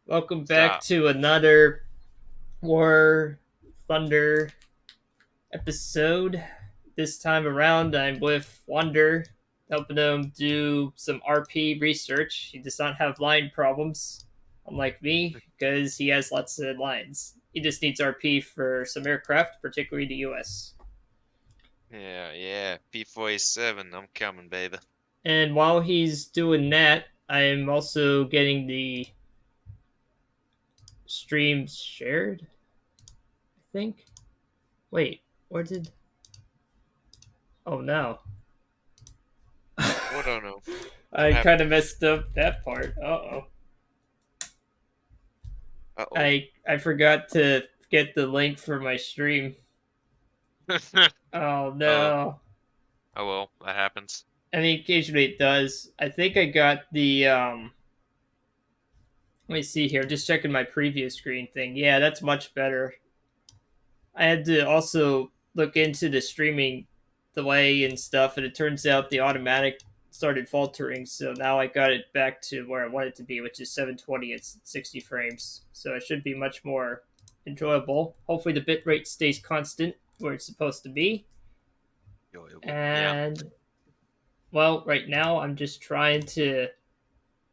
Welcome back Stop. to another War Thunder episode. This time around, I'm with Wonder, helping him do some RP research. He does not have line problems, unlike me, because he has lots of lines. He just needs RP for some aircraft, particularly the US. Yeah. P47, I'm coming, baby. And while he's doing that, I'm also getting the streams shared, I think. Wait, where did. Oh no. What don't know. What I kind happened? of messed up that part. Oh. Uh-oh. I forgot to get the link for my stream. Oh Oh, no. oh well, that happens. I mean, occasionally it does. I think I got the Let me see here. I'm just checking my preview screen thing. Yeah, that's much better. I had to also look into the streaming delay and stuff, and it turns out the automatic started faltering. So now I got it back to where I want it to be, which is 720. It's 60 frames, so it should be much more enjoyable. Hopefully, the bitrate stays constant where it's supposed to be. Enjoyable. Yeah. And well, right now I'm just trying to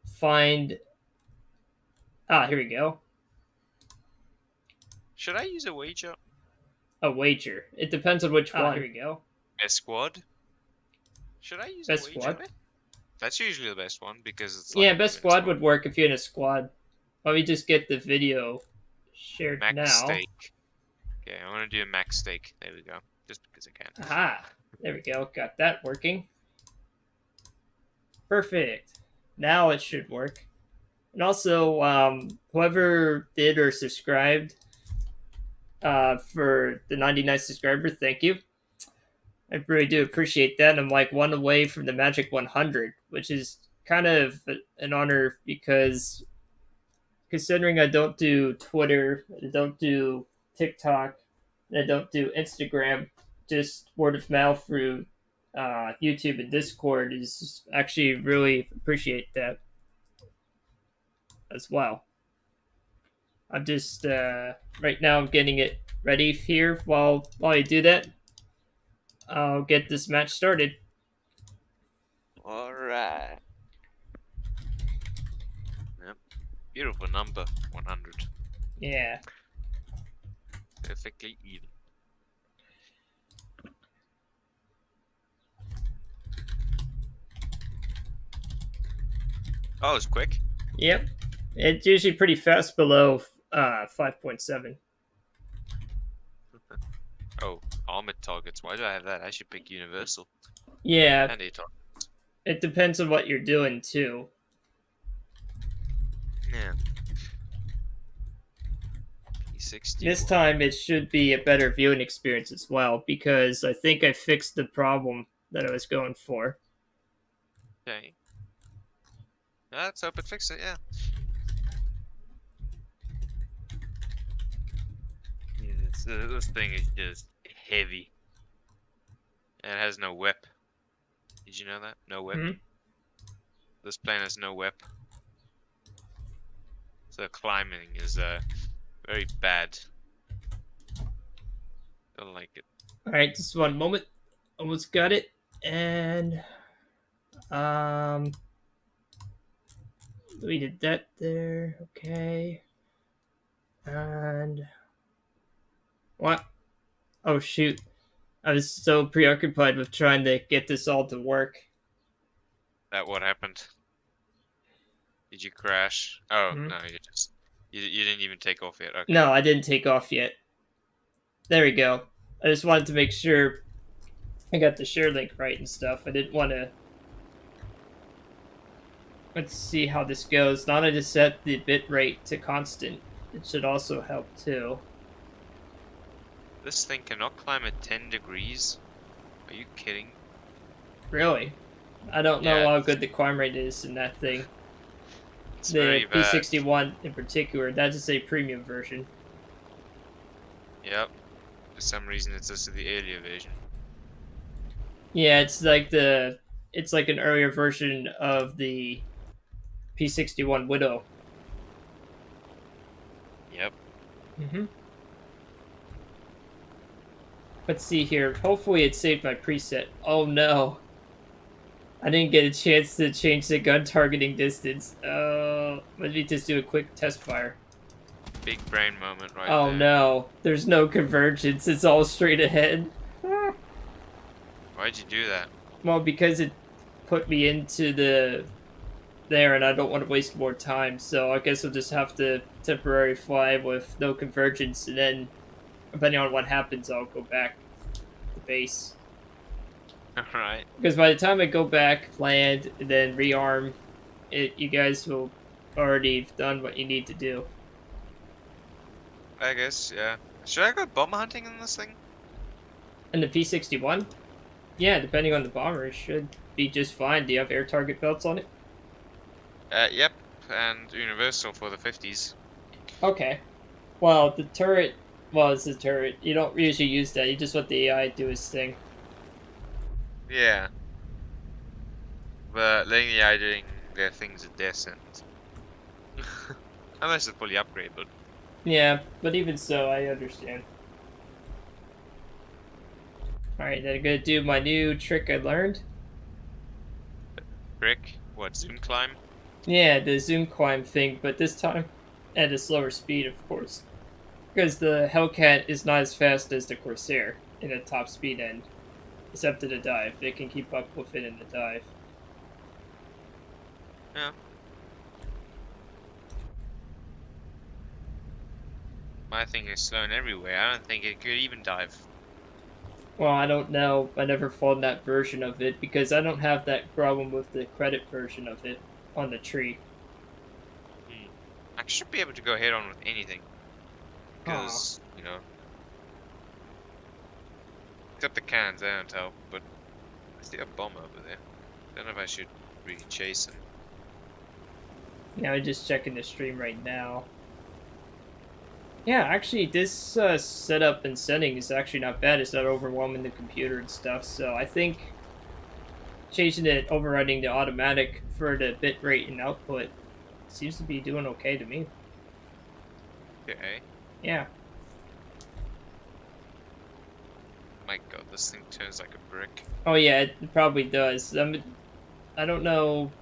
find. Here we go. Should I use a wager? A wager. It depends on which one. Here Ah, we go. best squad? Should I use a Best wager? squad. That's usually the best one because it's like Yeah, best you're in a squad squad. would work if you're in a squad. Let me just get the video shared Max now. stake. Okay, I want to do a max stake. There we go. Just because I can. Aha. There we go. Got that working. Perfect. Now it should work. And also, whoever did or subscribed for the 99 subscriber, thank you. I really do appreciate that. I'm like one away from the magic 100, which is kind of an honor because considering I don't do Twitter, I don't do TikTok, I don't do Instagram, just word of mouth through YouTube and Discord is actually really appreciate that as well. I'm just right now I'm getting it ready here. While I do that, I'll get this match started. Alright. Yep. Beautiful number. 100. Yeah. Perfectly even. Oh, it's quick. Yep. It's usually pretty fast below 5.7. Oh, armored targets. Why do I have that? I should pick universal. Yeah, And a target. it depends on what you're doing too. Yeah. This P61. time it should be a better viewing experience as well because I think I fixed the problem that I was going for. Okay. Let's hope it fixes it, yeah. Yeah, this thing is just heavy. And it has no whip. Did you know that? No whip. Hmm? This plane has no whip. So climbing is very bad. Don't like it. All right, just one moment. Almost got it, and um, we did that there. Okay, and what? Oh shoot! I was so preoccupied with trying to get this all to work. That what happened? Did you crash? Oh Hmm? no, you didn't even take off yet. Okay. No, I didn't take off yet. There we go. I just wanted to make sure I got the share link right and stuff. I didn't want to. Let's see how this goes. Now I just set the bit rate to constant. It should also help too. This thing cannot climb at 10 degrees. Are you kidding? Really? I don't know Yeah, how good the climb rate is in that thing. it's The very bad. P61 in particular, that is a premium version. Yep. For some reason, it's also the earlier version. Yeah, it's like an earlier version of the P61 Widow. Yep. Mm-hmm. Let's see here. Hopefully it saved my preset. Oh no. I didn't get a chance to change the gun targeting distance. Let me just do a quick test fire. Big brain moment right Oh there. no. There's no convergence. It's all straight ahead. Why'd you do that? Well, because it put me into the there and I don't want to waste more time, so I guess I'll just have to temporarily fly with no convergence and then depending on what happens I'll go back to base. Alright. Because by the time I go back, land, and then rearm, you guys will already have done what you need to do. I guess, yeah. Should I go bomber hunting in this thing? And the P-61? Yeah, depending on the bomber, it should be just fine. Do you have air target belts on it? Yep. And universal for the 50s. Okay. Well, the turret, well, it's a turret. You don't usually use that. You just let the AI do his thing. Yeah. But letting the AI doing their things are decent. Unless it's fully upgraded. Yeah, but even so, I understand. Alright, then I'm gonna do my new trick I learned. Brick. What, zoom climb? Yeah, the zoom climb thing, but this time at a slower speed, of course. Because the Hellcat is not as fast as the Corsair in a top speed end, except in the dive. It can keep up with it in the dive. Yeah. My thing is slowing everywhere. I don't think it could even dive. Well, I don't know. I never found that version of it because I don't have that problem with the credit version of it on the tree. I should be able to go head on with anything. Aw. Because, you know. Except the cans, they don't help. But I see a bomb over there. Don't know if I should really chase him. Yeah, I'm just checking the stream right now. Yeah, actually, this setup and setting is actually not bad. It's not overwhelming the computer and stuff. So I think changing it, overriding the automatic for the bit rate and output seems to be doing okay to me. Okay. Yeah. My god, this thing turns like a brick. Oh yeah, it probably does. I don't know.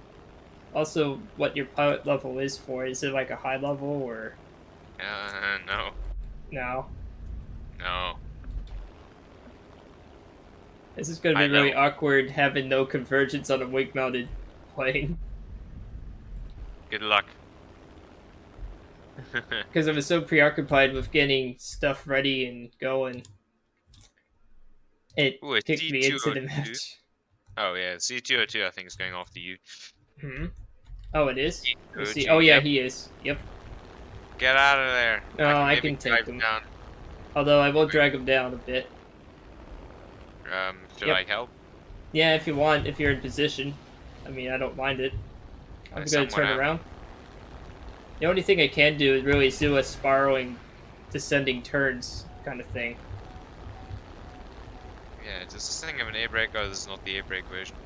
Also, what your pilot level is for? Is it like a high level or No. no? No. This is going to High be really level. awkward having no convergence on a wing-mounted plane Good luck. because I was so preoccupied with getting stuff ready and going. It Ooh, a kicked me into the C202. match. Oh yeah, C202 I think is going after you. Hmm. Oh, it is. Let's see. C202, Oh yeah, yep. he is. Yep. Get out of there. Oh, I maybe can take dive him. down. Although I will drag him down a bit. Should Yep. I help? Yeah, if you want, if you're in position. I mean, I don't mind it. I'm going to Someone turn around. The only thing I can do is really do a spiraling, descending turns kind of thing. Yeah, does this thing have an air brake? Oh, this is not the air brake version.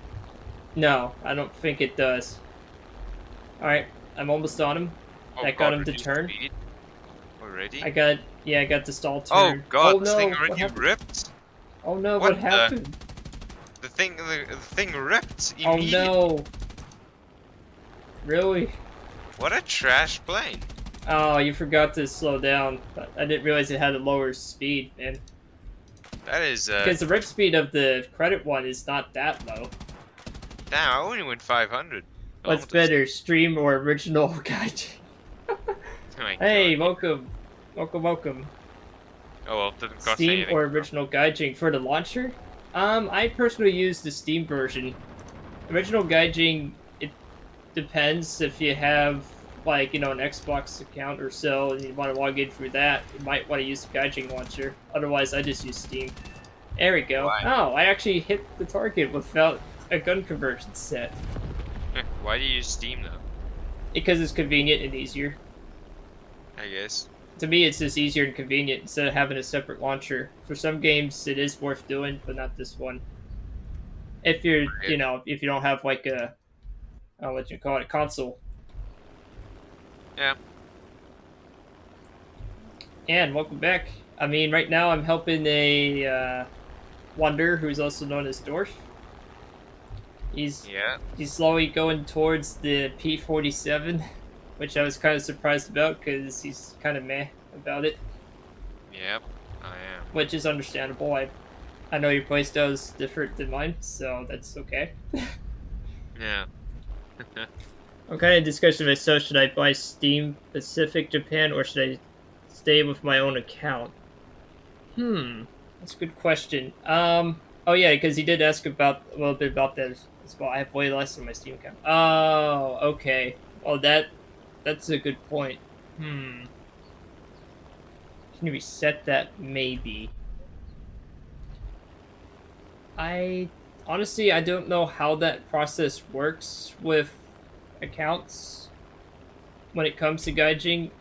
No, I don't think it does. Alright, I'm almost on him. Oh That got god, him to reduced turn. speed already? I got the stall Oh turn. god, Oh this no, thing what already happened? ripped? Oh no, What what happened? The thing ripped Oh immediately. no. Really? What a trash plane. Oh, you forgot to slow down. I didn't realize it had a lower speed, man. That is Because the rip speed of the credit one is not that low. damn, I only went 500 What's kilometers. better, stream or original guide? Oh my Hey, god. welcome. Welcome. Oh well, didn't cost Steam anything. or original gaijin for the launcher? I personally use the Steam version. Original gaijin, it depends if you have like, an Xbox account or so and you want to log in through that, you might want to use the gaijin launcher. Otherwise, I just use Steam. There we go. Why? Oh, I actually hit the target without a gun conversion set. Why do you use Steam though? Because it's convenient and easier. I guess. To me, it's just easier and convenient instead of having a separate launcher. For some games, it is worth doing, but not this one. If you're, if you don't have like a, what you call it, console. Yeah. And welcome back. I mean, right now I'm helping a Wonder, who's also known as Dorf. He's Yeah, he's slowly going towards the P47, which I was kind of surprised about because he's kind of meh about it, yep, I am. which is understandable. I know your playstyle is different than mine, so that's okay. Yeah. I'm kind of discussing myself. Should I buy Steam Pacific Japan or should I stay with my own account? That's a good question. Oh yeah, because he did ask about a little bit about that as well. I have way less on my Steam account. Oh, okay. Well, that's a good point. Hmm. Can you reset that? Maybe. I honestly I don't know how that process works with accounts when it comes to gaijing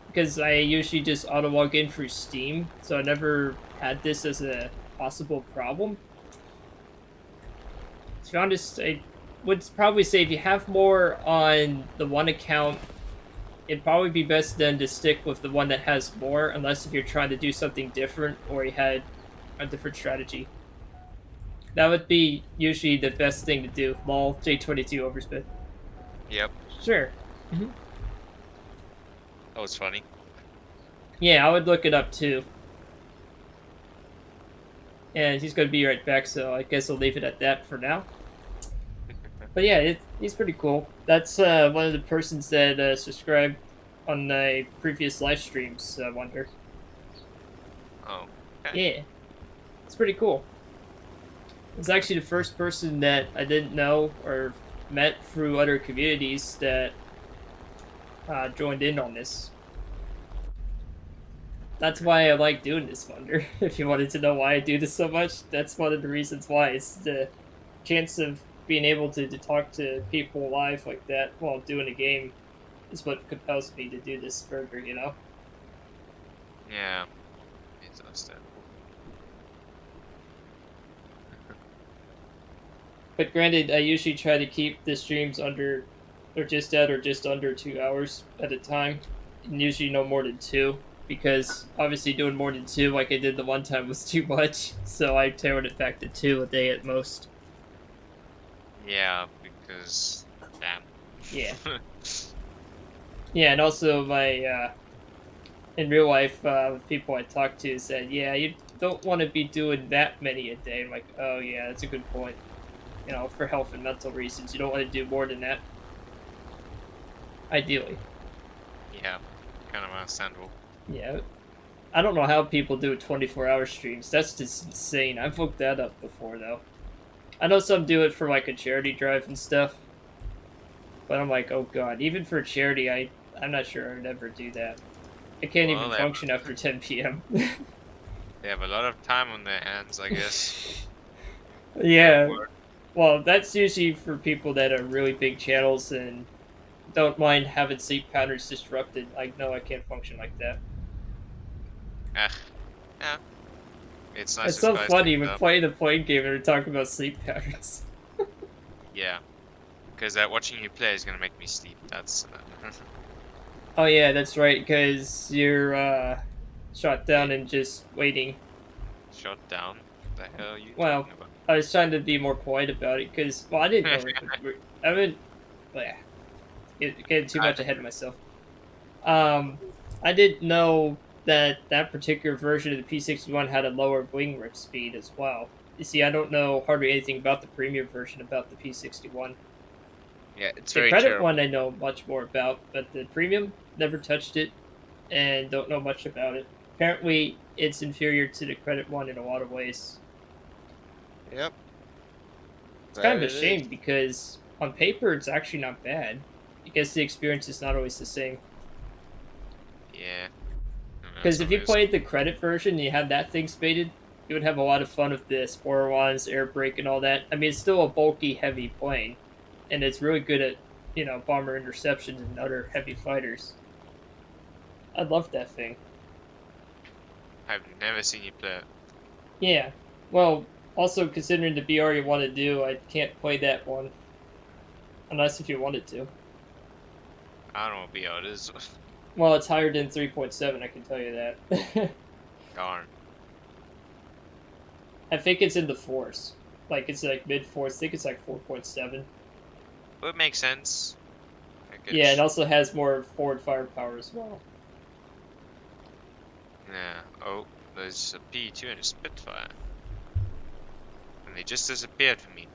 because I usually just auto log in through Steam, so I never had this as a possible problem. To be honest, I would probably say if you have more on the one account, it'd probably be best then to stick with the one that has more, unless if you're trying to do something different or you had a different strategy. That would be usually the best thing to do. Lol, J22 overspit. Yep, Sure. hmm that was funny. Yeah, I would look it up too. And he's going to be right back, so I guess I'll leave it at that for now. But yeah, he's pretty cool. That's one of the persons that subscribed on the previous live streams, I wonder. Oh, okay. Yeah, it's pretty cool. It's actually the first person that I didn't know or met through other communities that joined in on this. That's why I like doing this, Wonder. If you wanted to know why I do this so much, that's one of the reasons why. It's the chance of being able to talk to people live like that while doing a game is what compels me to do this further, you know? Yeah, it's understandable. But granted, I usually try to keep the streams under, or just at, or just under 2 hours at a time. And usually no more than two, because obviously doing more than two, like I did the one time, was too much. So I tailored it back to two a day at most. Yeah, because damn. Yeah. Yeah, and also my in real life, people I talk to said, yeah, you don't want to be doing that many a day. I'm like, oh yeah, that's a good point. You know, for health and mental reasons, you don't want to do more than that. Ideally, Yeah, kind of understandable. yeah. I don't know how people do 24-hour streams. That's just insane. I've looked that up before though. I know some do it for like a charity drive and stuff, but I'm like, oh god, even for charity, I'm not sure I'd ever do that. I can't Well, even function after 10 p.m. they have a lot of time on their hands, I guess. At Yeah, work. well, that's usually for people that are really big channels and don't mind having sleep patterns disrupted. Like, no, I can't function like that. Ah, yeah. It's nice It's to so spice funny things when up. playing the point game and we're talking about sleep patterns. Yeah, because watching you play is gonna make me sleep. That's Oh yeah, that's right, because you're shot down hey, and just waiting. shut down. The hell are you Well, talking about? I was trying to be more polite about it, because, well, I didn't know it could... I mean, bleh, getting too I, much ahead of myself. Um, I didn't know that that particular version of the P61 had a lower wing rip speed as well. You see, I don't know hardly anything about the premium version about the P61. yeah, it's The very credit one terrible. I know much more about, but the premium, never touched it and don't know much about it. Apparently, it's inferior to the credit one in a lot of ways. Yep, It's kind that of a it is. shame because on paper it's actually not bad. I guess the experience is not always the same. Yeah, Because that's if you always. played the credit version and you had that thing spaded, you would have a lot of fun with the Spore Wands, air brake, and all that. I mean, it's still a bulky, heavy plane, and it's really good at, bomber interceptions and other heavy fighters. I love that thing. I've never seen you play it. Yeah. Well, also considering the BR you want to do, I can't play that one unless if you wanted to. I don't know what BR is. Well, it's higher than 3.7. I can tell you that. Darn. I think it's in the fours. Like it's like mid fours. I think it's like 4.7. But it makes sense. I Yeah, it guess. also has more forward firepower as well. Yeah. Oh, there's a P2 and a Spitfire. And they just disappeared from me.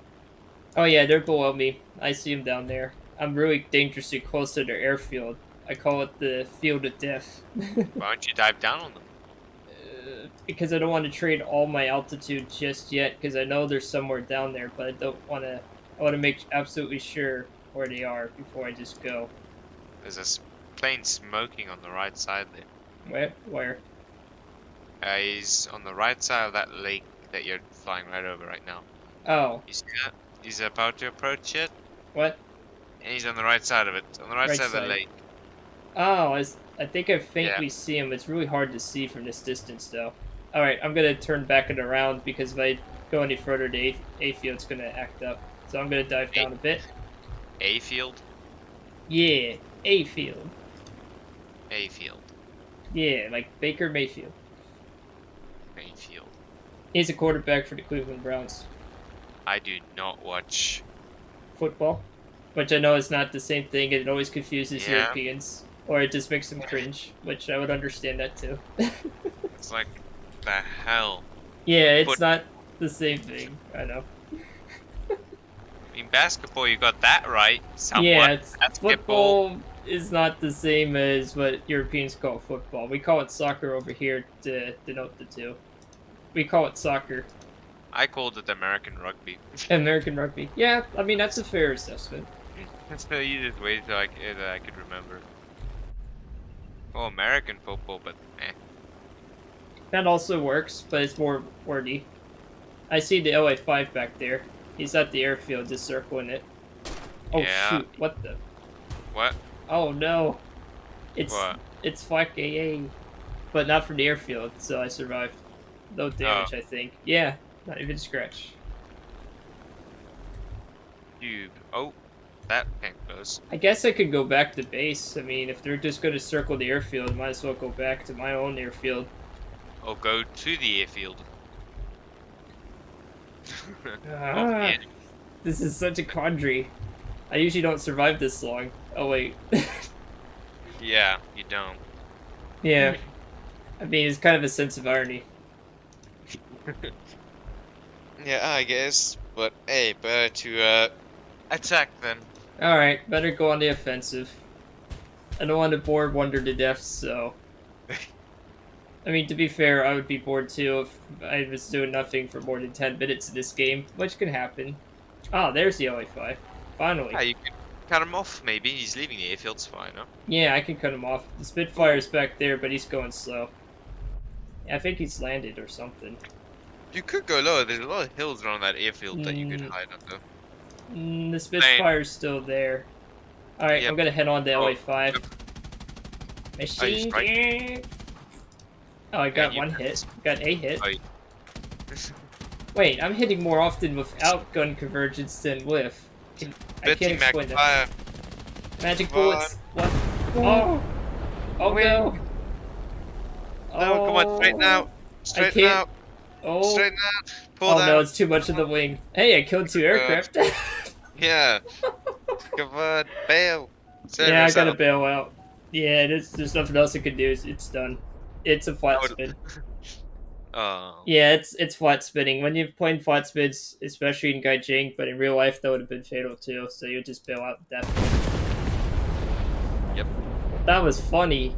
Oh yeah, they're below me. I see them down there. I'm really dangerously close to their airfield. I call it the field of death. Why don't you dive down on them? Because I don't want to trade all my altitude just yet. Because I know they're somewhere down there, but I don't want to. I want to make absolutely sure where they are before I just go. There's a plane smoking on the right side there. Where? Where? He's on the right side of that lake that you're flying right over right now. Oh, You see that? He's about to approach it, what? and he's on the right side of it. On the right Right side of the side. lake. Oh, I think I Yeah. faintly see him. It's really hard to see from this distance, though. All right, I'm gonna turn back and around because if I go any further, the A field's gonna act up. So I'm gonna dive A, down a bit. A field? Yeah, A field. A field. Yeah, like Baker Mayfield. A field. He's a quarterback for the Cleveland Browns. I do not watch. Football, which I know is not the same thing. It always confuses Yeah. Europeans, or it just makes them cringe, which I would understand that too. It's like, the hell? Yeah, it's Foot. not the same thing. I know. In basketball, you got that right. Yeah, Somewhat. it's Basketball. football is not the same as what Europeans call football. We call it soccer over here to denote the two. We call it soccer. I called it American rugby. American rugby. Yeah, I mean that's a fair assessment. That's the easiest way that I could remember. Oh, American football, but eh. That also works, but it's more wordy. I see the LA5 back there. He's at the airfield just circling it. Oh Yeah. shoot, what the? What? Oh no. It's What? it's flak AA. But not from the airfield, so I survived. No Oh, damage, I think. Yeah, not even scratch. cube. Oh, that came close. I guess I could go back to base. I mean, if they're just going to circle the airfield, might as well go back to my own airfield. Or go to the airfield. Of the Ah, enemy. this is such a quandary. I usually don't survive this long. Oh wait. Yeah, you don't. Yeah, I mean, it's kind of a sense of irony. Yeah, I guess. But hey, better to attack then. Alright, better go on the offensive. I don't want to bore Wonder to death, so. I mean, to be fair, I would be bored too if I was doing nothing for more than 10 minutes in this game, which can happen. Oh, there's the LA5. Finally. Yeah, you can cut him off. Maybe he's leaving the airfield's fine, huh? Yeah, I can cut him off. The Spitfire's back there, but he's going slow. I think he's landed or something. You could go lower. There's a lot of hills around that airfield that you could Mm, hide under. the Spitfire's still there. Alright, Yep. I'm gonna head on to Oh, LA5. yep. Oh, you Machine strike? gun! Oh, I got you one hit. Got a hit. Oh, you- Wait, I'm hitting more often without gun convergence than with. I can't Betty explain that. McFire. Magic Come on. bullets. What? Oh! Oh Wait. no! No, come on, straighten out. Straighten can't- out. Oh! Straighten out. Pull Oh down. no, it's too much of the wing. Hey, I killed 2 aircraft. Yeah. Come on, bail. Save Yeah, I gotta yourself. bail out. Yeah, there's nothing else I can do. It's done. It's a flat spin. Oh. Yeah, it's flat spinning. When you're playing flat spins, especially in Gaijing, but in real life that would have been fatal too. So you just bail out definitely. Yep. That was funny,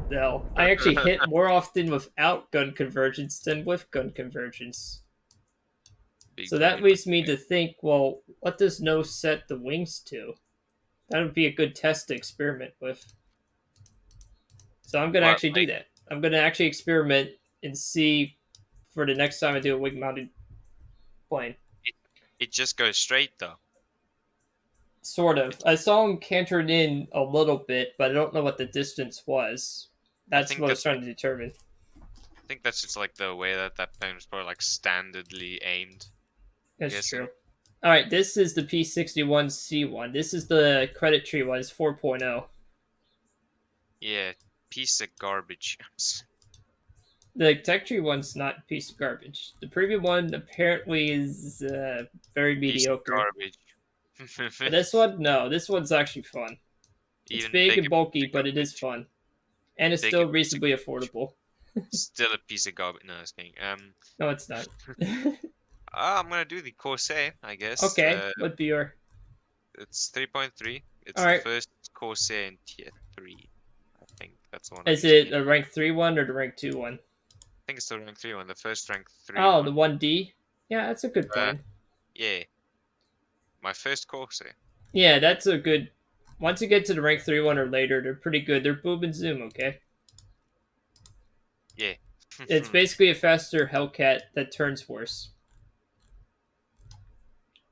though. I actually hit more often without gun convergence than with gun convergence. Big So that money, leads me to think, well, what does no set the wings to? That would be a good test to experiment with. So I'm gonna What, actually do like, that. I'm gonna actually experiment and see for the next time I do a wing mounted plane. it just goes straight though. Sort of. I saw him cantering in a little bit, but I don't know what the distance was. That's think what I was that's trying to determine. I think that's just like the way that plane was probably like standardly aimed. That's Guessing. true. All right, this is the P61C one. This is the credit tree one. It's 4.0. Yeah. piece of garbage. The tech tree one's not a piece of garbage. The premium one apparently is very Piece of mediocre. But garbage. this one, no, this one's actually fun. It's Even big bigger and piece bulky, of but it is garbage. fun. And it's Bigger still piece of reasonably garbage. affordable. Still a piece of garbage. No, I was kidding. No, it's not. I'm gonna do the Corsair, I guess. Okay, what be your... It's 3.3. It's the Alright. first Corsair in tier 3. I think that's the one I'm Is using. it a rank 3 one or the rank 2 one? I think it's the rank 3 one, the first rank 3 Oh, the one. 1D? Yeah, that's a good Uh, plane. yeah, my first Corsair. Yeah, that's a good... Once you get to the rank 3 one or later, they're pretty good. They're boom and zoom, okay? Yeah. It's basically a faster Hellcat that turns worse.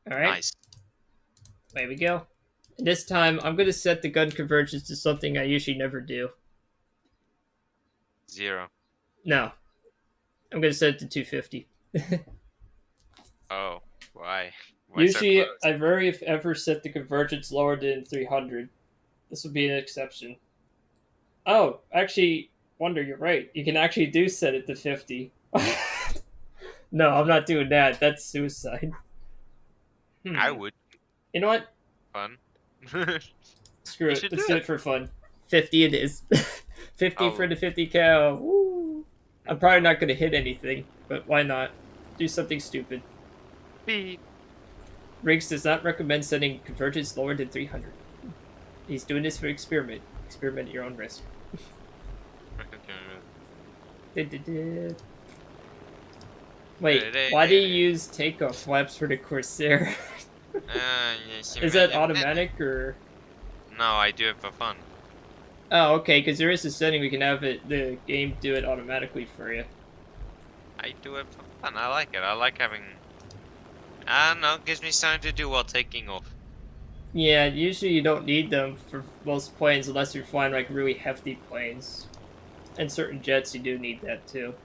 Alright, Nice. there we go. This time, I'm going to set the gun convergence to something I usually never do. 0. No, I'm going to set it to 250. Oh, why? Why so Usually, close? I rarely, if ever, set the convergence lower than 300. This would be an exception. Oh, actually, Wonder, you're right. You can actually do set it to 50. No, I'm not doing that. That's suicide. I would. You know what? Fun. Screw You it. should Let's do do it. it for fun. 50 it is. 50 for Oh, the 50 cal. Woo. I'm probably not going to hit anything, but why not? Do something stupid. beep. Riggs does not recommend setting convergence lower than 300. He's doing this for experiment. Experiment at your own risk. Wait, why do you use takeoff flaps for the Corsair? Is that automatic or? No, I do it for fun. Oh, okay, because there is a setting we can have the game do it automatically for you. I do it for fun. I like it. I like having. I don't know. Gives me something to do while taking off. Yeah, usually you don't need them for most planes unless you're flying like really hefty planes. And certain jets you do need that too.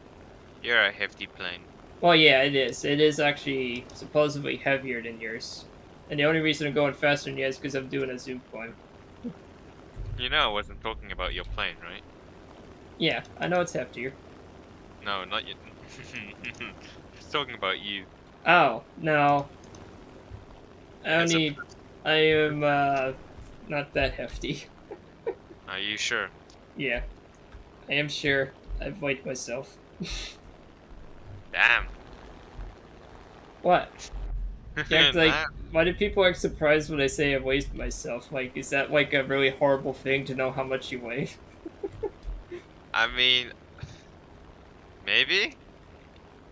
You're a hefty plane. Well, yeah, it is. It is actually supposedly heavier than yours. And the only reason I'm going faster than you is because I'm doing a zoom climb. You know I wasn't talking about your plane, right? Yeah, I know it's heftier. No, not you. Just talking about you. Oh, no. As a- I am, not that hefty. Are you sure? Yeah, I am sure. I've weighed myself. Damn. What? You act like, Nah, why do people act surprised when I say I weighed myself? Like, is that like a really horrible thing to know how much you weigh? I mean, maybe.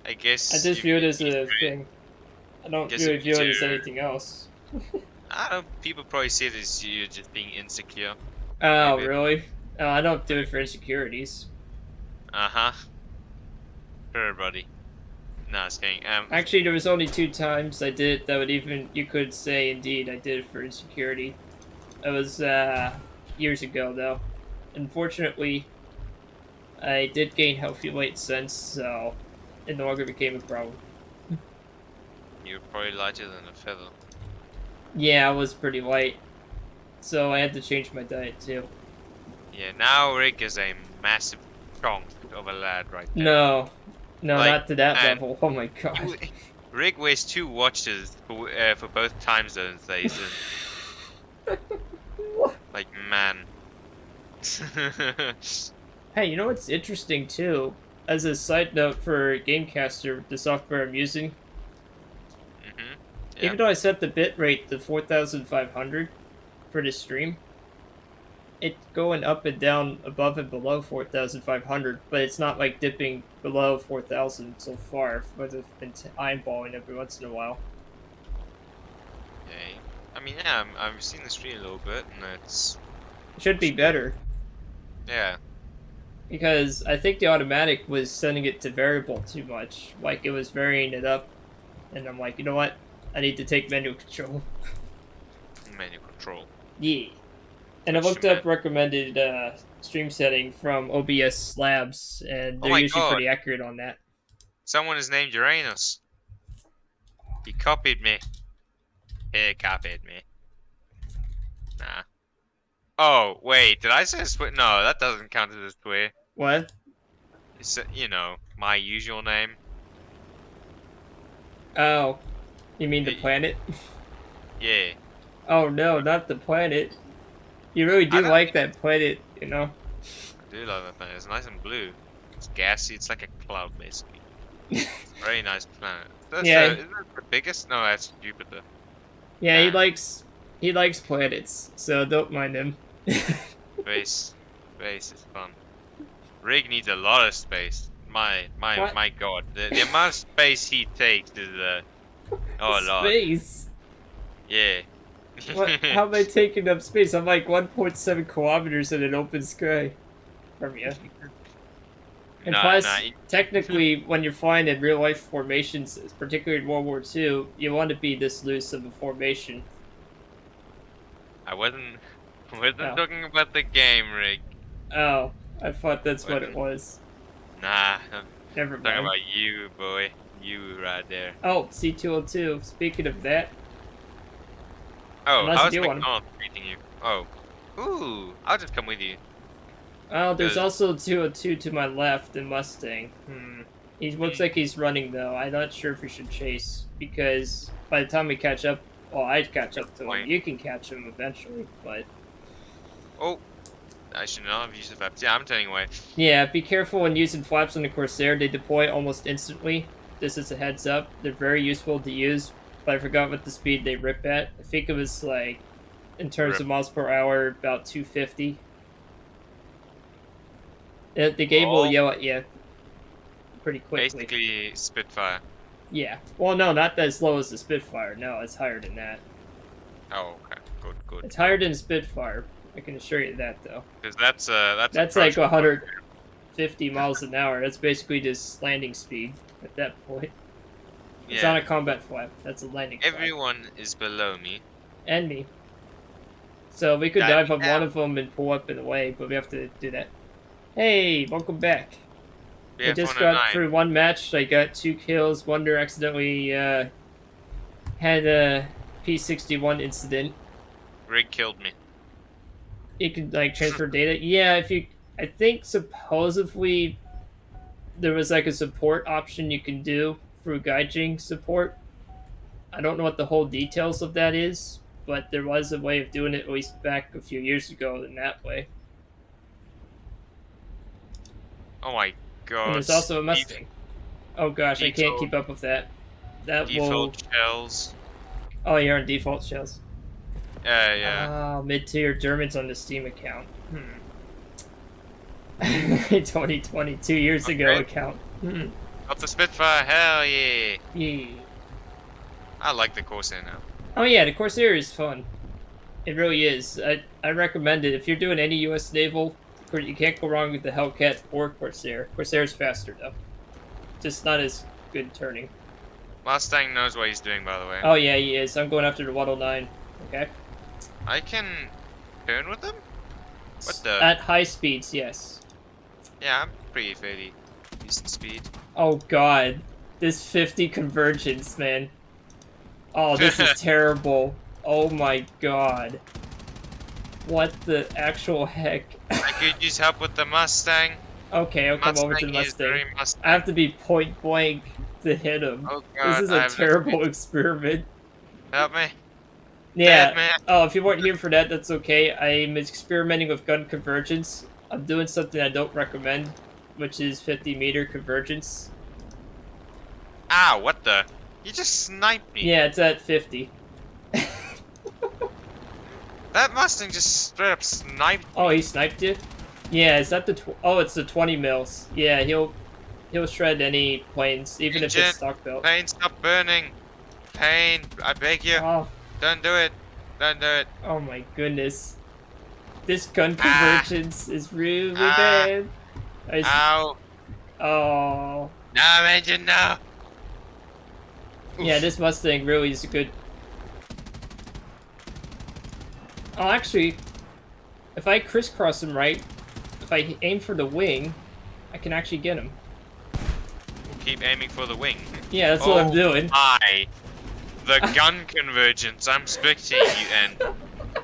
I guess. I just view it as a thing. I don't Guess really it view means it as you're- anything else. I don't know. People probably see it as you just being insecure. Oh, Maybe. really? Oh, I don't do it for insecurities. Uh huh. Sure, buddy. No, I was kidding. Actually, there was only 2 times I did it that would even, you could say, indeed, I did it for insecurity. It was, years ago, though. Unfortunately, I did gain healthy weight since, so it no longer became a problem. You're probably lighter than a feather. Yeah, I was pretty light, so I had to change my diet, too. Yeah, now Rick is a massive chunk of a lad right there. No. No, Like, not to that man, level. Oh my god. Rick wears 2 watches for both time zones that he's in. Like, man. Hey, you know what's interesting, too? As a side note for Gamecaster, the software I'm using, Yeah. even though I set the bitrate to 4,500 for this stream, it's going up and down above and below 4,500, but it's not like dipping below 4,000 so far, but I've been eyeballing every once in a while. Okay. I mean, yeah, I've seen the stream a little bit, and it's It should be better, yeah. because I think the automatic was setting it to variable too much. Like, it was varying it up, and I'm like, you know what? I need to take manual control. Menu control. Yeah. And I looked up recommended stream setting from OBS Labs, and Oh they're my usually God. pretty accurate on that. Someone is named Uranus. He copied me. He copied me. Nah. Oh, wait, did I say swear? No, that doesn't count as a swear. What? It's, my usual name. Oh, you mean the Y- planet? Yeah. Oh no, not the planet. You really I do don't like think that planet, you know? I do love that planet. It's nice and blue. It's gassy. It's like a cloud, basically. It's a very nice planet. Yeah, Isn't it the biggest? No, that's Jupiter. yeah, Damn. he likes planets, so don't mind him. Space. Space is fun. Rig needs a lot of space. What? My God. The amount of space he takes is oh Lord. Space? Yeah. What? How am I taking up space? I'm like 1.7 kilometers in an open sky from you. And Nah, nah. plus, technically, when you're flying in real life formations, particularly in World War II, you want to be this loose of a formation. I wasn't Oh, talking about the game, Rig. oh, I thought that's what it Wasn't. was. Nah, I'm Never talking mind. about you, boy. You right there. Oh, C202. Speaking of that, Oh, unless how's you want to. McDonald's treating you? Oh. Ooh, I'll just come with you. Oh, there's 'Cause also 202 to my left in Mustang. He looks like he's running though. I'm not sure if we should chase because by the time we catch up, well, I'd catch good up to him. point. You can catch him eventually, but Oh, I should not have used the flaps. Yeah, I'm turning away. yeah, be careful when using flaps on the Corsair. They deploy almost instantly. This is a heads up. They're very useful to use, but I forgot what the speed they rip at. I think it was like, in terms Rip. of miles per hour, about 250. The game will Oh, yell at you pretty quickly. basically Spitfire. Yeah. Well, no, not as low as the Spitfire. No, it's higher than that. Oh, okay. Good, good. It's higher than Spitfire. I can assure you that, though. Because that's That's like approachable. 150 miles an hour. That's basically just landing speed at that point. It's Yeah. not a combat flap. That's a landing flap. Everyone is below me. And me. So we could Dive dive up down. one of them and pull up in a way, but we have to do that. Hey, welcome back. I BF just 109. got through one match. I got 2 kills. Wonder accidentally had a P61 incident. Rig killed me. You could like transfer data. Yeah, if you, I think supposedly there was like a support option you can do through Gaijin support. I don't know what the whole details of that is, but there was a way of doing it at least back a few years ago in that way. Oh my God. And there's also a Mustang. Oh gosh, I can't Default- keep up with that. That will. Default shells. Oh, you're on default shells. Yeah. Oh, mid-tier Germans on the Steam account. 2020, 2 years ago Okay. account. Got the Spitfire. Hell yeah. Yeah. I like the Corsair now. Oh yeah, the Corsair is fun. It really is. I recommend it. If you're doing any U.S. Naval, you can't go wrong with the Hellcat or Corsair. Corsair's faster though. Just not as good turning. Mustang knows what he's doing, by the way. Oh yeah, he is. I'm going after the 109. Okay. I can turn with them? What the? At high speeds, yes. Yeah, I'm pretty fairly decent speed. Oh god. This 50 convergence, man. Oh, this is terrible. Oh my god. What the actual heck? I could use help with the Mustang. Okay, I'll come over to the Mustang is very Mustang. Mustang. I have to be point blank to hit him. Oh This God, is I a have terrible experiment. Help me. Yeah. Dead man. Oh, if you weren't here for that, that's okay. I'm experimenting with gun convergence. I'm doing something I don't recommend, which is 50-meter convergence. Ah, what the? You just sniped me. Yeah, it's at 50. That Mustang just straight up sniped me. Oh, he sniped you? Yeah, is that the oh, it's the 20 mils. Yeah, he'll shred any planes, even if Engine, it's stock built. Pain, stop burning. Pain, I beg you. Oh, Don't do it. Don't do it. oh my goodness. This gun Ah. convergence is really Ah. bad. Ow. Oh. No, engine, no. Yeah, this Mustang really is a good... Oh, actually, if I crisscross him right, if I aim for the wing, I can actually get him. Keep aiming for the wing. Yeah, that's what I'm Oh doing. my. The gun convergence. I'm spectating you and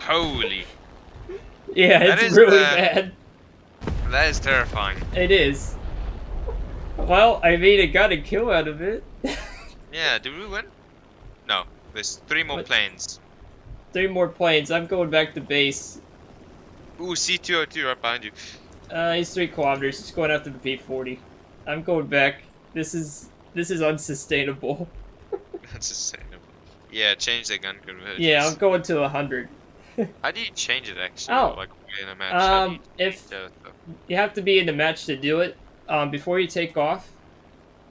holy. Yeah, That it's is really bad. that is terrifying. It is. Well, I mean, it got a kill out of it. Yeah, did we win? No. There's 3 more What? planes. 3 more planes. I'm going back to base. Ooh, C202 right behind you. He's 3 kilometers. He's going after the P40. I'm going back. This is unsustainable. That's sustainable. Yeah, change the gun Yeah, I'm convergence. going to 100. How do you change it actually? Oh, Like in a match, how do you change if that stuff? you have to be in the match to do it, before you take off,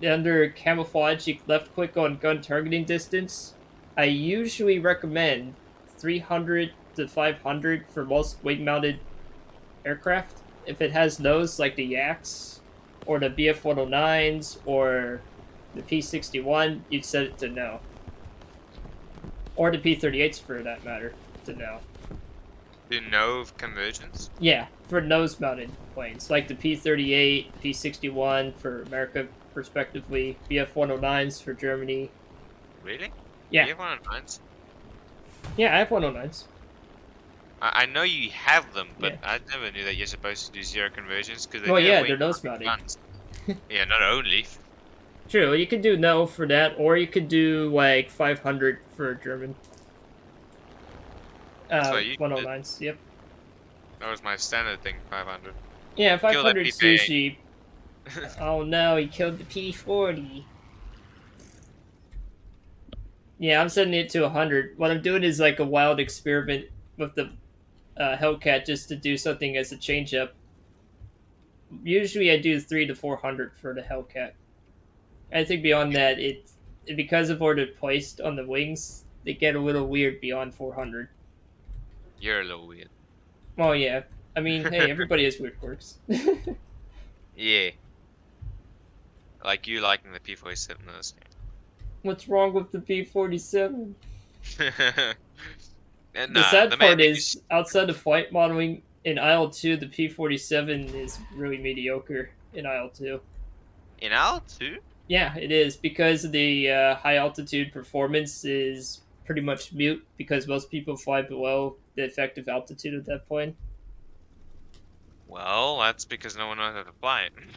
under camouflage, you left click on gun targeting distance. I usually recommend 300 to 500 for most wing-mounted aircraft. If it has those, like the Yaks, or the BF-109s, or the P-61, you'd set it to no. Or the P-38s, for that matter, to no. Do you know of convergence? Yeah, for nose-mounted planes, like the P-38, P-61 for America, respectively, BF-109s for Germany. Really? Yeah, You have one on mines? yeah, I have 109s. I know you have them, but Yeah. I never knew that you're supposed to do zero conversions because they Well, do have yeah, way they're more nose-mounted. guns. Yeah, not only. True, you could do no for that, or you could do like 500 for German. That's what you did. 109s. Yep. That was my standard thing, 500. Yeah, Kill that 500 PPA. sushi. Oh no, he killed the P40. Yeah, I'm setting it to 100. What I'm doing is like a wild experiment with the Hellcat just to do something as a change up. Usually I do 3 to 400 for the Hellcat. I think beyond that, because of where they're placed on the wings, they get a little weird beyond 400. You're a little weird. Well, yeah. I mean, hey, everybody has weird quirks. Yeah. Like you liking the P47 those. What's wrong with the P-47? And The nah, sad the main part thing is is, outside of flight modeling, in Isle 2, the P-47 is really mediocre in Isle 2. in Al too? Yeah, it is, because the high altitude performance is pretty much mute, because most people fly below the effective altitude of that plane. Well, that's because no one knows how to fly it. Oh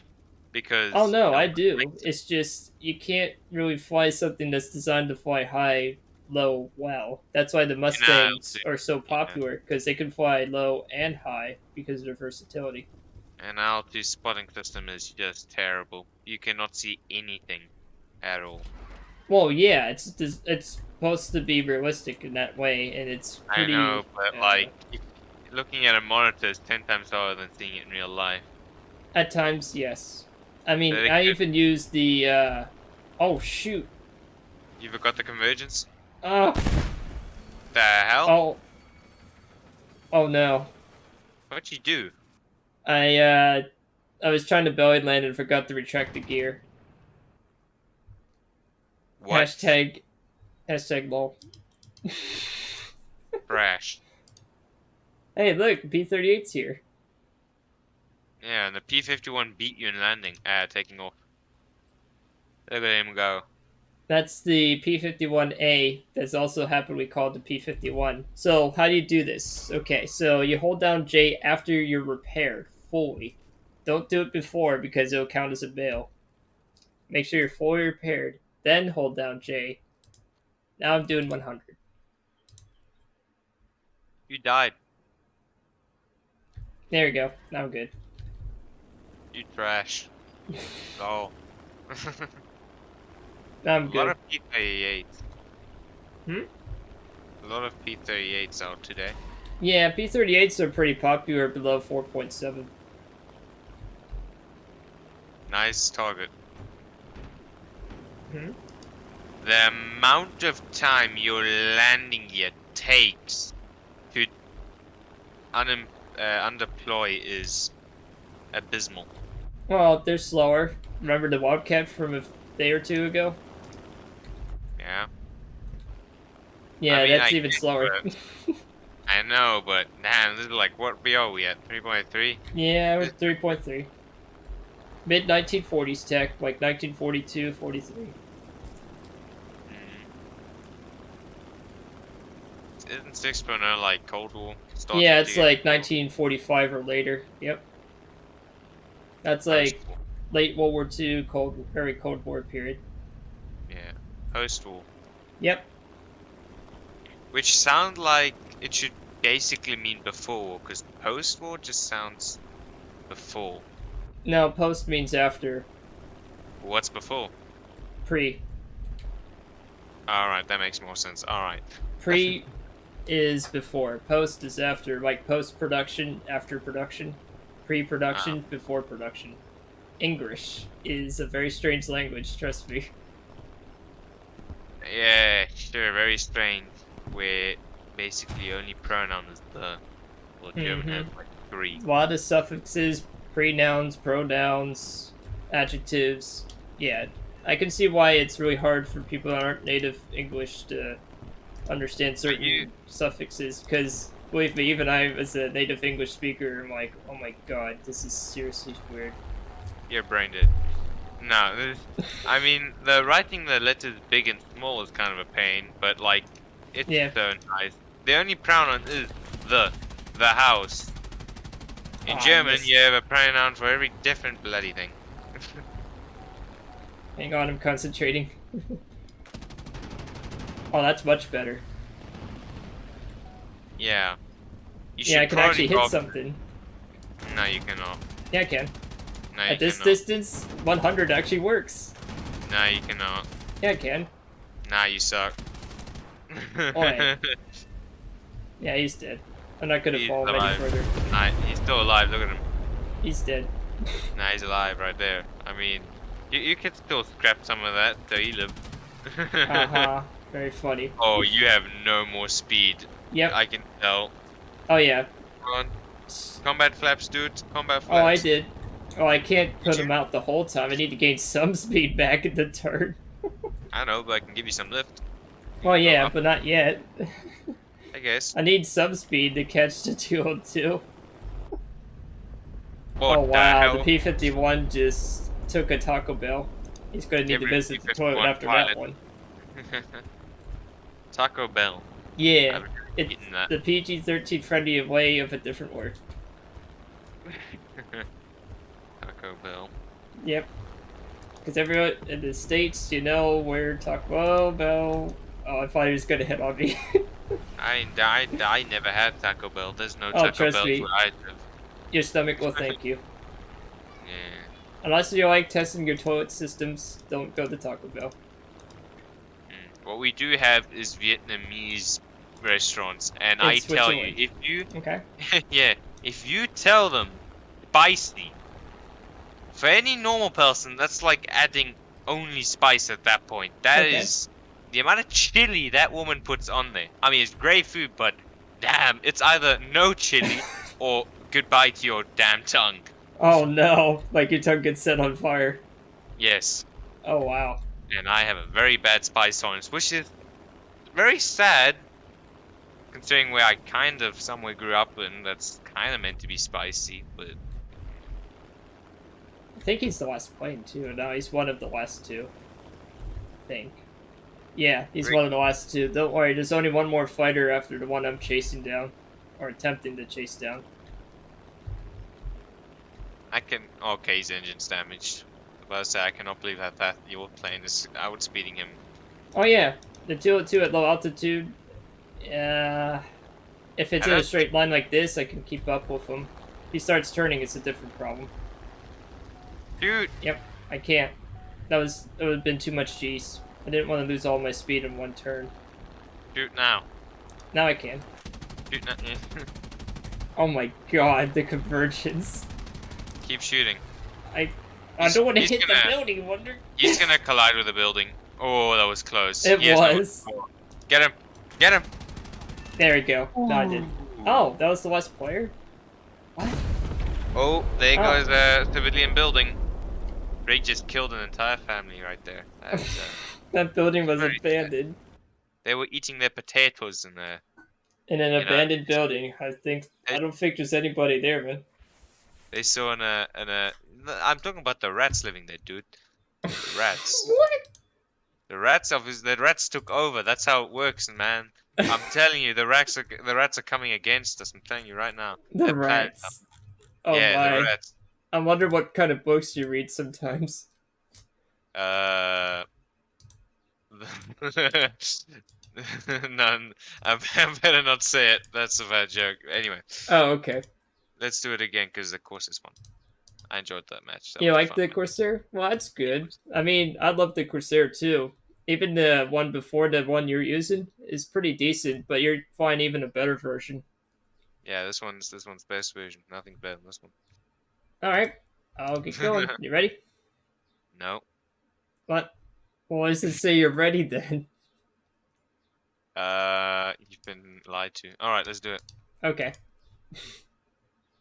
Because no, no I one do. likes it. It's just you can't really fly something that's designed to fly high, low, well. That's why the In Al Mustangs too. are so Yeah. popular because they can fly low and high because of their versatility. And Al 2 spotting system is just terrible. You cannot see anything at all. Well, yeah, it's supposed to be realistic in that way, and it's I know, pretty. but like looking at a monitor is 10 times harder than seeing it in real life. At times, yes. I So mean, they I could, even use the. Oh shoot! you forgot the convergence? Oh, The hell? oh, oh no! What'd you do? I I was trying to belly land and forgot to retract the gear. What? Hashtag lol. Crash. Hey, look, P-38's here. Yeah, and the P-51 beat you in landing. Taking off. Look at him go. That's the P-51A that's also happily called the P-51. So, how do you do this? Okay, so you hold down J after you're repaired fully. Don't do it before because it'll count as a bail. Make sure you're fully repaired, then hold down J. Now I'm doing 100. You died. There we go. Now I'm good. You trash. Oh. Now I'm A lot good. of P-38s. Hmm? A lot of P-38s out today. Yeah, P-38s are pretty popular below 4.7. Nice target. Hmm? The amount of time your landing gear takes to undeploy is abysmal. Well, they're slower. Remember the Wildcat from a day or two ago? Yeah. Yeah, I mean, that's I even get slower. I know, but damn, this is like what are we at? 3.3? Yeah, we're 3.3. Mid 1940s tech, like 1942, 43. isn't 6.0 like Cold War Yeah, starting to it's get like 1945 or later. Yep, that's like post-war? late World War II, very Cold War period. Yeah, post-war. Yep. Which sound like it should basically mean before, because post-war just sounds before. No, post means after. What's before? Pre. Alright, that makes more sense. Alright. Pre is before. Post is after. Like post production, after production. Pre Ah, production, before production. English is a very strange language, trust me. yeah, sure, very strange. Where basically only pronoun is the. Well, German Mm-hmm. has like three. A lot of suffixes, pronouns, pronouns, adjectives. Yeah, I can see why it's really hard for people that aren't native English to understand Are you? certain suffixes. Because believe me, even I, as a native English speaker, am like, oh my god, this is seriously weird. You're brain dead. No, I mean, the writing the letters big and small is kind of a pain, but like, it's Yeah. so nice. The only pronoun is the house. In Ah, I German, missed. you have a pronoun for every different bloody thing. Hang on, I'm concentrating. Oh, that's much better. Yeah, you Yeah, I should can probably actually hit go. something. No, you cannot. Yeah, I can. No, you At this cannot. distance, 100 actually works. No, you cannot. Yeah, I can. Nah, you suck. Oh, wait. Yeah, he's dead. I'm not gonna He's follow him any alive. further. Nah, he's still alive. Look at him. He's dead. Nah, he's alive right there. I mean, you could still scrap some of that so he live. Haha. Very funny. Oh, you have no more speed. Yep. I can tell. Oh, yeah. Come on. Combat flaps, dude. Combat Oh, I flaps. did. Oh, I can't Would put you? him out the whole time. I need to gain some speed back in the turn. I know, but I can give you some lift. You Well, can go yeah, up, but not yet. I guess. I need some speed to catch the 202. Oh, What the wow. The hell? P-51 just took a Taco Bell. He's gonna need to Every visit the toilet P-51 after pilot. that one. Taco Bell. Yeah. I've It's eaten that. the PG-13 friendly way of a different word. Taco Bell. Yep. Because everyone in the States, you know where Taco Bell. Oh, I thought he was gonna hit on me. I never had Taco Bell. There's no Oh, Taco trust Bell me, where I live. your stomach will thank you. Yeah. Unless you like testing your toilet systems, don't go to Taco Bell. What we do have is Vietnamese restaurants, and I In tell you, Switzerland. if you, Okay. yeah, if you tell them spicy, for any normal person, that's like adding only spice at that point. That Okay. is the amount of chili that woman puts on there. I mean, it's great food, but damn, it's either no chili or goodbye to your damn tongue. Oh no! Like your tongue gets set on fire. Yes, Oh wow. and I have a very bad spice tolerance, which is very sad, considering where I kind of somewhere grew up in. That's kind of meant to be spicy, but I think he's the last plane too. No, he's one of the last two. I think. Yeah, he's Rick, one of the last two. Don't worry, there's only one more fighter after the one I'm chasing down. Or attempting to chase down. I can. Okay, his engine's damaged. But I say I cannot believe that your plane is outspeeding him. Oh yeah, the 202 at low altitude. If it's And in a that's straight line like this, I can keep up with him. If he starts turning, it's a different problem. dude. Yep, I can't. That would have been too much G's. I didn't want to lose all my speed in one turn. Shoot now. Now I can. Shoot now. Oh my god, the convergence. Keep shooting. I He's- don't want to he's hit the gonna- building, Wonder. He's gonna collide with the building. Oh, that was close. It He has no- was. Get him! Get him! There we go. No, I did. Oh, that was the last player? What? Oh, there Oh. goes a civilian building. Rig just killed an entire family right there. That's, That building was Very sad. abandoned. they were eating their potatoes in there. In an You know, abandoned building. I don't think there's anybody there, man. They saw I'm talking about the rats living there, dude. The rats. What? The rats took over. That's how it works, man. I'm telling you, the rats are coming against us. I'm telling you right now. The They're planning. rats. Oh Yeah, the my. rats. I wonder what kind of books you read sometimes. Uh, none. I better not say it. That's a bad joke. Anyway, Oh, okay. let's do it again because the course is fun. I enjoyed that match. That You was a like fun the match. Corsair? Well, that's Yeah, good. I mean, I love the Corsair too. Even the one before the one you're using is pretty decent, but you're fine even a better version. yeah. This one's best version. Nothing better than this All right, I'll get going. one. You ready? No. What? Well, why does it say you're ready then? You've been lied to. All right, let's do it. Okay.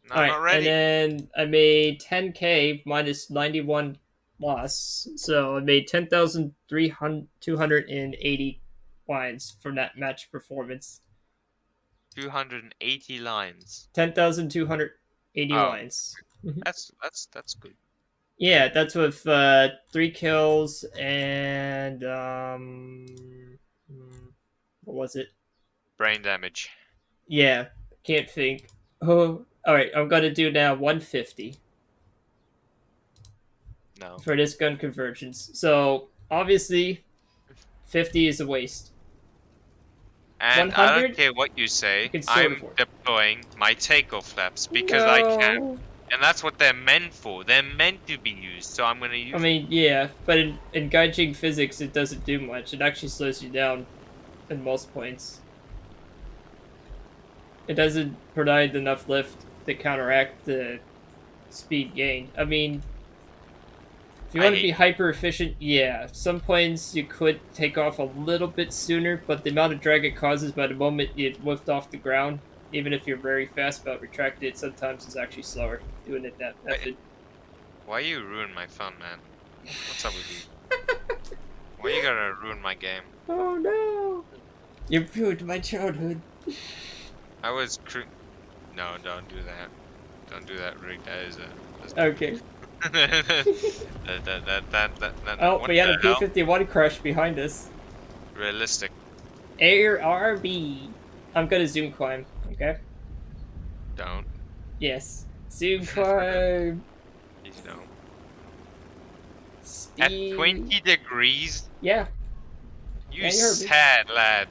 No, All I'm right, not and ready. then I made 10k minus 91 loss, so I made 10,280 lines from that match performance. 280 lines. 10,280 Oh, lines. Mhm. that's good. Yeah, that's with 3 kills and what was it? Brain damage. Yeah, can't think. Oh, all right. I'm gonna do now 150 No. for this gun convergence. So obviously, 50 is a waste. And I don't 100, care what you you say, can still I'm afford. deploying my takeoff flaps because I can. No, And that's what they're meant for. They're meant to be used, so I'm gonna I use them. mean yeah, but in gaijin physics, it doesn't do much. It actually slows you down in most points. It doesn't provide enough lift to counteract the speed gain. I mean, if you I want to be hate you. hyper efficient, yeah, some planes you could take off a little bit sooner, but the amount of drag it causes by the moment you lift off the ground, even if you're very fast about retracting it, sometimes is actually slower doing it that Wait, method. why you ruin my fun, man? What's up with you? Why you gotta ruin my game? Oh no! You ruined my childhood. I was No, don't do that. Don't do that, Rick. That is that's not good. Okay. Oh, What we had the a hell? P-51 crash behind us. Realistic. Air RB. I'm gonna zoom climb, okay? Don't. Yes. Zoom climb. Please don't. At Speed. 20 degrees? Yeah. You Yeah, you heard me. sad lad.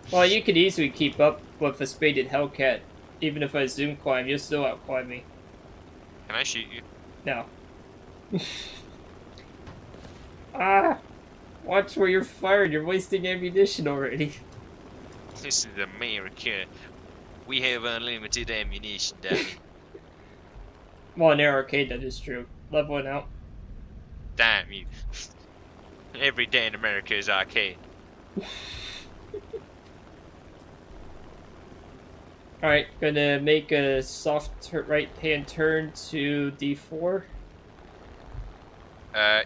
Well, you could easily keep up with a spaded Hellcat. Even if I zoom climb, you'll still outclimb me. Can I shoot you? No. Ah! Watch where you're fired. You're wasting ammunition already. This is America. We have unlimited ammunition, damn it. Well, in Air Arcade, that is true. Leveling out. Damn you. Every day in America is arcade. Alright, gonna make a soft right hand turn to D4.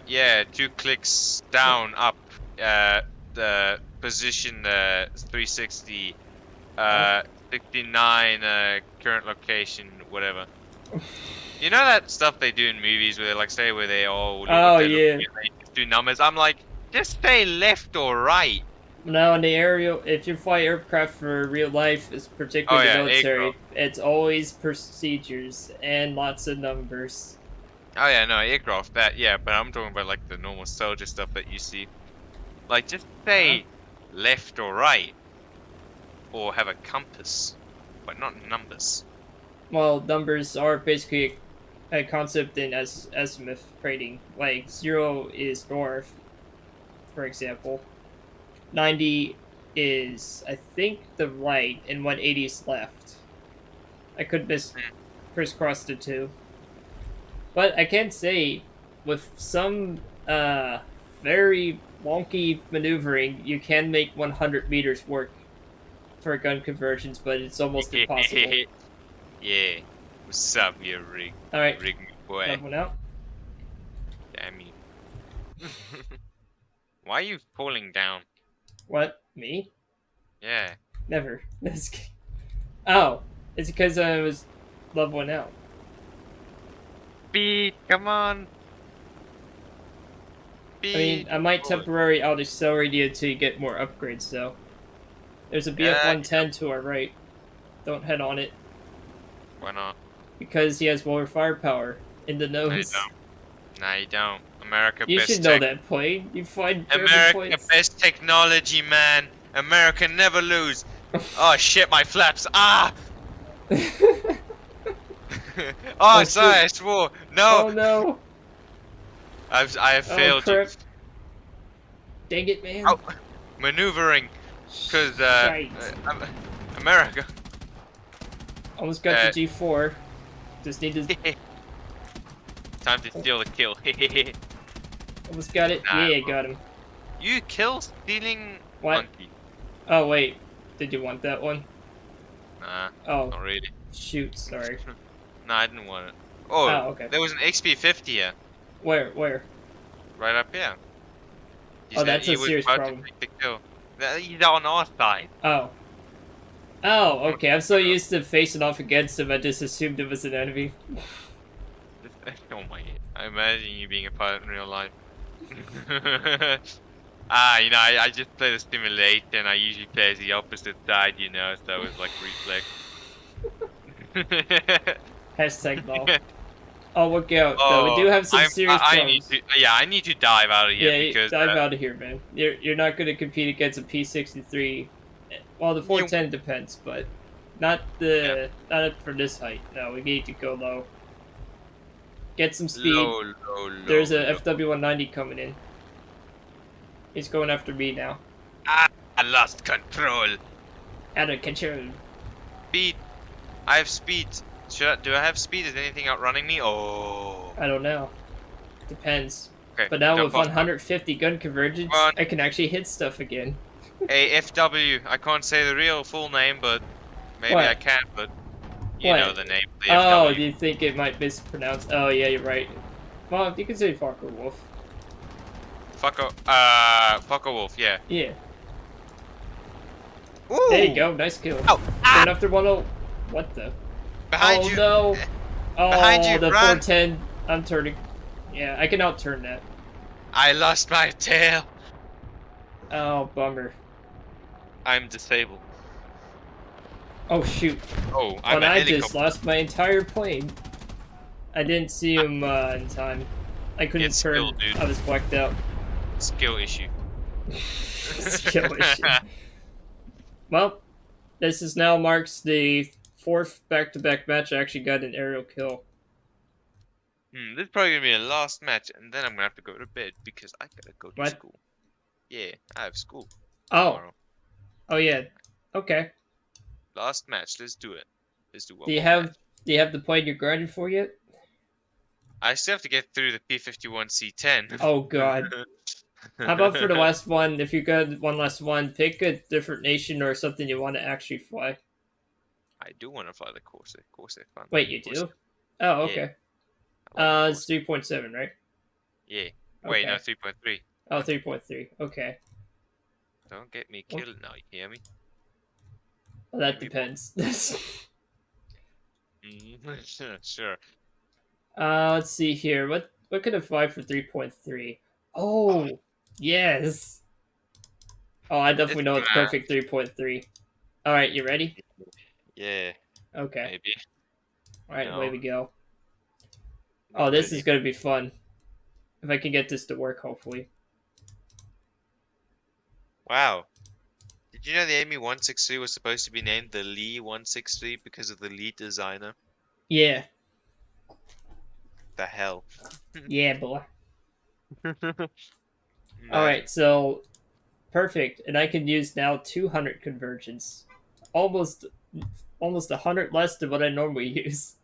Yeah, 2 clicks down, up, the position, 360, Oh. 69, current location, whatever. You know that stuff they do in movies where they like say where they all look Oh, what they're looking yeah. at, they just do numbers. I'm like, just say left or right. Now, in the aerial, if you fly aircraft for real life, it's Oh particularly the yeah, military, aircraft. it's always procedures and lots of numbers. Oh yeah, no, aircraft, that, yeah, but I'm talking about like the normal soldier stuff that you see. Like, just Uh, say left or right, or have a compass, but not numbers. well, numbers are basically a concept in azimuth rating. Like, 0 is north, for example. 90 is, I think, the right, and 180 is left. I could crisscross the two. But I can say, with some very wonky maneuvering, you can make 100 meters work for gun conversions, but it's almost impossible. Yeah. What's up, you Alright, rig boy? that one out. Damn you. Why are you falling down? What? Me? Yeah. Never. Oh, it's because I was level 1 out. Speed, come on. I mean, Speed. I might Oh, temporarily out accelerate you until you get more upgrades, though. There's a Yeah, BF-110 to our right. Don't head on it. why not? Because he has more firepower in the No, you nose. don't. No, you don't. America You should best know tech. that plane. You find German America planes. best technology, man. America never lose. Oh shit, my flaps. Ah! Oh, Oh sorry, shoot. I swore. No, Oh no. I have Oh failed you. crap. Dang it, man. Oh, maneuvering, cause Shite. America. Almost got the G4. Just need to... Time to steal the kill. Almost got it. Nah, Yeah, got him. you kill stealing What? monkey. Oh, wait. Did you want that one? Nah, Oh, not really. shoot. Sorry. No, I didn't want it. Oh, Oh, okay. there was an XP50 here, Where? Where? right up here. Oh, that's he a was serious about problem. to take the kill. He's on our side. Oh. Oh, okay. I'm so used to facing off against him, I just assumed it was an enemy. Oh my! I imagine you being a pilot in real life. Ah, you know, I just play the simulation. And I usually play as the opposite side, you know, so it's like reflex. Hashtag lol. Oh, look out. Oh, though. We do have some serious I problems. need to, yeah, I need to dive out of here Yeah, because dive out of here, man. You're not going to compete against a P-63. Well, the 410 depends, but not for this height. No, we need to go low. Get some speed. low, There's a low. FW-190 coming in. He's going after me now. Ah, I lost control. Out of control. Speed. I have speed. Do I have speed? Is anything outrunning me? Oh. I don't know. Depends. Okay. But now jump with off. 150 gun convergence, Run. I can actually hit stuff again. AFW. I can't say the real full name, but maybe What? I can. But you What? know the name. The Oh, FW. do you think it might mispronounce? Oh, yeah, you're right. Well, you can say Fokker Wolf. Fucker Wolf. Yeah. Yeah. Ooh. There you go. Nice kill. Oh. Going after 10. What the? Behind oh, you. no. Oh, Behind you, the run. 410. I'm turning. Yeah, I can outturn that. I lost my tail. Oh, bummer. I'm disabled. Oh, shoot. Oh, I'm And a I helicopter. just lost my entire plane. I didn't see him in time. I couldn't It's turn. skill, dude. I was blacked out. Skill issue. Skill issue. Well, this is now marks the 4th back-to-back match I actually got an aerial kill. This is probably gonna be a last match, and then I'm gonna have to go to bed because I gotta go to What? school. Yeah, I have school Oh. tomorrow. Oh yeah. Okay. Last match. Let's do it. Let's do one Do you more have match. the plane you're grinding for yet? I still have to get through the P51C10. Oh god. How about for the last one? If you got one last one, pick a different nation or something you want to actually fly. I do want to fly the Corsair. Corsair fun. Wait, you Corsair. do? Oh, Yeah. okay. I like It's 3.7, right? Yeah. Wait, no, Okay. 3.3. Oh, 3.3. Okay. Don't get me killed now. You hear me? Well, that Maybe depends. Sure. Let's see here. What could I fly for 3.3? Oh, yes. Oh, I definitely know it's perfect 3.3. All right, you ready? Yeah. Okay. Maybe. All right, No. away we go. Not Oh, this really. is gonna be fun. If I can get this to work, hopefully. Wow. Did you know the Amy 163 was supposed to be named the Lee 163 because of the lead designer? Yeah. The hell. Yeah, boy. Man. All right, so perfect, and I can use now 200 convergence, almost 100 less than what I normally use.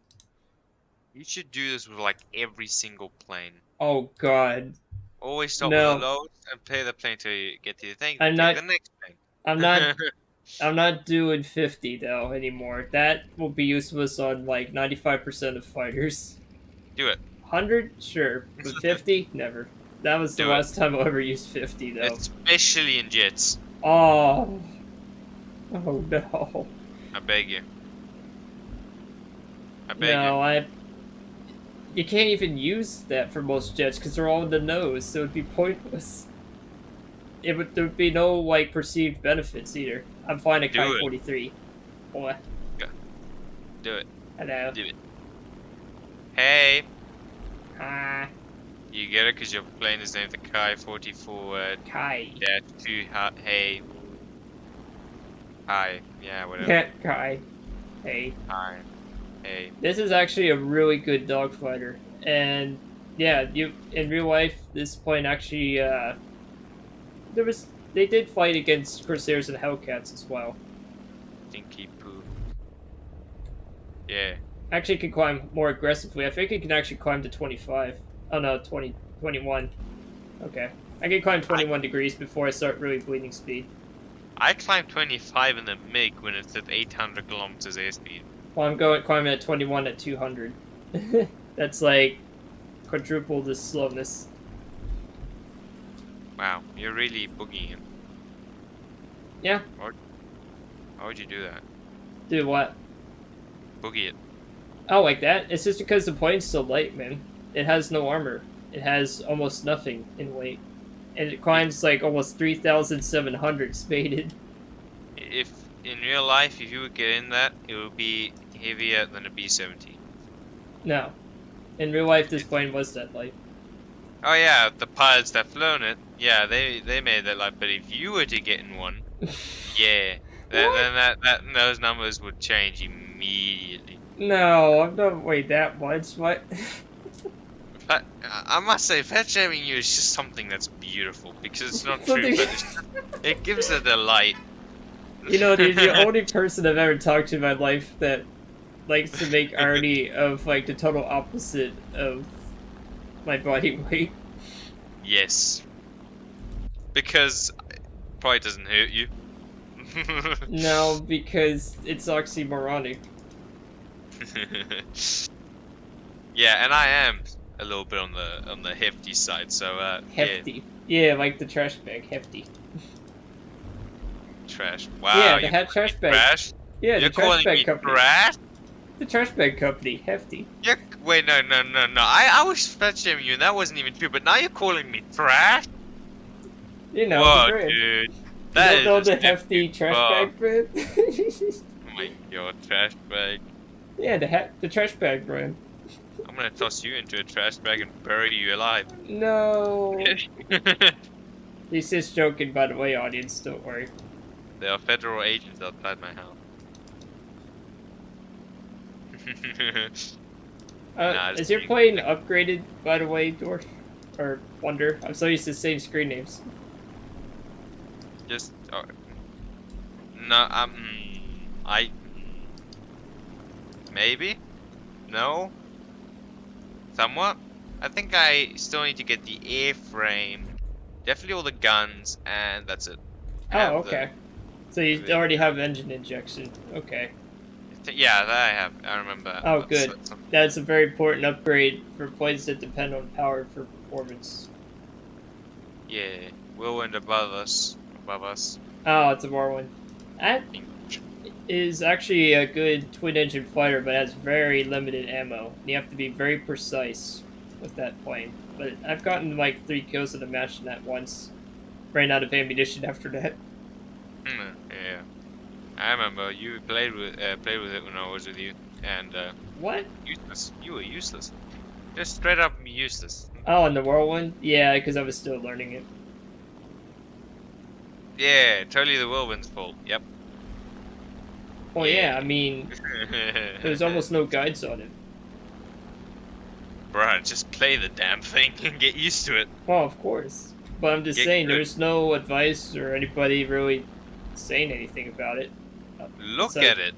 You should do this with like every single plane. Oh God, Always start No. with the lowest and play the plane till you get to the thing. I'm take not- the next plane. I'm not. I'm not doing 50 though anymore. That will be useless on like 95% of fighters. Do it. 100, sure, but 50, never. That was the Do it. last time I'll ever use 50 though. Especially in jets. Oh. Oh no. I beg you. I beg No, you can't even use that for most jets because they're all in the nose, so it'd be pointless. there would be no like perceived benefits either. I'm flying a Kai Do it. 43. Boy, Do it. hello. Do it. Hey. Ah, You get it because your plane is named the Kai 44. Kai. Yeah, 2. Hey. Hi. Yeah, whatever. Yeah, Kai. Hey. Hi. Hey. This is actually a really good dogfighter, and yeah, you in real life, this plane actually they did fight against Corsairs and Hellcats as well. Stinky poo. Yeah. Actually, it can climb more aggressively. I think it can actually climb to 25. Oh no, 20, 21. Okay, I can climb 21 degrees before I start really bleeding speed. I climbed 25 in the MiG when it's at 800 kilometers airspeed. Well, I'm climbing at 21 at 200. That's like quadruple the slowness. Wow, you're really boogieing. Yeah. How would you do that? Do what? Boogie it. Oh, like that? It's just because the plane's so light, man. It has no armor. It has almost nothing in weight. And it climbs like almost 3,700 spaded. If in real life, if you would get in that, it would be heavier than a B-17. No. In real life, this plane was that light. Oh yeah, the pilots that flown it, yeah, they made that light. But if you were to get in one, yeah, then those numbers would change immediately. No, I'm not weighed that much. What? But I must say, fat shaming you is just something that's beautiful because it's not true, but it gives it a light. You know, the only person I've ever talked to in my life that likes to make irony of like the total opposite of my body weight. Yes. Because it probably doesn't hurt you. No, because it's oxymoronic. Yeah, and I am a little bit on the hefty side, so Hefty. Yeah, like the trash bag, hefty. Trash. Wow. Yeah, the hat trash bag. Trash? Yeah, You're the trash calling bag me company. trash? The trash bag company, hefty. Wait, no. I was fat shaming you, and that wasn't even true. But now you're calling me trash? You know, Whoa, the brand. dude. You That don't know is the a hefty trash bag brand? Oh my god, trash bag. Yeah, the trash bag brand. I'm gonna toss you into a trash bag and bury you alive. No. He's just joking, by the way, audience. Don't worry. There are federal agents outside my house. Nah, Is your plane upgraded, by the way, Dor? Or Wonder? I'm so used to saying screen names. Just no, maybe, no, somewhat. I think I still need to get the airframe, definitely all the guns, and that's it. Oh, okay. So you already have engine injection. Okay. Yeah, that I have. I remember. Oh, good. That's a very important upgrade for planes that depend on power for performance. Yeah, whirlwind above us. Oh, it's a Whirlwind. That is actually a good twin-engine fighter, but has very limited ammo. You have to be very precise with that plane. But I've gotten like 3 kills in a match in that once. Ran out of ammunition after that. Yeah, I remember you played with it when I was with you, and What? useless. You were useless. Just straight up useless. Oh, and the Whirlwind? Yeah, because I was still learning it. Yeah, totally the whirlwind's fault. Yep. Well, yeah, I mean, there's almost no guides on it. Bruh, just play the damn thing and get used to it. Well, of course. But I'm just saying, there's no advice or anybody really saying anything about it. Look at it.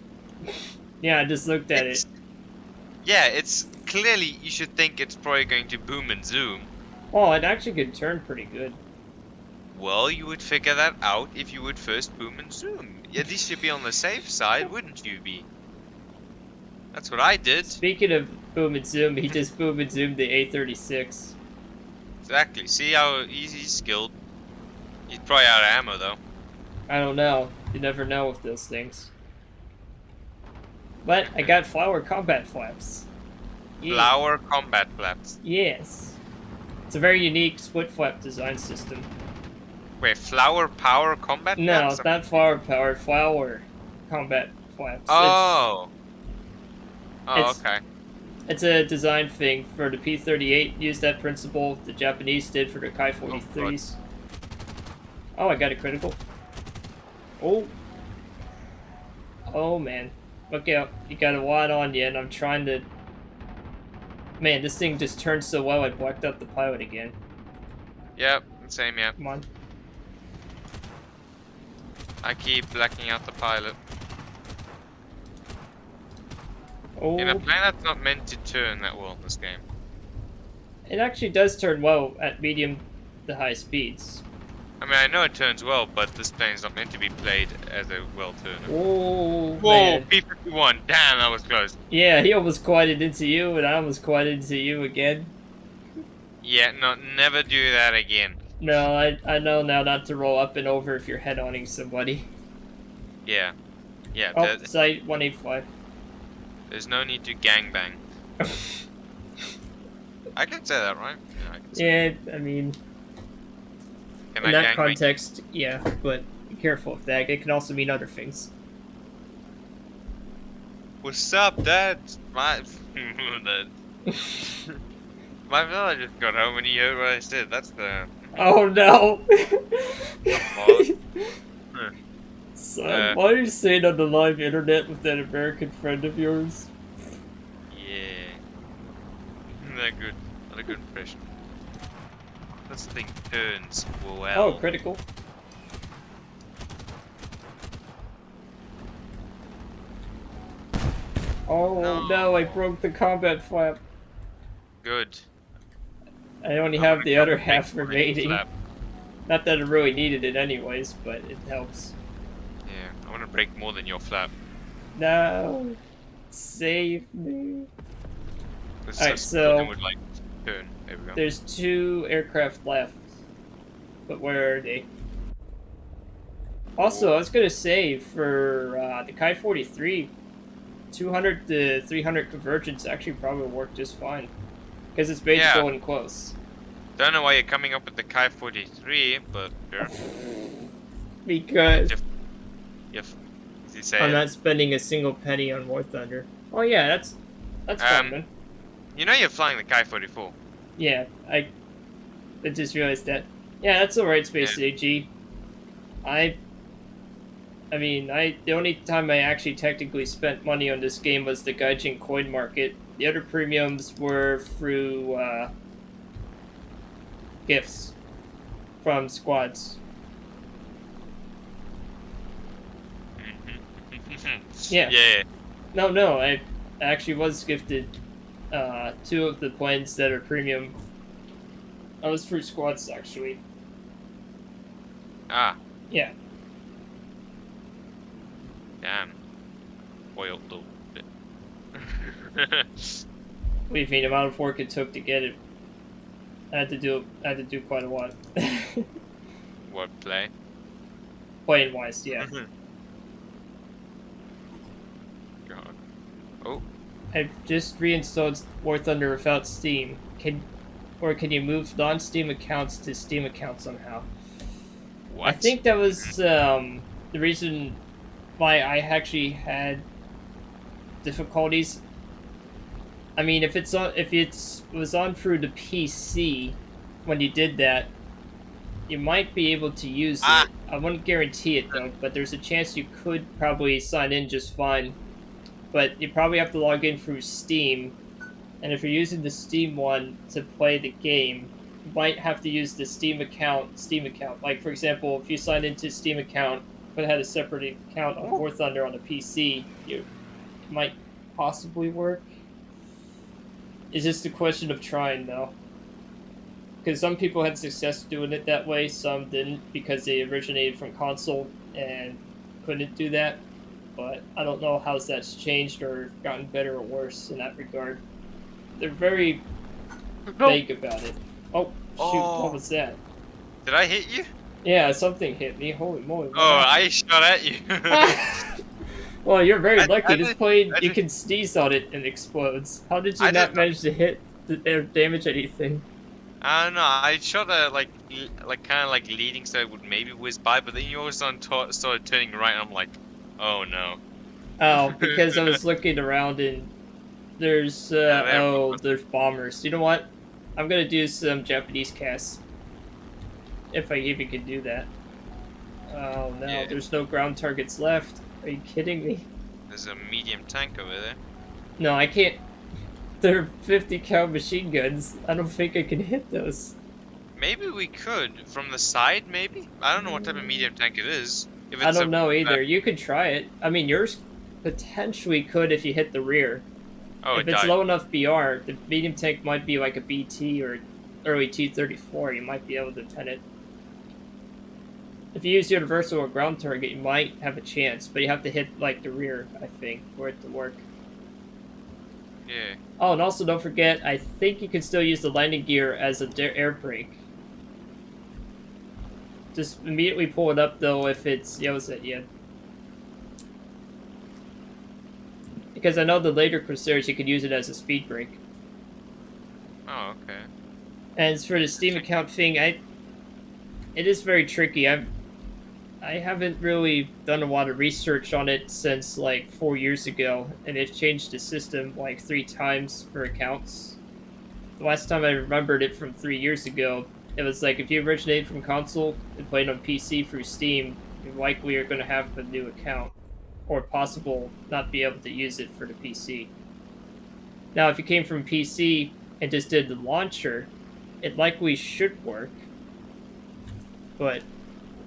Yeah, I just looked at it. Yeah, it's clearly, you should think it's probably going to boom and zoom. Oh, it actually could turn pretty good. Well, you would figure that out if you would first boom and zoom. At least you'd be on the safe side, wouldn't you be? That's what I did. Speaking of boom and zoom, he just boom and zoomed the A36. Exactly. See how he's skilled. He's probably out of ammo, though. I don't know. You never know with those things. But I got flower combat flaps. Yeah. Flower combat flaps. Yes. It's a very unique split flap design system. Wait, flower power combat No, flaps? not firepower, flower combat flaps. Oh. Oh, It's okay. it's a design thing for the P-38. Used that principle. The Japanese did for the Oh god. Ki-43s. Oh, I got a critical. Oh. Oh man. Look out. You got a lot on you, and I'm trying to... Man, this thing just turned so well I blacked out the pilot again. Yep, same, yeah. Come on. I keep blacking out the pilot. Oh. In a plane that's not meant to turn that well in this game. It actually does turn well at medium to high speeds. I mean, I know it turns well, but this plane's not meant to be played as a well turner. Oh, Whoa, man. P-51. Damn, that was close. Yeah, he almost quieted into you, and I almost quieted into you again. Yeah, no, never do that again. No, I know now not to roll up and over if you're head-oning somebody. Yeah. Yeah, Oh, site 185. there's no need to gangbang. I can say that, right? Yeah, I can say Yeah, I mean, Can in I that gangbang? context, yeah, but be careful of that. It can also mean other things. What's up, Dad? My Dad. My fella just got home and he heard what I said. That's the Oh no! Huh. Son, why are you saying on the live internet with that American friend of yours? Yeah. Not good. Not a good impression. This thing turns well. Oh, critical. Oh no, I broke the combat flap. Good. I only I'm have gonna the come other and make half more remaining. flap. Not that I really needed it anyways, but it helps. Yeah, I want to break more than your flap. No, save me. This Alright, is so would like turn. There we go. there's 2 aircraft left, but where are they? Also, I was gonna say for the Ki-43, 200 to 300 convergence actually probably work just fine, because it's based Yeah. going close. Don't know why you're coming up with the Ki-43, but sure. Because If you say I'm it. not spending a single penny on War Thunder. Oh yeah, that's fine, man. You know you're flying the Ki-44. Yeah, I just realized that. Yeah, that's alright, Space AG. I mean, the only time I actually technically spent money on this game was the Gaijin coin market. The other premiums were through gifts from squads. Yeah. Yeah. No, I actually was gifted 2 of the planes that are premium. I was through squads, actually. Ah, Yeah. damn. Spoiled a little bit. What do you think? The amount of work it took to get it. I had to do quite a lot. Wordplay. Playing wise, yeah. God. Oh, I've just reinstalled War Thunder without Steam. Can you move non-Steam accounts to Steam accounts somehow? what? I think that was the reason why I actually had difficulties. I mean, if it was on through the PC when you did that, you might be able to use it. I wouldn't guarantee it though, but there's a chance you could probably sign in just fine. But you probably have to log in through Steam, and if you're using the Steam one to play the game, you might have to use the Steam account. Like, for example, if you signed into Steam account, but had a separate account on War Thunder on the PC, it might possibly work. It's just a question of trying, though. Because some people had success doing it that way, some didn't, because they originated from console and couldn't do that. But I don't know how that's changed or gotten better or worse in that regard. They're very vague about it. Oh, shoot, what was that? Did I hit you? Yeah, something hit me. Holy moly. Oh, I shot at you. Well, you're very lucky. This plane, you did- can sneeze on it and it explodes. How did you I not did- manage to hit or damage anything? I don't know. I shot a like kind of like leading so it would maybe whiz by, but then you all of a sudden started turning right, and I'm like, oh no. Oh, because I was looking around and Yeah, there. there's bombers. You know what? I'm gonna do some Japanese casts if I even can do that. Oh no, Yeah, there's no ground targets left. Are you kidding me? there's a medium tank over there. No, I can't. They're 50 cal machine guns. I don't think I can hit those. Maybe we could from the side. Maybe I don't know what type of medium tank it is. If I it's don't a know either. You could try it. I mean, yours potentially could if you hit the rear. oh, If it it's died. low enough BR, the medium tank might be like a BT or early T-34. You might be able to pin it. If you use universal or ground target, you might have a chance, but you have to hit like the rear, I think, for it to work. Yeah. Oh, and also don't forget, I think you can still use the landing gear as a air brake. Just immediately pull it up though if it's yeah. Because I know the later Crusaders you could use it as a speed brake. Oh, okay. And as for the Steam Interesting. account thing, it is very tricky. I haven't really done a lot of research on it since like 4 years ago, and they've changed the system like 3 times for accounts. The last time I remembered it from 3 years ago, it was like if you originate from console and played on PC through Steam, you likely are going to have a new account, or possible not be able to use it for the PC. Now, if you came from PC and just did the launcher, it likely should work, but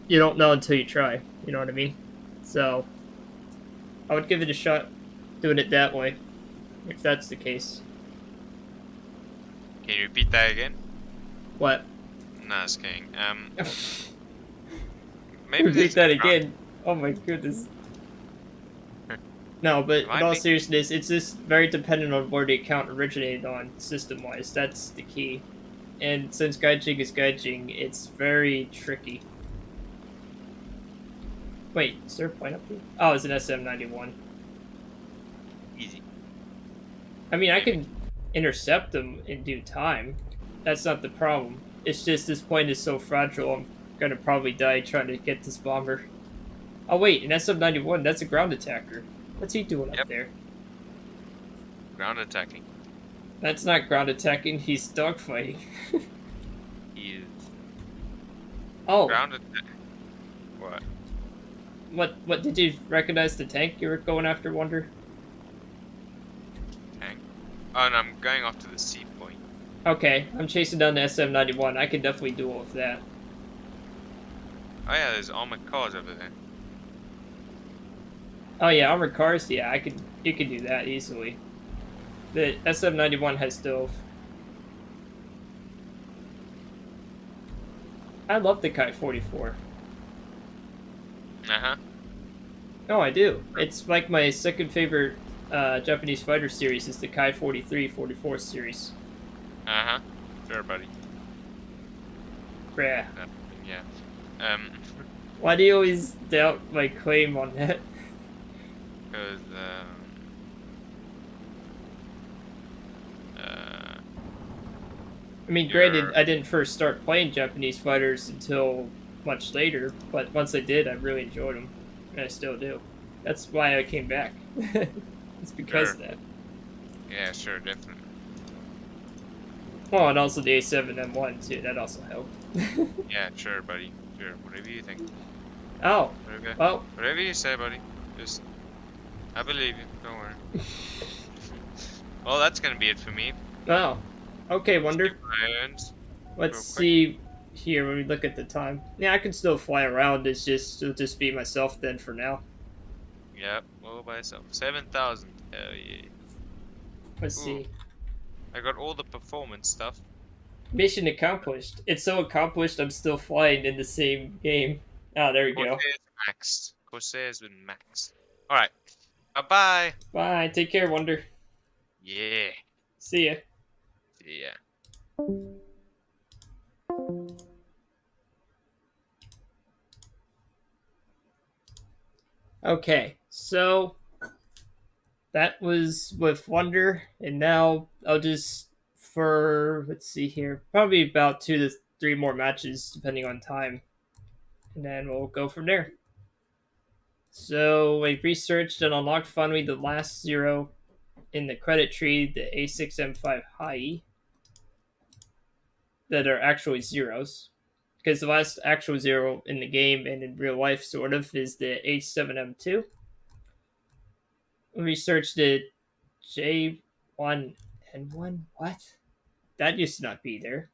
you don't know until you try. You know what I mean? So I would give it a shot doing it that way, if that's the case. Can you repeat that again? What? No, I was kidding. Maybe Repeat there's that ground. again. Oh my goodness. No, but Am in I all making? seriousness, it's just very dependent on where the account originated on system wise. That's the key. And since Gaijing is Gaijing, it's very tricky. Wait, is there a point up here? Oh, it's an SM-91. Easy. I mean, I Maybe. can intercept them in due time. That's not the problem. It's just this point is so fragile, I'm gonna probably die trying to get this bomber. Oh wait, an SM-91, that's a ground attacker. What's he doing up Yep. there? Ground attacking. That's not ground attacking, he's dogfighting. He is Oh, ground attack. What? what did you recognize the tank you were going after, Wonder? Tank. Oh, no, I'm going off to the sea point. Okay, I'm chasing down the SM-91. I can definitely duel with that. Oh yeah, there's armored cars over there. Oh yeah, armored cars, yeah, you can do that easily. The SM-91 has stove. I love the Kai-44. Uh-huh. No, I do. It's like my second favorite Japanese fighter series is the Kai-43, 44 series. Uh-huh. Sure, buddy. Bruh. Uh, yeah. Um, Why do you always doubt my claim on that? because uh, I mean, granted, you're I didn't first start playing Japanese fighters until much later, but once I did, I really enjoyed them, and I still do. That's why I came back. It's because sure. of that. Yeah, sure, definitely. Oh, and also the A7M1 too. That also helped. Yeah, sure, buddy. Sure, whatever you think. Oh, Whatever, well. whatever you say, buddy. Just, I believe you. Don't worry. Well, that's gonna be it for me. Oh, okay, Skip Wonder. my errands Let's real quick. see here when we look at the time. Yeah, I can still fly around. It'll just be myself then for now. Yep, all by itself. 7,000. Hell yeah. Let's Ooh, see. I got all the performance stuff. Mission accomplished. It's so accomplished. I'm still flying in the same game. Oh, there we go. Corsair's maxed. Corsair's been maxed. Alright. Bye bye. Bye. Take care, Wonder. Yeah. See ya. Yeah. Okay, so that was with Wonder, and now I'll just for, let's see here, probably about 2 to 3 more matches depending on time, and then we'll go from there. So I researched and unlocked finally the last zero in the credit tree, the A6M5 high, that are actually zeros. Because the last actual zero in the game and in real life, sort of, is the H7M2. Researched the J1N1. What? That used to not be there.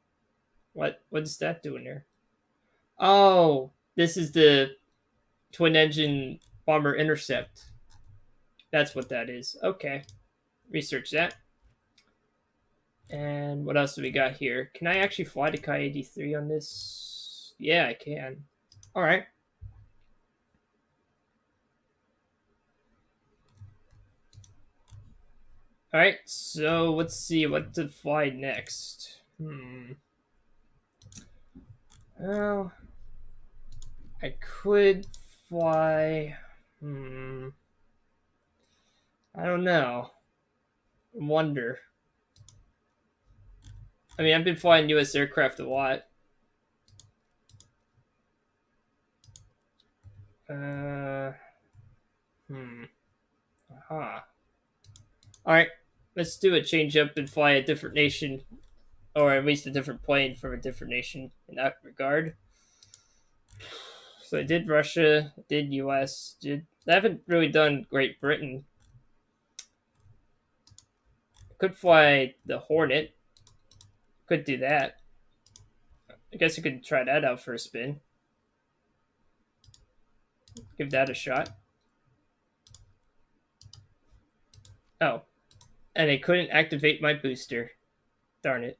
What is that doing there? Oh, this is the twin engine bomber intercept. That's what that is. Okay. Research that. And what else do we got here? Can I actually fly the Kai 83 on this? Yeah, I can. Alright. Alright, so let's see what to fly next. Well, I could fly. I don't know. I wonder. I mean, I've been flying U.S. aircraft a lot. Aha. Alright, let's do a change up and fly a different nation, or at least a different plane from a different nation in that regard. So I did Russia, did US, I haven't really done Great Britain. Could fly the Hornet. Could do that. I guess I could try that out for a spin. Give that a shot. Oh. And I couldn't activate my booster. Darn it.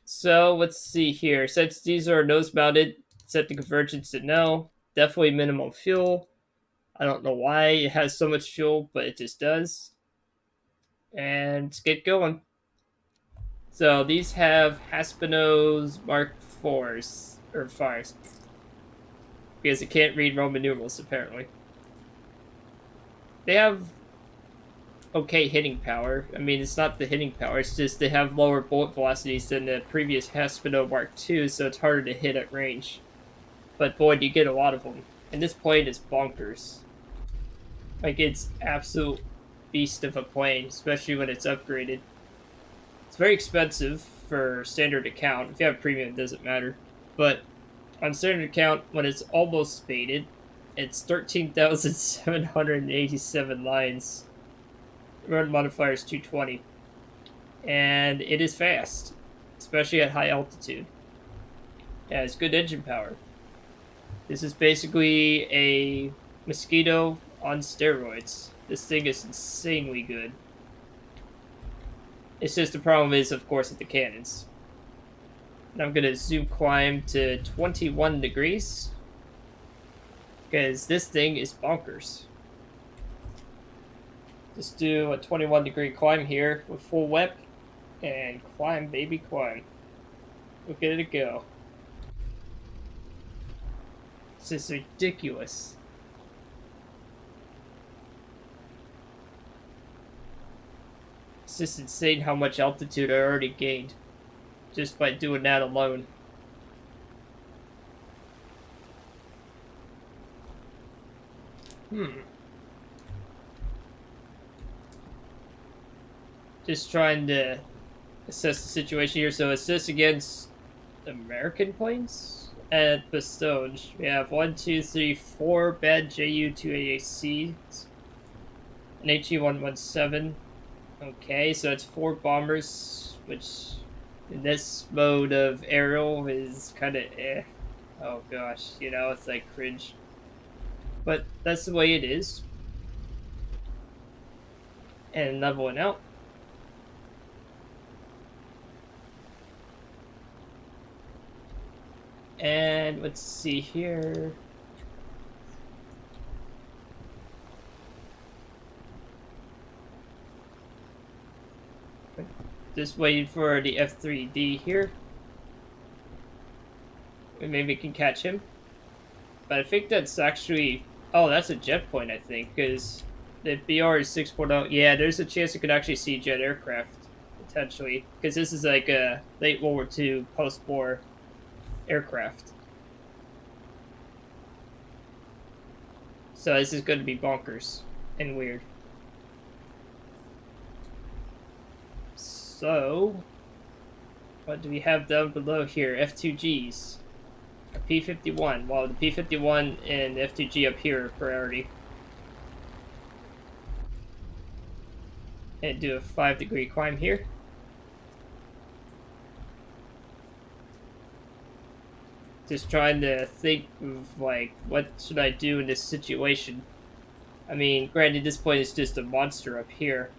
So let's see here. Since these are nose mounted, set the convergence to no. Definitely minimum fuel. I don't know why it has so much fuel, but it just does. And let's get going. So these have Haspino's Mark 4s, or 5s. Because it can't read Roman numerals, apparently. They have okay hitting power. I mean, it's not the hitting power, it's just they have lower bullet velocities than the previous Haspino Mark II, so it's harder to hit at range. But boy, do you get a lot of them. And this plane is bonkers. Like, it's absolute beast of a plane, especially when it's upgraded. It's very expensive for standard account. If you have premium, it doesn't matter. But on standard account, when it's almost faded, it's 13,787 lines. Run modifier is 220. And it is fast, especially at high altitude. It has good engine power. This is basically a Mosquito on steroids. This thing is insanely good. It's just the problem is, of course, with the cannons. And I'm going to zoom climb to 21 degrees. Because this thing is bonkers. Just do a 21 degree climb here with full whip. And climb, baby, climb. Look at it go. This is ridiculous. It's just insane how much altitude I already gained just by doing that alone. Just trying to assess the situation here. So assist against American planes at Bastogne. We have 1, 2, 3, 4 bad Ju-288Cs, an HE-117. Okay, so it's 4 bombers, which in this mode of aerial is kind of eh. Oh gosh, you know, it's like cringe. But that's the way it is. And leveling out. And let's see here. Just waiting for the F3D here. Maybe we can catch him. But I think that's actually... Oh, that's a jet point, I think, because the BR is 6.0. Yeah, there's a chance you could actually see jet aircraft, potentially. Because this is like a late World War II post-war aircraft. So this is going to be bonkers and weird. So, what do we have down below here? F2Gs. A P-51. Well, the P-51 and the F2G up here are priority. And do a 5-degree climb here. Just trying to think of, like, what should I do in this situation? I mean, granted, this point is just a monster up here.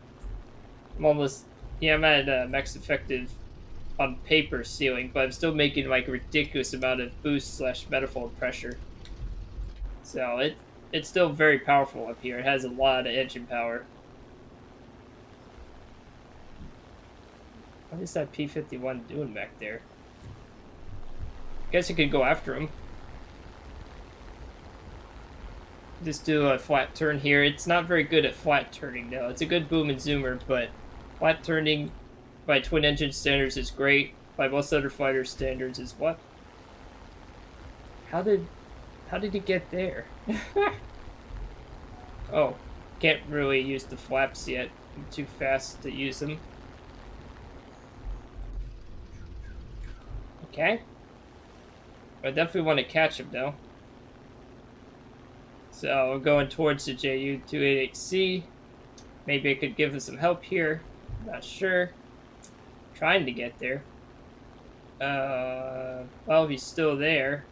I'm almost... Yeah, I'm at max effective on paper ceiling, but I'm still making, like, a ridiculous amount of boost / manifold pressure. So, it's still very powerful up here. It has a lot of engine power. What is that P-51 doing back there? Guess I could go after him. Just do a flat turn here. It's not very good at flat turning, though. It's a good boom and zoomer, but flat turning by twin engine standards is great. By most other fighter standards is what? How did he get there? Oh, can't really use the flaps yet. I'm too fast to use them. Okay. I definitely want to catch him, though. So we're going towards the JU-288C. Maybe I could give him some help here. Not sure. Trying to get there. Well, he's still there.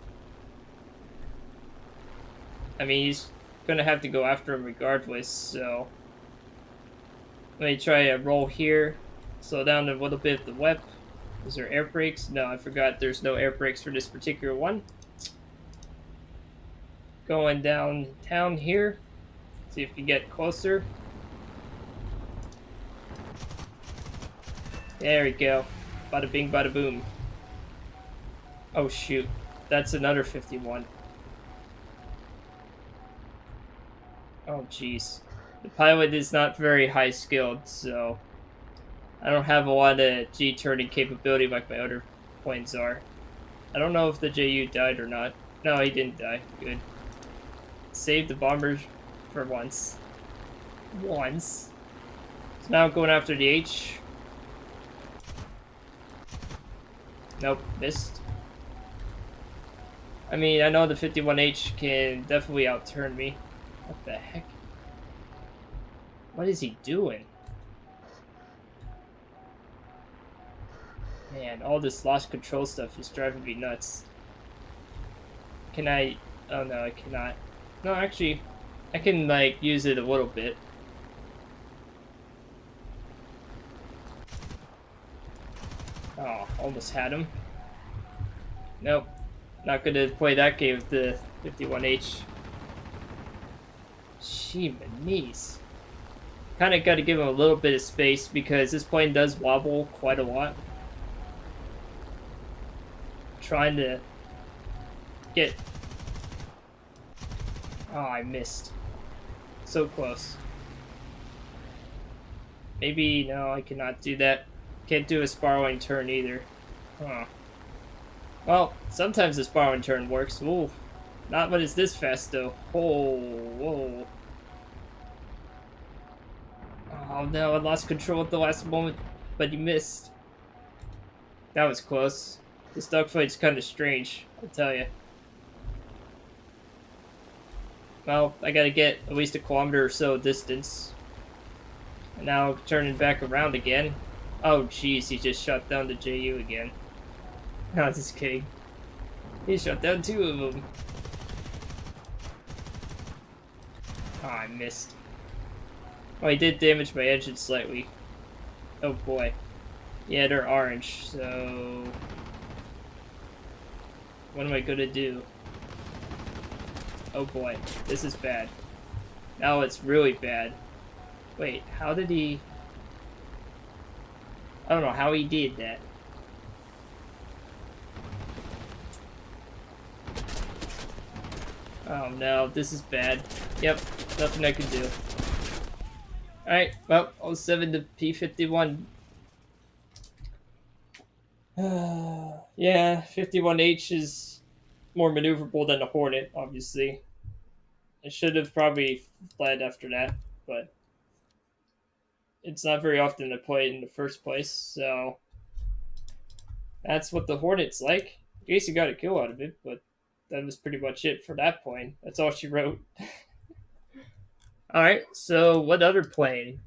I mean, he's gonna have to go after him regardless, so... Let me try a roll here. Slow down a little bit of the whip. Is there air brakes? No, I forgot there's no air brakes for this particular one. Going downtown here. See if we get closer. There we go. Bada bing, bada boom. Oh shoot. That's another 51. Oh jeez. The pilot is not very high skilled, so... I don't have a lot of G-turning capability like my other planes are. I don't know if the JU died or not. No, he didn't die. Good. Save the bombers for once. Once. So now I'm going after the H. Nope, missed. I mean, I know the 51H can definitely outturn me. What the heck? What is he doing? Man, all this lost control stuff is driving me nuts. Can I... Oh no, I cannot. No, actually, I can, like, use it a little bit. Oh, almost had him. Nope. Not gonna play that game with the 51H. Jeez. Kinda gotta give him a little bit of space because this plane does wobble quite a lot. Trying to get... Oh, I missed. So close. Maybe, no, I cannot do that. Can't do a spiraling turn either. Huh. Well, sometimes the spiraling turn works. Ooh. Not when it's this fast, though. Oh, whoa. Oh no, I lost control at the last moment, but you missed. That was close. This dogfight's kind of strange, I'll tell you. Well, I gotta get at least a kilometer or so distance. And now turning back around again. Oh jeez, he just shot down the JU again. No, just kidding. He shot down 2 of them. Oh, I missed. Oh, he did damage my engine slightly. Oh boy. Yeah, they're orange, so... What am I gonna do? Oh boy, this is bad. Now it's really bad. Wait, how did he... I don't know how he did that. Oh no, this is bad. Yep, nothing I can do. Alright, well, 07 to P-51. Yeah, 51H is more maneuverable than the Hornet, obviously. I should have probably fled after that, but it's not very often to play it in the first place, so that's what the Hornet's like. Jason got a kill out of it, but that was pretty much it for that plane. That's all she wrote. Alright, so what other plane?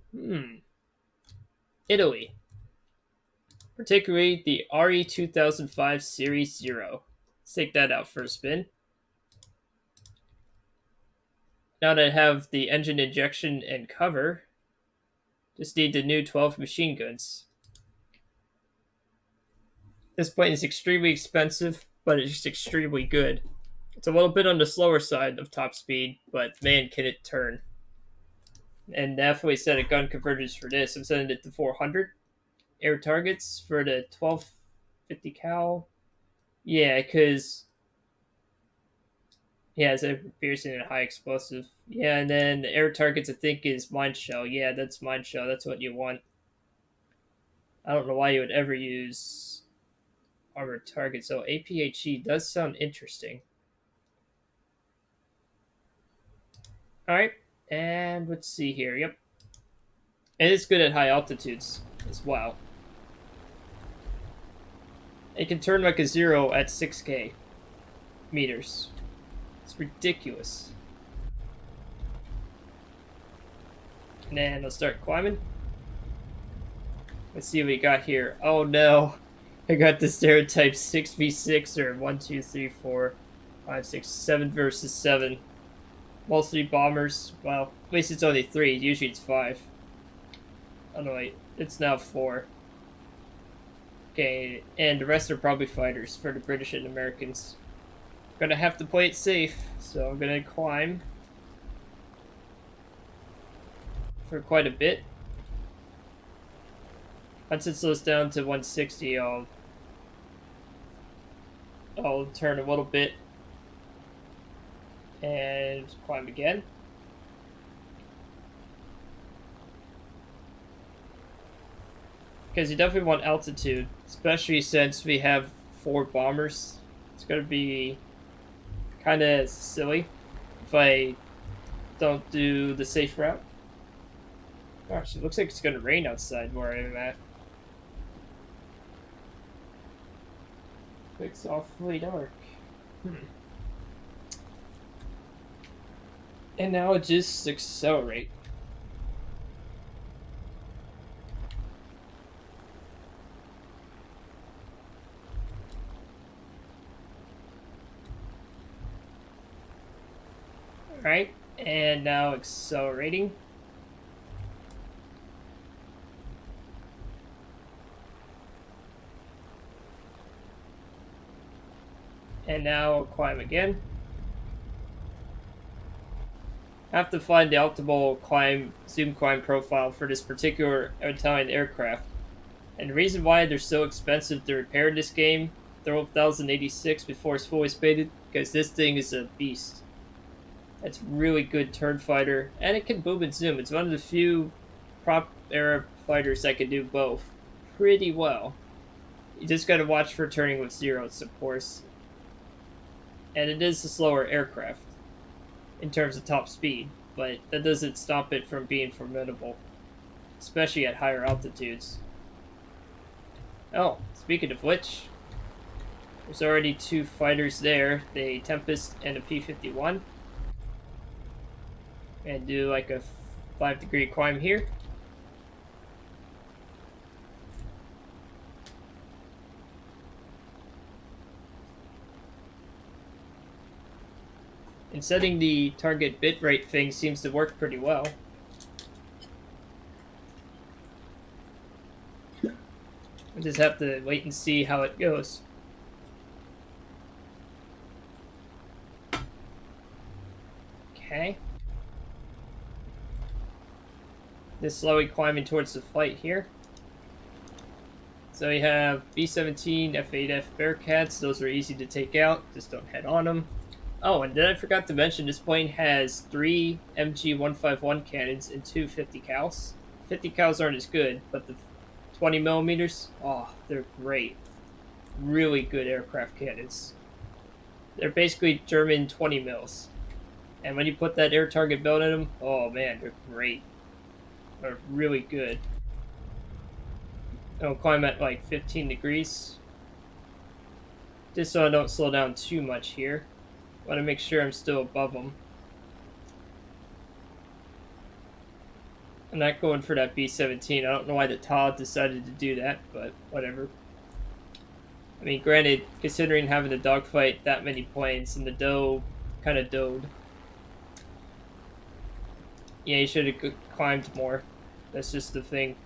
Italy. Particularly the RE 2005 Series 0. Let's take that out for a spin. Now that I have the engine injection and cover, just need the new 12 machine guns. This plane is extremely expensive, but it's extremely good. It's a little bit on the slower side of top speed, but man, can it turn. And definitely set a gun convergence for this. I'm setting it to 400 air targets for the 1250 cal. Yeah, because it's a piercing and high explosive. Yeah, and then the air targets I think is mine shell. Yeah, that's mine shell. That's what you want. I don't know why you would ever use armored target. So APHE does sound interesting. All right, and let's see here. Yep, and it's good at high altitudes as well. It can turn like a 0 at 6K meters. It's ridiculous. And then let's start climbing. Let's see what we got here. Oh no, I got the stereotype 6v6 or 1, 2, 3, 4, 5, 6, 7 versus 7. Mostly bombers. Well, at least it's only 3. Usually it's 5. Oh no, wait. It's now 4. Okay, and the rest are probably fighters for the British and Americans. Gonna have to play it safe, so I'm gonna climb for quite a bit. Once it slows down to 160, I'll turn a little bit and climb again. Because you definitely want altitude, especially since we have 4 bombers. It's going to be kind of silly if I don't do the safe route. Gosh, it looks like it's going to rain outside where I'm at. It's awfully dark. And now it just accelerate. Alright, and now accelerating. And now I'll climb again. I have to find the optimal zoom climb profile for this particular Italian aircraft. And the reason why they're so expensive to repair in this game, they're 1086 before it's fully spaded, because this thing is a beast. It's really good turn fighter, and it can boom and zoom. It's one of the few prop era fighters that can do both pretty well. You just gotta watch for turning with zeros, of course. And it is a slower aircraft in terms of top speed, but that doesn't stop it from being formidable, especially at higher altitudes. Oh, speaking of which, there's already 2 fighters there, the Tempest and a P-51. And do like a 5-degree climb here. And setting the target bitrate thing seems to work pretty well. I just have to wait and see how it goes. Okay. Just slowly climbing towards the flight here. So we have B-17, F-8F Bearcats. Those are easy to take out. Just don't head on them. Oh, and then I forgot to mention this plane has 3 MG 151 cannons and 250 cals. 50 cals aren't as good, but the 20 millimeters, oh, they're great. Really good aircraft cannons. They're basically German 20 mils. And when you put that air target build in them, oh man, they're great. They're really good. They'll climb at like 15 degrees. Just so I don't slow down too much here. I want to make sure I'm still above them. I'm not going for that B-17. I don't know why the TAW decided to do that, but whatever. I mean, granted, considering having to dogfight that many planes, and the dough kind of doed. Yeah, you should have climbed more. That's just the thing.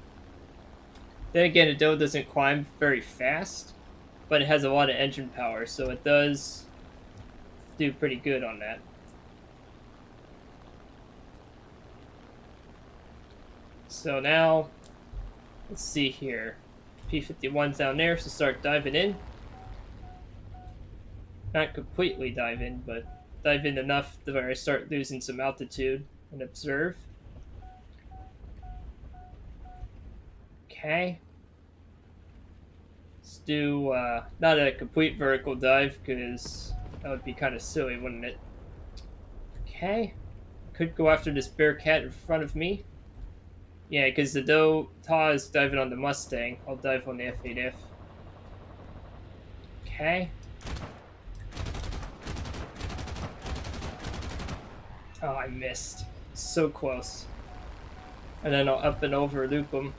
Then again, the dough doesn't climb very fast, but it has a lot of engine power, so it does do pretty good on that. So now, let's see here. P-51's down there, so start diving in. Not completely dive in, but dive in enough to where I start losing some altitude and observe. Okay. Let's do not a complete vertical dive because that would be kind of silly, wouldn't it? Okay. Could go after this Bearcat in front of me. Yeah, because the TAW is diving on the Mustang. I'll dive on the F8F. Okay. Oh, I missed. So close. And then I'll up and over loop him,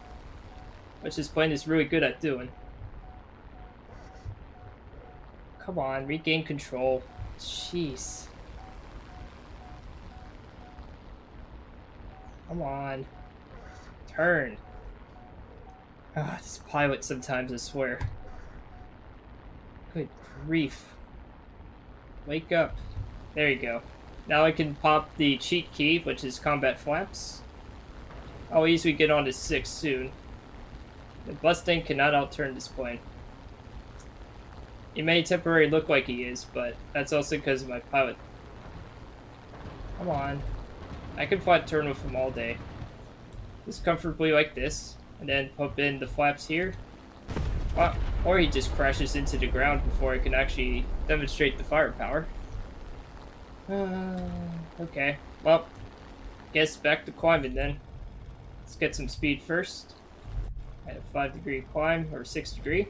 which this plane is really good at doing. Come on, regain control. Jeez. Come on. Turn. Ah, this pilot sometimes, I swear. Good grief. Wake up. There you go. Now I can pop the cheat key, which is combat flaps. I'll easily get on to 6 soon. The Mustang cannot outturn this plane. He may temporarily look like he is, but that's also because of my pilot. Come on. I can flat turn with him all day. Just comfortably like this, and then pump in the flaps here. Or he just crashes into the ground before I can actually demonstrate the firepower. Okay. Well, guess back to climbing then. Let's get some speed first. I have 5-degree climb, or 6-degree.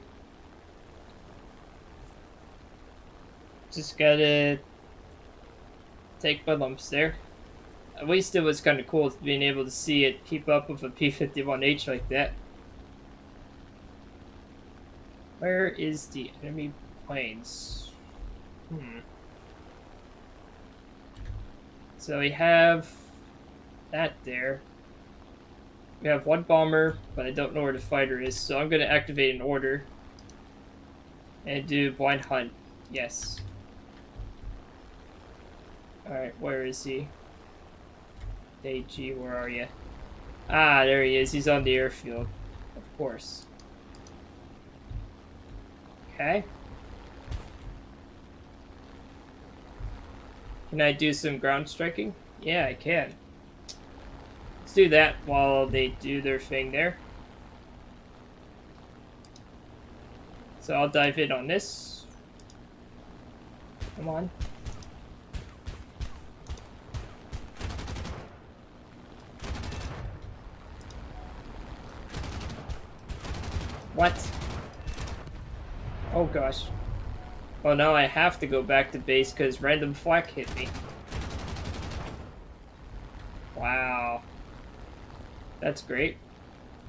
Just gotta take my lumps there. At least it was kind of cool being able to see it keep up with a P-51H like that. Where is the enemy planes? So we have that there. We have one bomber, but I don't know where the fighter is, so I'm going to activate an order. And do blind hunt. Yes. Alright, where is he? AG, where are you? Ah, there he is. He's on the airfield. Of course. Okay. Can I do some ground striking? Yeah, I can. Let's do that while they do their thing there. So I'll dive in on this. Come on. What? Oh gosh. Oh, now I have to go back to base because random flak hit me. Wow. That's great.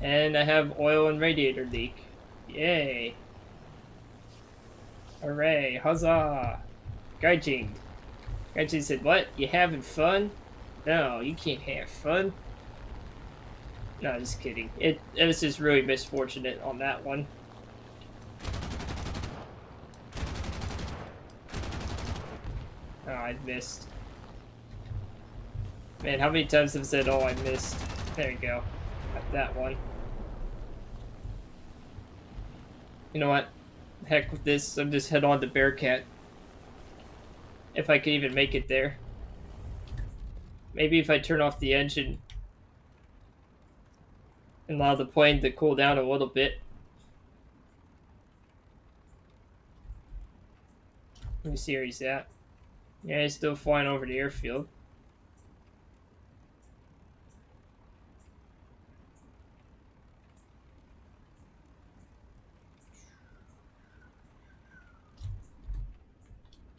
And I have oil and radiator leak. Yay. Hooray. Huzzah. Gaijin. Gaijin said, what? You having fun? No, you can't have fun. No, just kidding. It was just really misfortunate on that one. Oh, I missed. Man, how many times have I said, oh, I missed? There you go. Got that one. You know what? Heck with this. I'm just head on to Bearcat. if I can even make it there. Maybe if I turn off the engine and allow the plane to cool down a little bit. Let me see where he's at. Yeah, he's still flying over the airfield.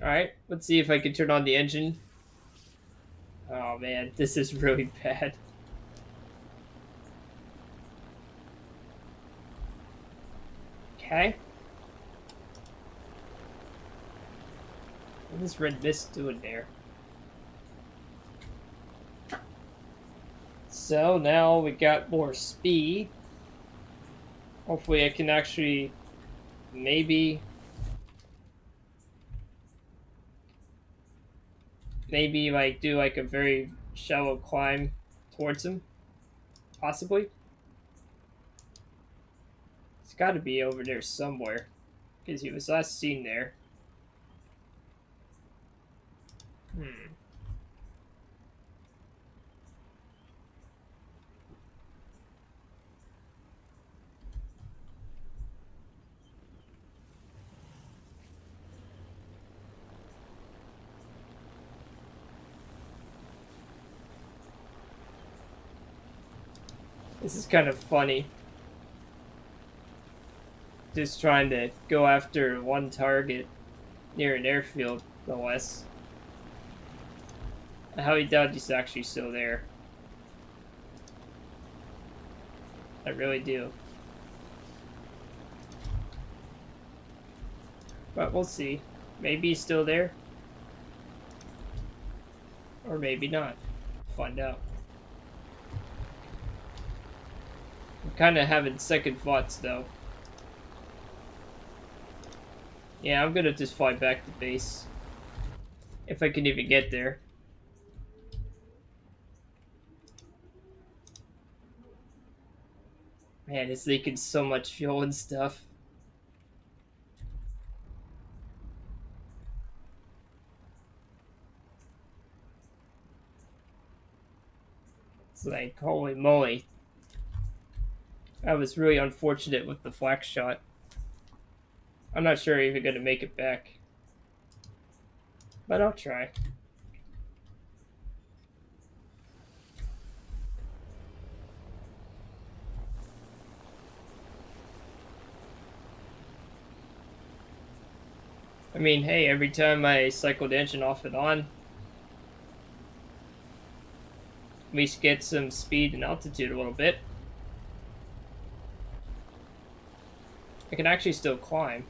Alright, let's see if I can turn on the engine. Oh man, this is really bad. Okay. What is red mist doing there? So now we got more speed. Hopefully I can actually maybe like do like a very shallow climb towards him. Possibly. It's got to be over there somewhere because he was last seen there. Hmm. This is kind of funny. Just trying to go after one target near an airfield, no less. How he doubt he's actually still there. I really do. But we'll see. Maybe he's still there. Or maybe not. Find out. I'm kind of having second thoughts though. Yeah, I'm gonna just fly back to base. If I can even get there. Man, it's leaking so much fuel and stuff. It's like, holy moly. I was really unfortunate with the flak shot. I'm not sure I'm even gonna make it back. But I'll try. I mean, hey, every time I cycle the engine off and on, at least get some speed and altitude a little bit. I can actually still climb.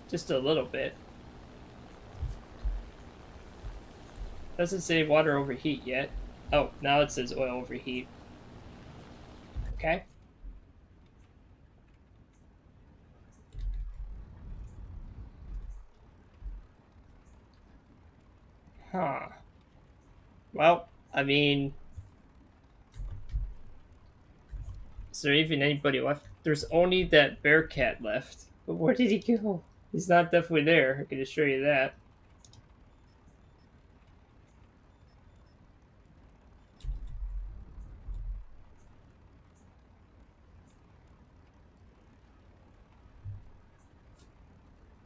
Just a little bit. Doesn't say water overheat yet. Oh, now it says oil overheat. Okay. Huh. Well, I mean, is there even anybody left? There's only that bear cat left. But where did he go? He's not definitely there. I can assure you that.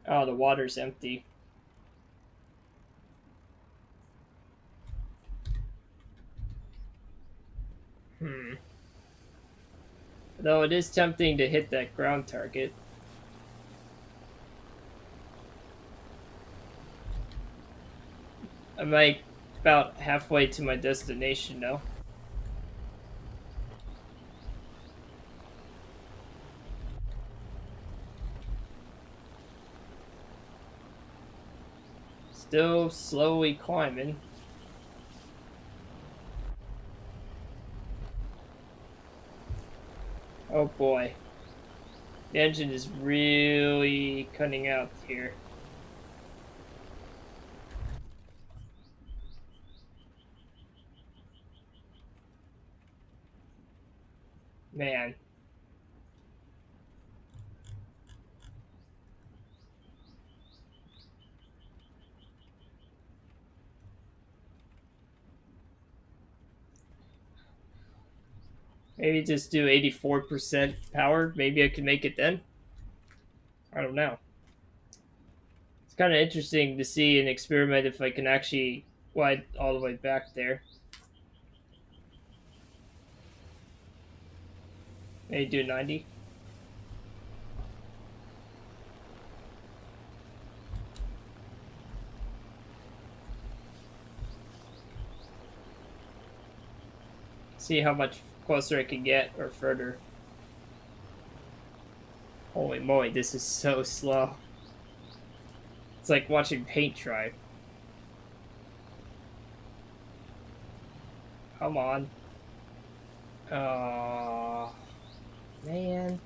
Oh, the water's empty. Hmm. Though it is tempting to hit that ground target. I'm like about halfway to my destination now. Still slowly climbing. Oh boy. The engine is really cutting out here. Man. Maybe just do 84% power. Maybe I can make it then. I don't know. It's kind of interesting to see and experiment if I can actually glide all the way back there. Maybe do 90. See how much closer I can get or further. Holy moly, this is so slow. It's like watching paint dry. Come on. Oh, man.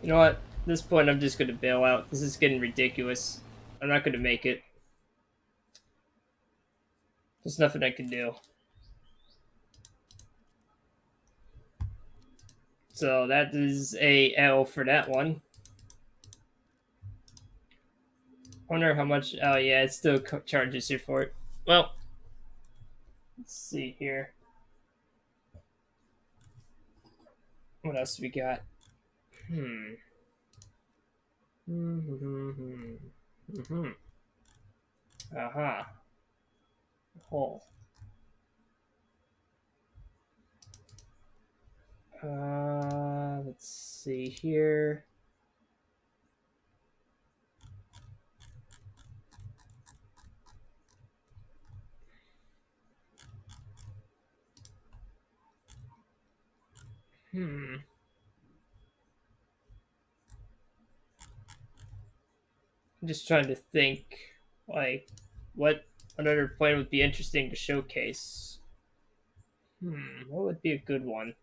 You know what? At this point, I'm just going to bail out. This is getting ridiculous. I'm not going to make it. There's nothing I can do. So that is a L for that one. Wonder how much. Oh yeah, it still charges you for it. Well, let's see here. What else we got? Aha. Hole. Let's see here. I'm just trying to think, like, what another plane would be interesting to showcase. What would be a good one?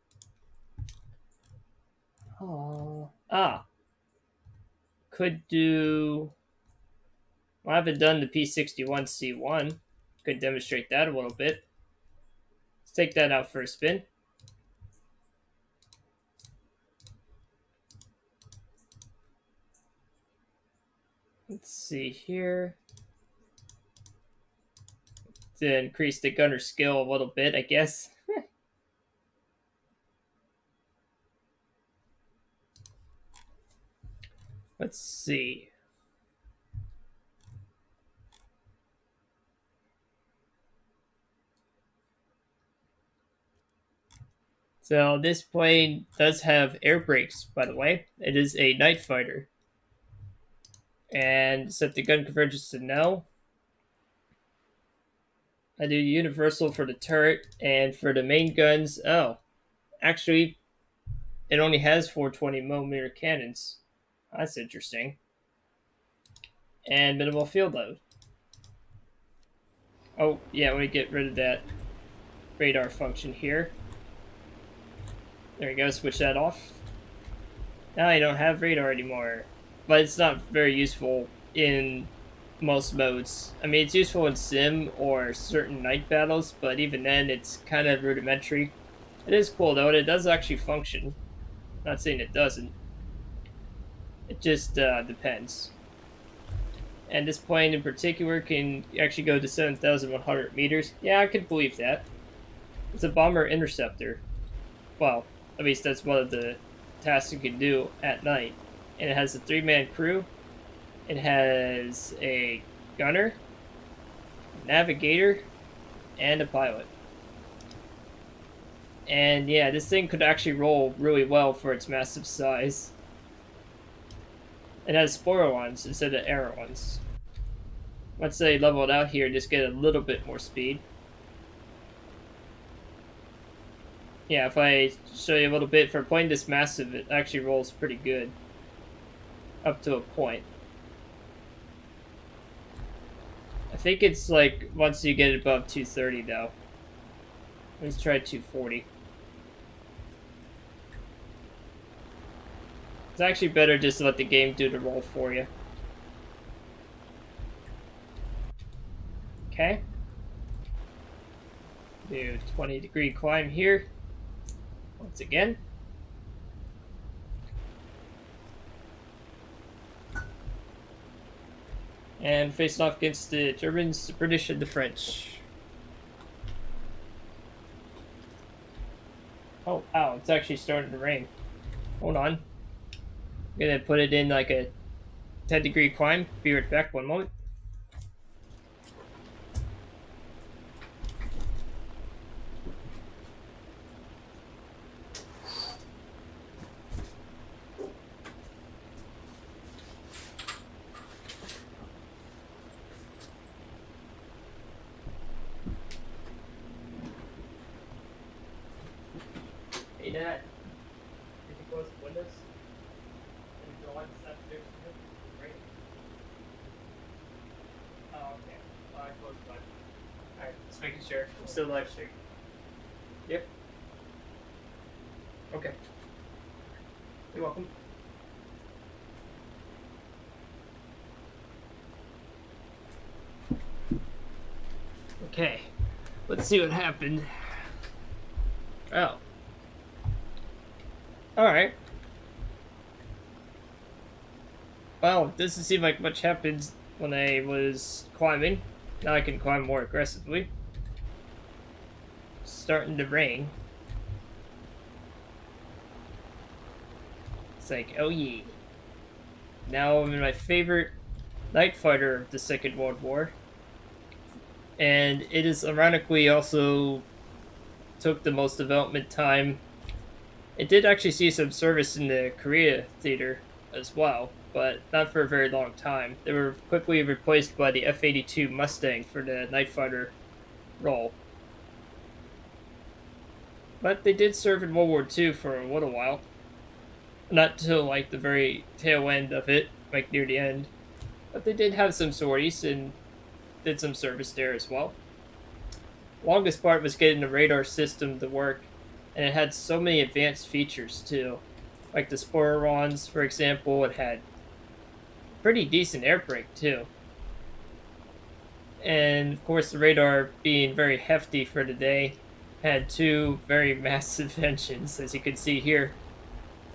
Could do. Well, I haven't done the P61C1. Could demonstrate that a little bit. Let's take that out for a spin. Let's see here. To increase the gunner skill a little bit, I guess. Let's see. So this plane does have air brakes, by the way. It is a night fighter. And set the gun convergence to no. I do universal for the turret, and for the main guns, actually, it only has 420mm cannons. That's interesting. And minimal field load. Oh, yeah, we get rid of that radar function here. There we go, switch that off. Now I don't have radar anymore. But it's not very useful in most modes. I mean, it's useful in sim or certain night battles, but even then, it's kind of rudimentary. It is cool, though, and it does actually function. Not saying it doesn't. It just depends. And this plane in particular can actually go to 7,100 meters. Yeah, I could believe that. It's a bomber interceptor. Well, at least that's one of the tasks you can do at night. And it has a 3-man crew. It has a gunner, a navigator, and a pilot. And yeah, this thing could actually roll really well for its massive size. It has spoiler-ons instead of arrow-ons. Once they level it out here, just get a little bit more speed. Yeah, if I show you a little bit, for playing this massive, it actually rolls pretty good. Up to a point. I think it's like, once you get above 230 though. Let's try 240. It's actually better just to let the game do the roll for you. Okay. Do 20-degree climb here. Once again. And facing off against the Germans, the British, and the French. Oh, Oh, it's actually starting to rain. Hold on. I'm gonna put it in like a 10-degree climb. Be right back. One moment. Hey, Dad. Did you close the windows? And go on upstairs to him? Right? Oh, okay. Oh, I closed mine. Alright, just making sure. I'm still live streaming. Yep. Okay. You're welcome. Okay. Let's see what happened. Oh. Alright. Well, doesn't seem like much happened when I was climbing. Now I can climb more aggressively. It's starting to rain. It's like, oh yeah. Now I'm in my favorite night fighter of the Second World War. And it is ironically also took the most development time. It did actually see some service in the Korea theater as well, but not for a very long time. They were quickly replaced by the F-82 Mustang for the night fighter role. But they did serve in World War II for a little while. Not till like the very tail end of it, like near the end. But they did have some sorties and did some service there as well. Longest part was getting the radar system to work, and it had so many advanced features too. Like the spoilerons, for example, it had pretty decent air brake too. And of course, the radar, being very hefty for the day, had two very massive engines, as you can see here.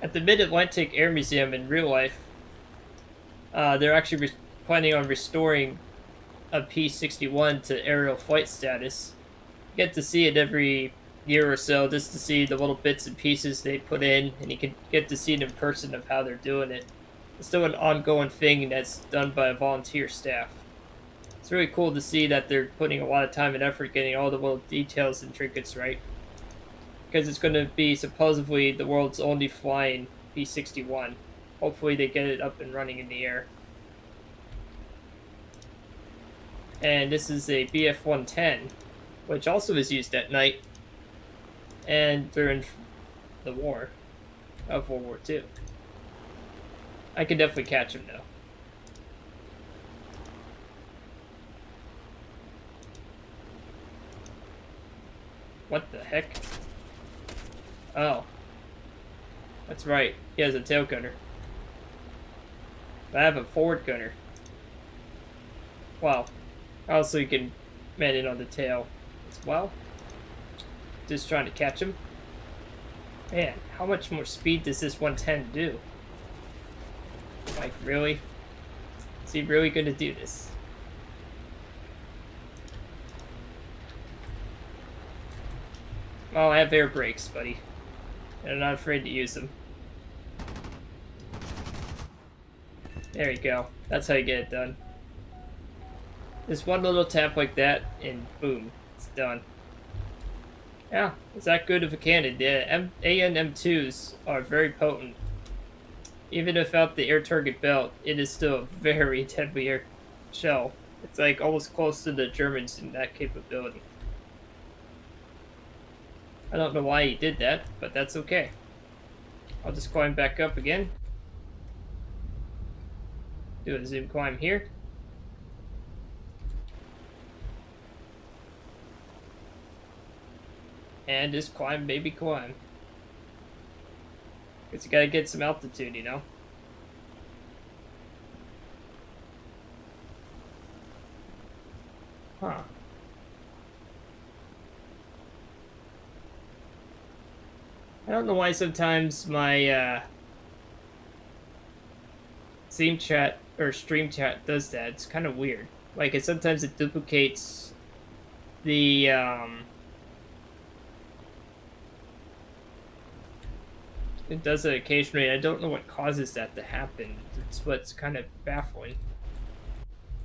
At the Mid-Atlantic Air Museum in real life, they're actually planning on restoring a P-61 to aerial flight status. You get to see it every year or so, just to see the little bits and pieces they put in, and you can get to see it in person of how they're doing it. It's still an ongoing thing that's done by a volunteer staff. It's really cool to see that they're putting a lot of time and effort getting all the little details and trinkets right. Because it's going to be supposedly the world's only flying P-61. Hopefully they get it up and running in the air. And this is a BF-110, which also is used at night and during the war of World War II. I can definitely catch him now. What the heck? Oh. That's right. He has a tail gunner. I have a forward gunner. Wow. Also, you can man it on the tail as well. Just trying to catch him. Man, how much more speed does this 110 do? Like, really? Is he really going to do this? Oh, I have air brakes, buddy. And I'm not afraid to use them. There you go. That's how you get it done. Just one little tap like that, and boom, it's done. Yeah, it's that good of a cannon. The AN-M2s are very potent. Even without the air target belt, it is still a very deadly air shell. It's like almost close to the Germans in that capability. I don't know why he did that, but that's okay. I'll just climb back up again. Do a zoom climb here. And just climb, baby, climb. Because you gotta get some altitude, you know? Huh. I don't know why sometimes my Steam chat or stream chat does that. It's kind of weird. Like, sometimes it duplicates the It does it occasionally. I don't know what causes that to happen. It's what's kind of baffling.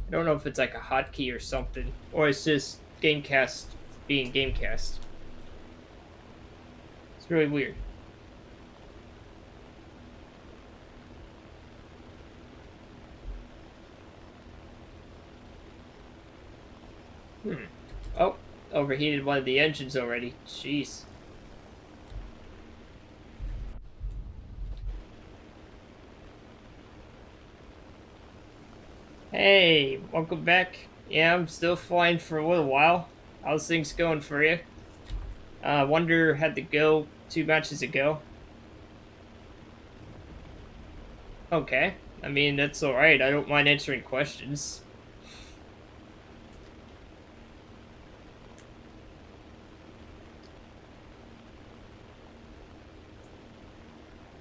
I don't know if it's like a hotkey or something, or it's just Gamecast being Gamecast. It's really weird. Hmm. Oh, overheated one of the engines already. Jeez. Hey, welcome back. Yeah, I'm still flying for a little while. How's things going for you? Wonder had to go 2 matches ago. Okay. I mean, that's alright. I don't mind answering questions.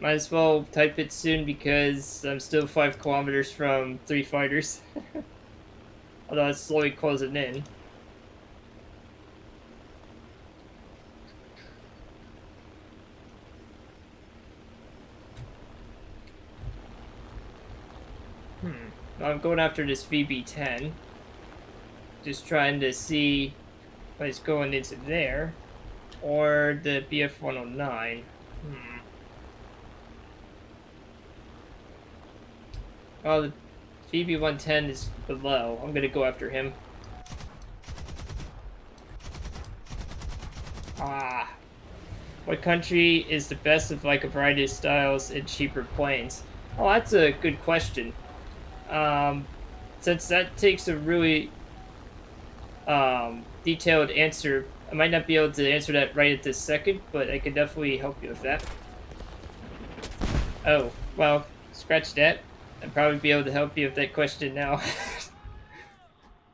Might as well type it soon because I'm still 5 kilometers from 3 fighters. Although it's slowly closing in. I'm going after this VB10. Just trying to see if it's going into there. Or the BF109. Oh, the VB110 is below. I'm gonna go after him. Ah. What country is the best of like a variety of styles and cheaper planes? Oh, that's a good question. Since that takes a really detailed answer, I might not be able to answer that right at this second, but I could definitely help you with that. Oh, well, scratch that. I'd probably be able to help you with that question now.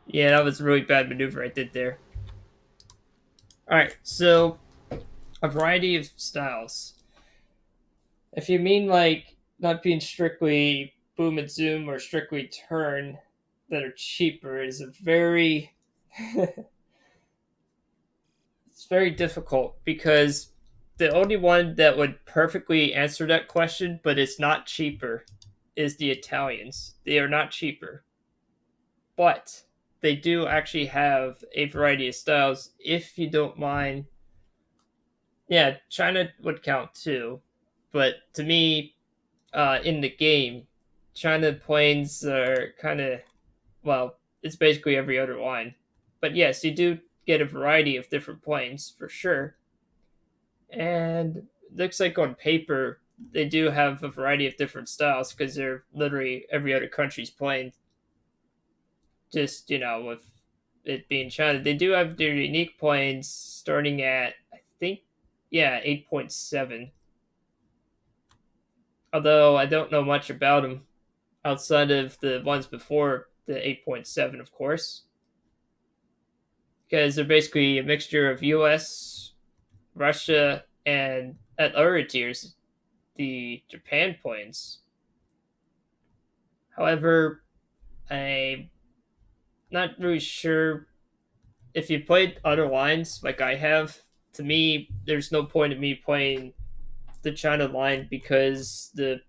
Yeah, that was a really bad maneuver I did there. Alright, so a variety of styles. If you mean like not being strictly boom and zoom or strictly turn that are cheaper is a very it's very difficult because the only one that would perfectly answer that question but it's not cheaper is the Italians. They are not cheaper. But they do actually have a variety of styles if you don't mind. Yeah, China would count too. But to me, in the game, China planes are kind of, well, it's basically every other line. But yes, you do get a variety of different planes for sure. And it looks like on paper, they do have a variety of different styles because they're literally every other country's plane. Just, with it being China, they do have their unique planes starting at, I think, yeah, 8.7. Although I don't know much about them outside of the ones before the 8.7, of course, because they're basically a mixture of US, Russia, and at lower tiers, the Japan planes. However, I'm not really sure if you played other lines like I have. To me, there's no point in me playing the China line because the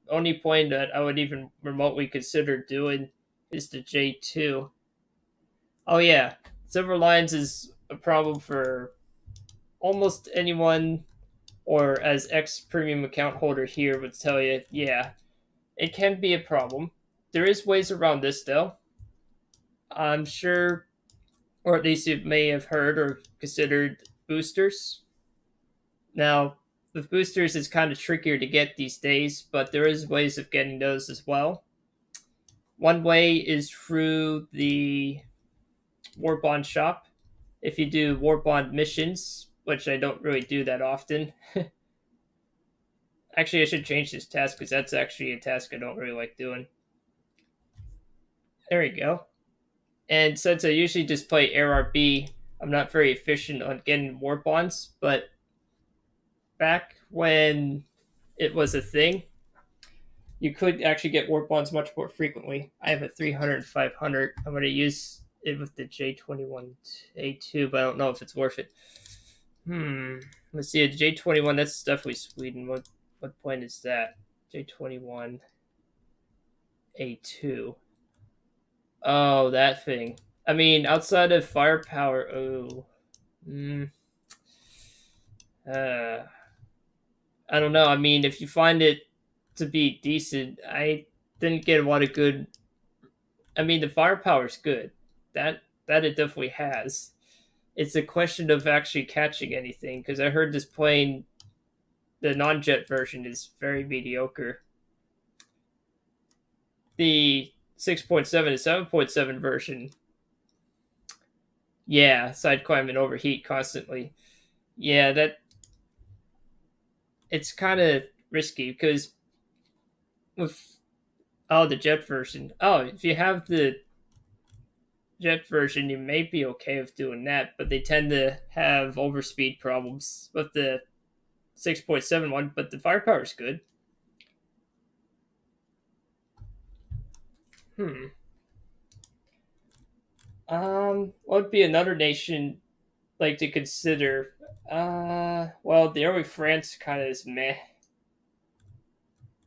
only plane that I would even remotely consider doing is the J2. Oh yeah, silver lines is a problem for almost anyone, or as ex premium account holder here would tell you, yeah, it can be a problem. There is ways around this though. I'm sure, or at least you may have heard or considered boosters. Now, with boosters, it's kind of trickier to get these days, but there is ways of getting those as well. One way is through the War Bond shop. If you do War Bond missions, which I don't really do that often. Actually, I should change this task because that's actually a task I don't really like doing. There we go. And since I usually just play ARB, I'm not very efficient on getting War Bonds, but back when it was a thing, you could actually get War Bonds much more frequently. I have a 300 and 500. I'm going to use it with the J21A2, but I don't know if it's worth it. Let Let's see, a J21. That's definitely Sweden. What plane is that? J21 A2. Oh, that thing. I mean, outside of firepower, oh, mm, uh, I don't know. I mean, if you find it to be decent, I didn't get a lot of good. I mean, the firepower's good. That it definitely has. It's a question of actually catching anything because I heard this plane, the non-jet version, is very mediocre. The 6.7 to 7.7 version, yeah, side climb and overheat constantly. Yeah, that it's kind of risky because with the jet version. Oh, if you have the jet version, you may be okay with doing that, but they tend to have overspeed problems with the 6.7 one. But the firepower is good. Hmm. What would be another nation like to consider? Well, the early France kind of is meh.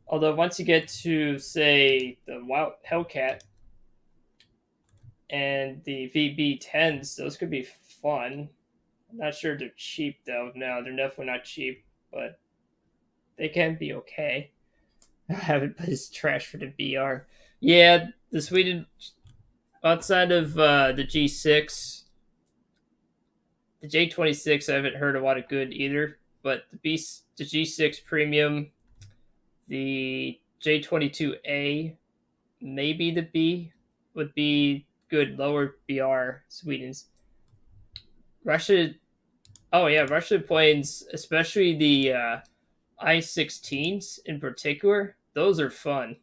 Although once you get to say the Wild Hellcat and the VB10s, those could be fun. I'm not sure they're cheap though. No, they're definitely not cheap, but they can be okay. I haven't put his trash for the BR. Yeah, the Sweden outside of the G6, the J26, I haven't heard a lot of good either. But the G6 Premium, the J22A, maybe the B would be good. Lower BR Sweden's. Russia. Oh yeah, Russian planes, especially the I-16s in particular. Those are fun.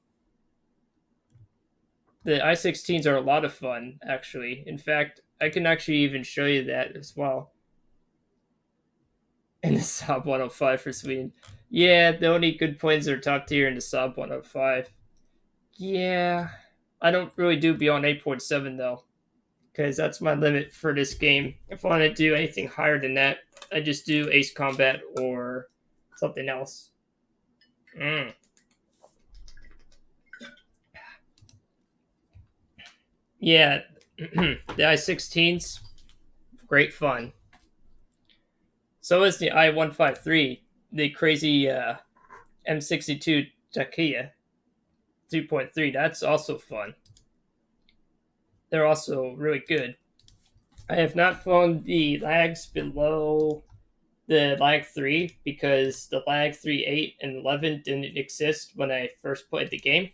The I-16s are a lot of fun, actually. In fact, I can actually even show you that as well in the Saab 105 for Sweden. Yeah, the only good planes are top tier in the Saab 105. Yeah, I don't really do beyond 8.7 though, because that's my limit for this game. If I want to do anything higher than that, I just do Ace Combat or something else. Mm. Yeah, the I-16s, great fun. So is the I-153, the crazy M62 Takia 2.3. That's also fun. They're also really good. I have not flown the lags below the lag 3 because the lag 3, 8, and 11 didn't exist when I first played the game.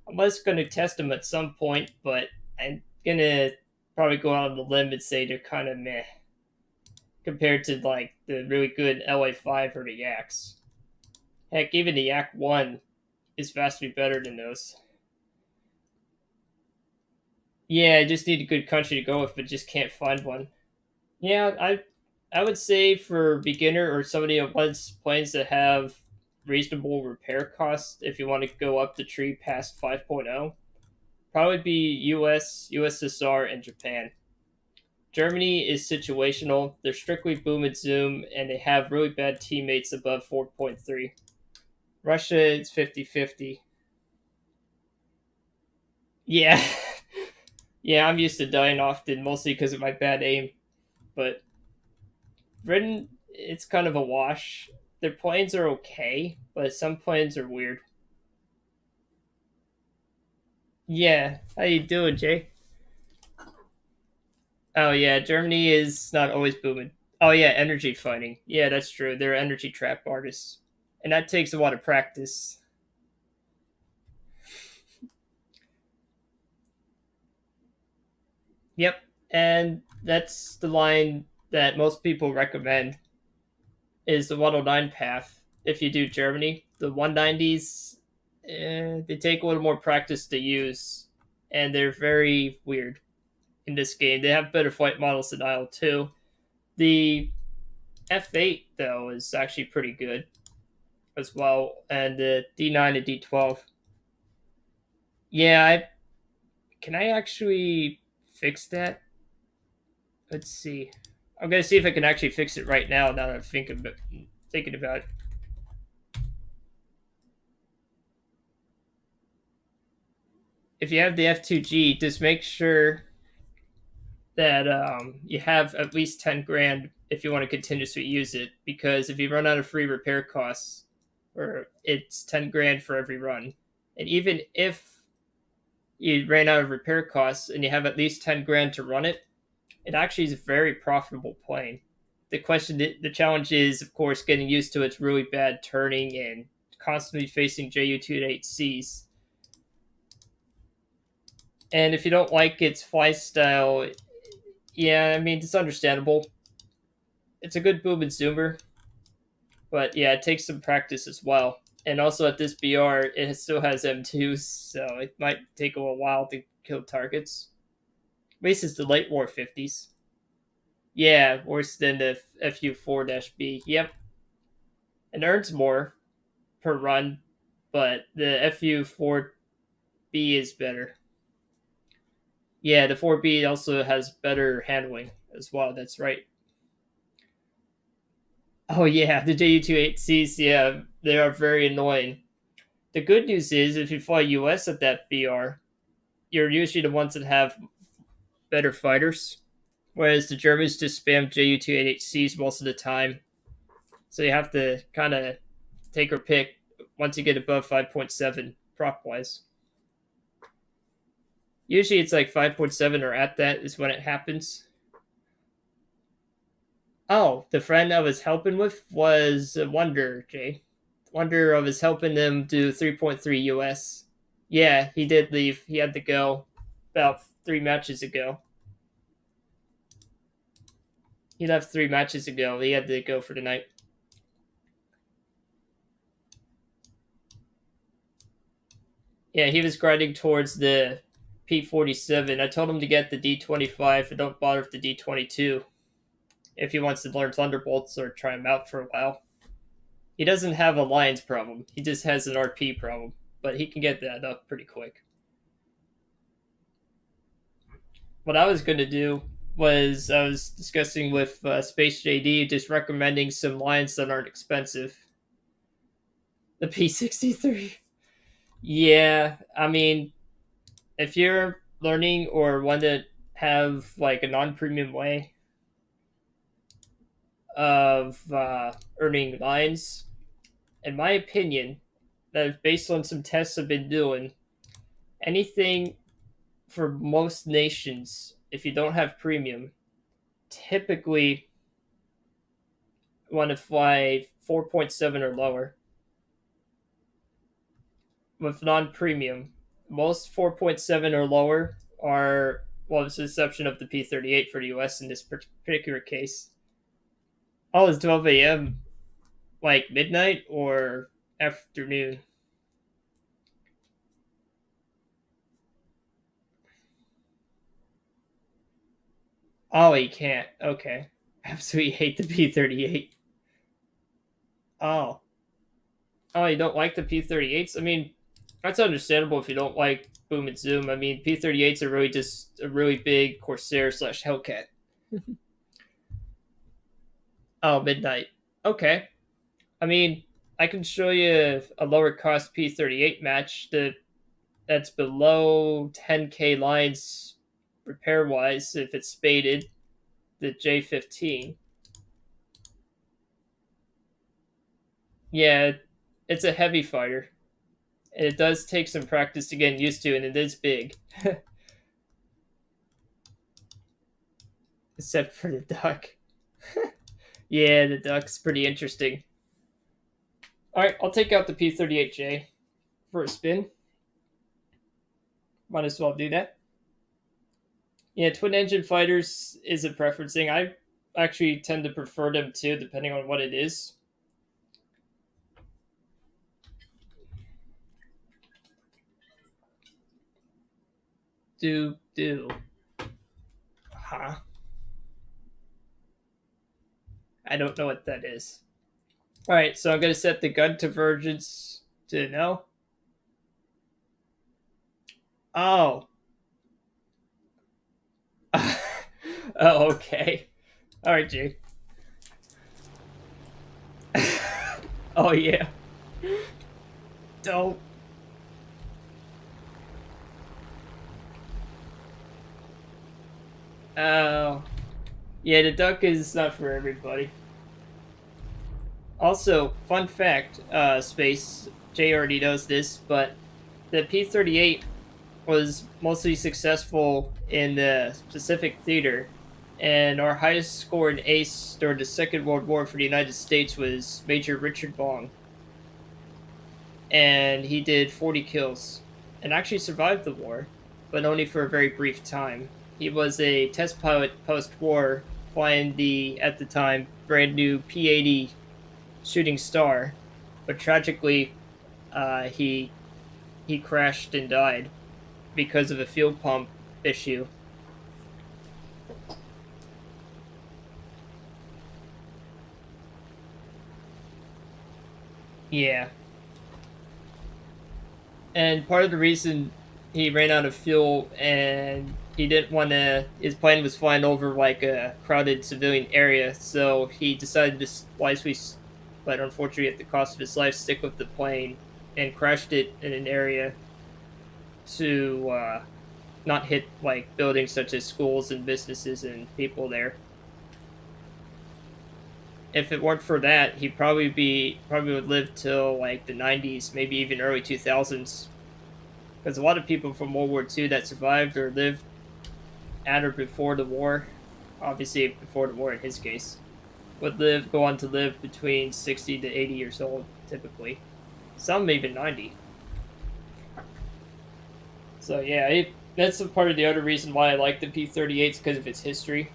I was going to test them at some point, but I'm going to probably go out on the limb and say they're kind of meh compared to like the really good LA5 or the Yaks. Heck, even the Yak 1 is vastly better than those. Yeah, I just need a good country to go with, but just can't find one. Yeah, I would say for beginner or somebody who wants planes that have reasonable repair costs, if you want to go up the tree past 5.0, probably be US, USSR, and Japan. Germany is situational. They're strictly boom and zoom, and they have really bad teammates above 4.3. Russia is 50-50. Yeah. Yeah, I'm used to dying often, mostly because of my bad aim. But Britain, it's kind of a wash. Their planes are okay, but some planes are weird. Yeah, how you doing, Jay? Oh yeah, Germany is not always booming. Oh yeah, energy fighting. Yeah, that's true. They're energy trap artists, and that takes a lot of practice. Yep, and that's the line that most people recommend is the 109 path. If you do Germany, the 190s, they take a little more practice to use, and they're very weird in this game. They have better flight models than IL-2. The F8 though is actually pretty good as well, and the D9 and D12. Yeah, can I actually fix that? Let's see. I'm gonna see if I can actually fix it right now. Now that I'm thinking about it. If you have the F2G, just make sure that you have at least 10 grand if you want to continuously use it. Because if you run out of free repair costs, or it's 10 grand for every run, and even if you ran out of repair costs and you have at least 10 grand to run it, it actually is a very profitable plane. The challenge is, of course, getting used to its really bad turning and constantly facing Ju-228Cs. And if you don't like its fly style, yeah, I mean, it's understandable. It's a good boom and zoomer, but yeah, it takes some practice as well. And also at this BR, it still has M2s, so it might take a while to kill targets. At least it's the late war 50s. Yeah, worse than the FU4-B. Yep. It earns more per run, but the FU4B is better. Yeah, the 4B also has better handling as well. That's right. Oh yeah, the Ju-28Cs, yeah, they are very annoying. The good news is if you fly US at that BR, you're usually the ones that have better fighters, whereas the Germans just spam Ju-28Cs most of the time. So you have to kind of take or pick once you get above 5.7 prop wise. Usually it's like 5.7 or at that is when it happens. Oh, the friend I was helping with was Wonder, Jay. Wonder, I was helping them do 3.3 US. Yeah, he did leave. He had to go about 3 matches ago. He left 3 matches ago. He had to go for the night. Yeah, he was grinding towards the P47. I told him to get the D25 and don't bother with the D22 if he wants to learn Thunderbolts or try them out for a while. He doesn't have a Lions problem. He just has an RP problem, but he can get that up pretty quick. What I was going to do was I was discussing with Space JD, just recommending some Lions that aren't expensive. The P63. Yeah, I mean, if you're learning or want to have like a non-premium way of earning lines, in my opinion, that is based on some tests I've been doing, anything for most nations, if you don't have premium, typically want to fly 4.7 or lower. With non-premium, most 4.7 or lower are, well, with the exception of the P38 for the US in this particular case. Oh, it's 12 a.m. like midnight or afternoon? Oh, you can't. Okay. Absolutely hate the P38. Oh. Oh, you don't like the P38s? I mean, that's understandable if you don't like Boom and Zoom. I mean, P38s are really just a really big Corsair slash Hellcat. Oh, midnight. Okay. I mean, I can show you a lower cost P38 match that's below 10k lines repair wise if it's spaded, the J15. Yeah, it's a heavy fighter. And it does take some practice to get used to, and it is big. Except for the duck. Yeah, the duck's pretty interesting. Alright, I'll take out the P38J for a spin. Might as well do that. Yeah, twin engine fighters is a preference thing. I actually tend to prefer them too, depending on what it is. Do. Huh? I don't know what that is. Alright, so I'm going to set the gun convergence to no. Oh. Oh, okay. All right, Jay. Oh yeah. Don't. Oh. Yeah, the duck is not for everybody. Also, fun fact, Space, Jay already knows this, but the P-38 was mostly successful in the Pacific Theater, and our highest scored ace during the Second World War for the United States was Major Richard Bong, and he did 40 kills, and actually survived the war, but only for a very brief time. He was a test pilot post-war, flying the, at the time, brand new P-80 Shooting Star, but tragically, he crashed and died because of a fuel pump issue. Yeah, and part of the reason he ran out of fuel and he didn't want to, his plane was flying over like a crowded civilian area, so he decided to wisely, but unfortunately at the cost of his life, stick with the plane and crashed it in an area to not hit like buildings such as schools and businesses and people there. If it weren't for that, he'd probably would live till like the 90s, maybe even early 2000s. Because a lot of people from World War II that survived or lived at or before the war, obviously before the war in his case, would go on to live between 60 to 80 years old typically. Some even 90. So yeah, that's a part of the other reason why I like the P-38s, because of its history.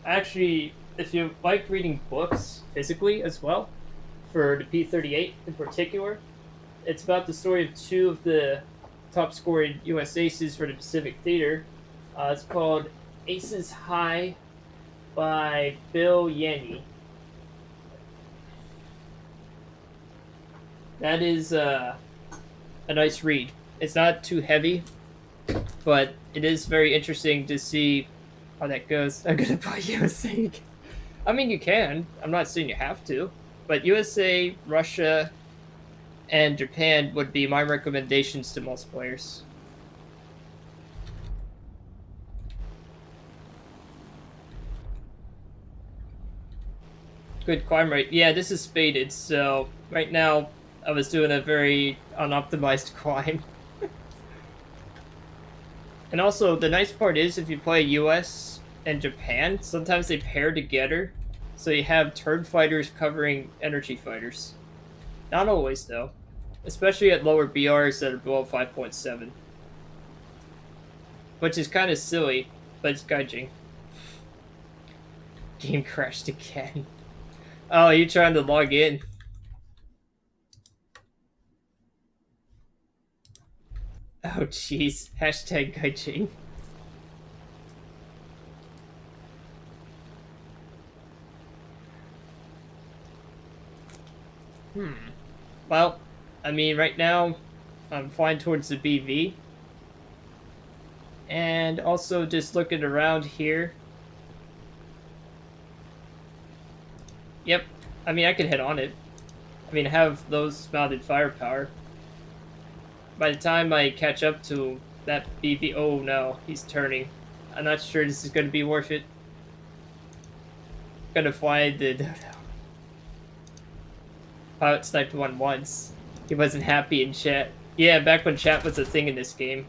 Actually, if you like reading books physically as well, for the P-38 in particular, it's about the story of two of the top scoring U.S. aces for the Pacific Theater. It's called Aces High by Bill Yanni. That is a nice read. It's not too heavy, but it is very interesting to see how that goes. I'm gonna buy USA. I mean, you can. I'm not saying you have to, but USA, Russia, and Japan would be my recommendations to most players. Good climb rate. Yeah, this is spaded, so right now I was doing a very unoptimized climb. And also, the nice part is if you play US and Japan, sometimes they pair together, so you have turn fighters covering energy fighters. Not always, though, especially at lower BRs that are below 5.7, which is kind of silly, but it's gaijing. Game crashed again. Oh, you trying to log in? Oh, jeez. Hashtag gaijing. Well, I mean, right now, I'm flying towards the BV. And also just looking around here. Yep. I mean, I could head on it. I mean, I have those mounted firepower. By the time I catch up to that BV... Oh, no. He's turning. I'm not sure this is going to be worth it. Gonna fly the... Pilot sniped one once. He wasn't happy in chat. Yeah, back when chat was a thing in this game.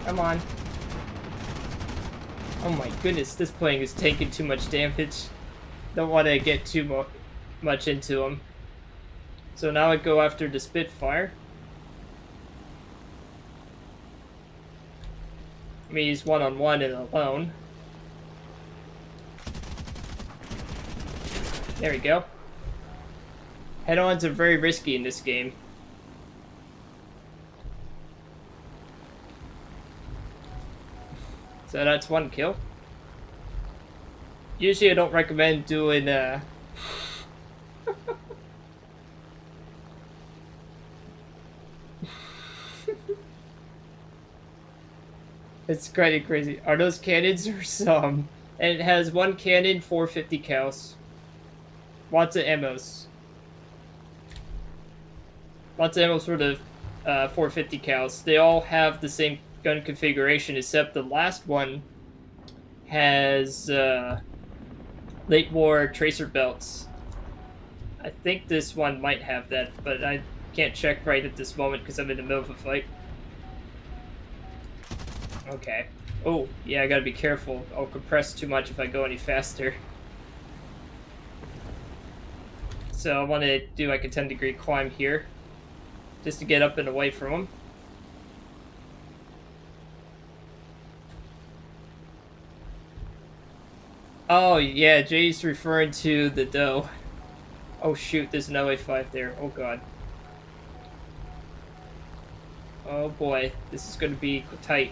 Come on. Oh my goodness, this plane is taking too much damage. Don't want to get too much into him. So now I go after the Spitfire. I mean, he's one-on-one and alone. There we go. Head-ons are very risky in this game. So that's one kill. Usually I don't recommend doing It's kind of crazy. Are those cannons or some? And it has one cannon, 450 cals. Lots of ammos. Lots of ammo for the 450 cals. They all have the same gun configuration, except the last one has late war tracer belts. I think this one might have that, but I can't check right at this moment because I'm in the middle of a fight. Okay. Oh, yeah, I gotta be careful. I'll compress too much if I go any faster. So I want to do like a 10-degree climb here, just to get up and away from him. Oh, yeah, Jay's referring to the dough. Oh, shoot, there's an LA5 there. Oh, God. Oh, boy, this is going to be tight.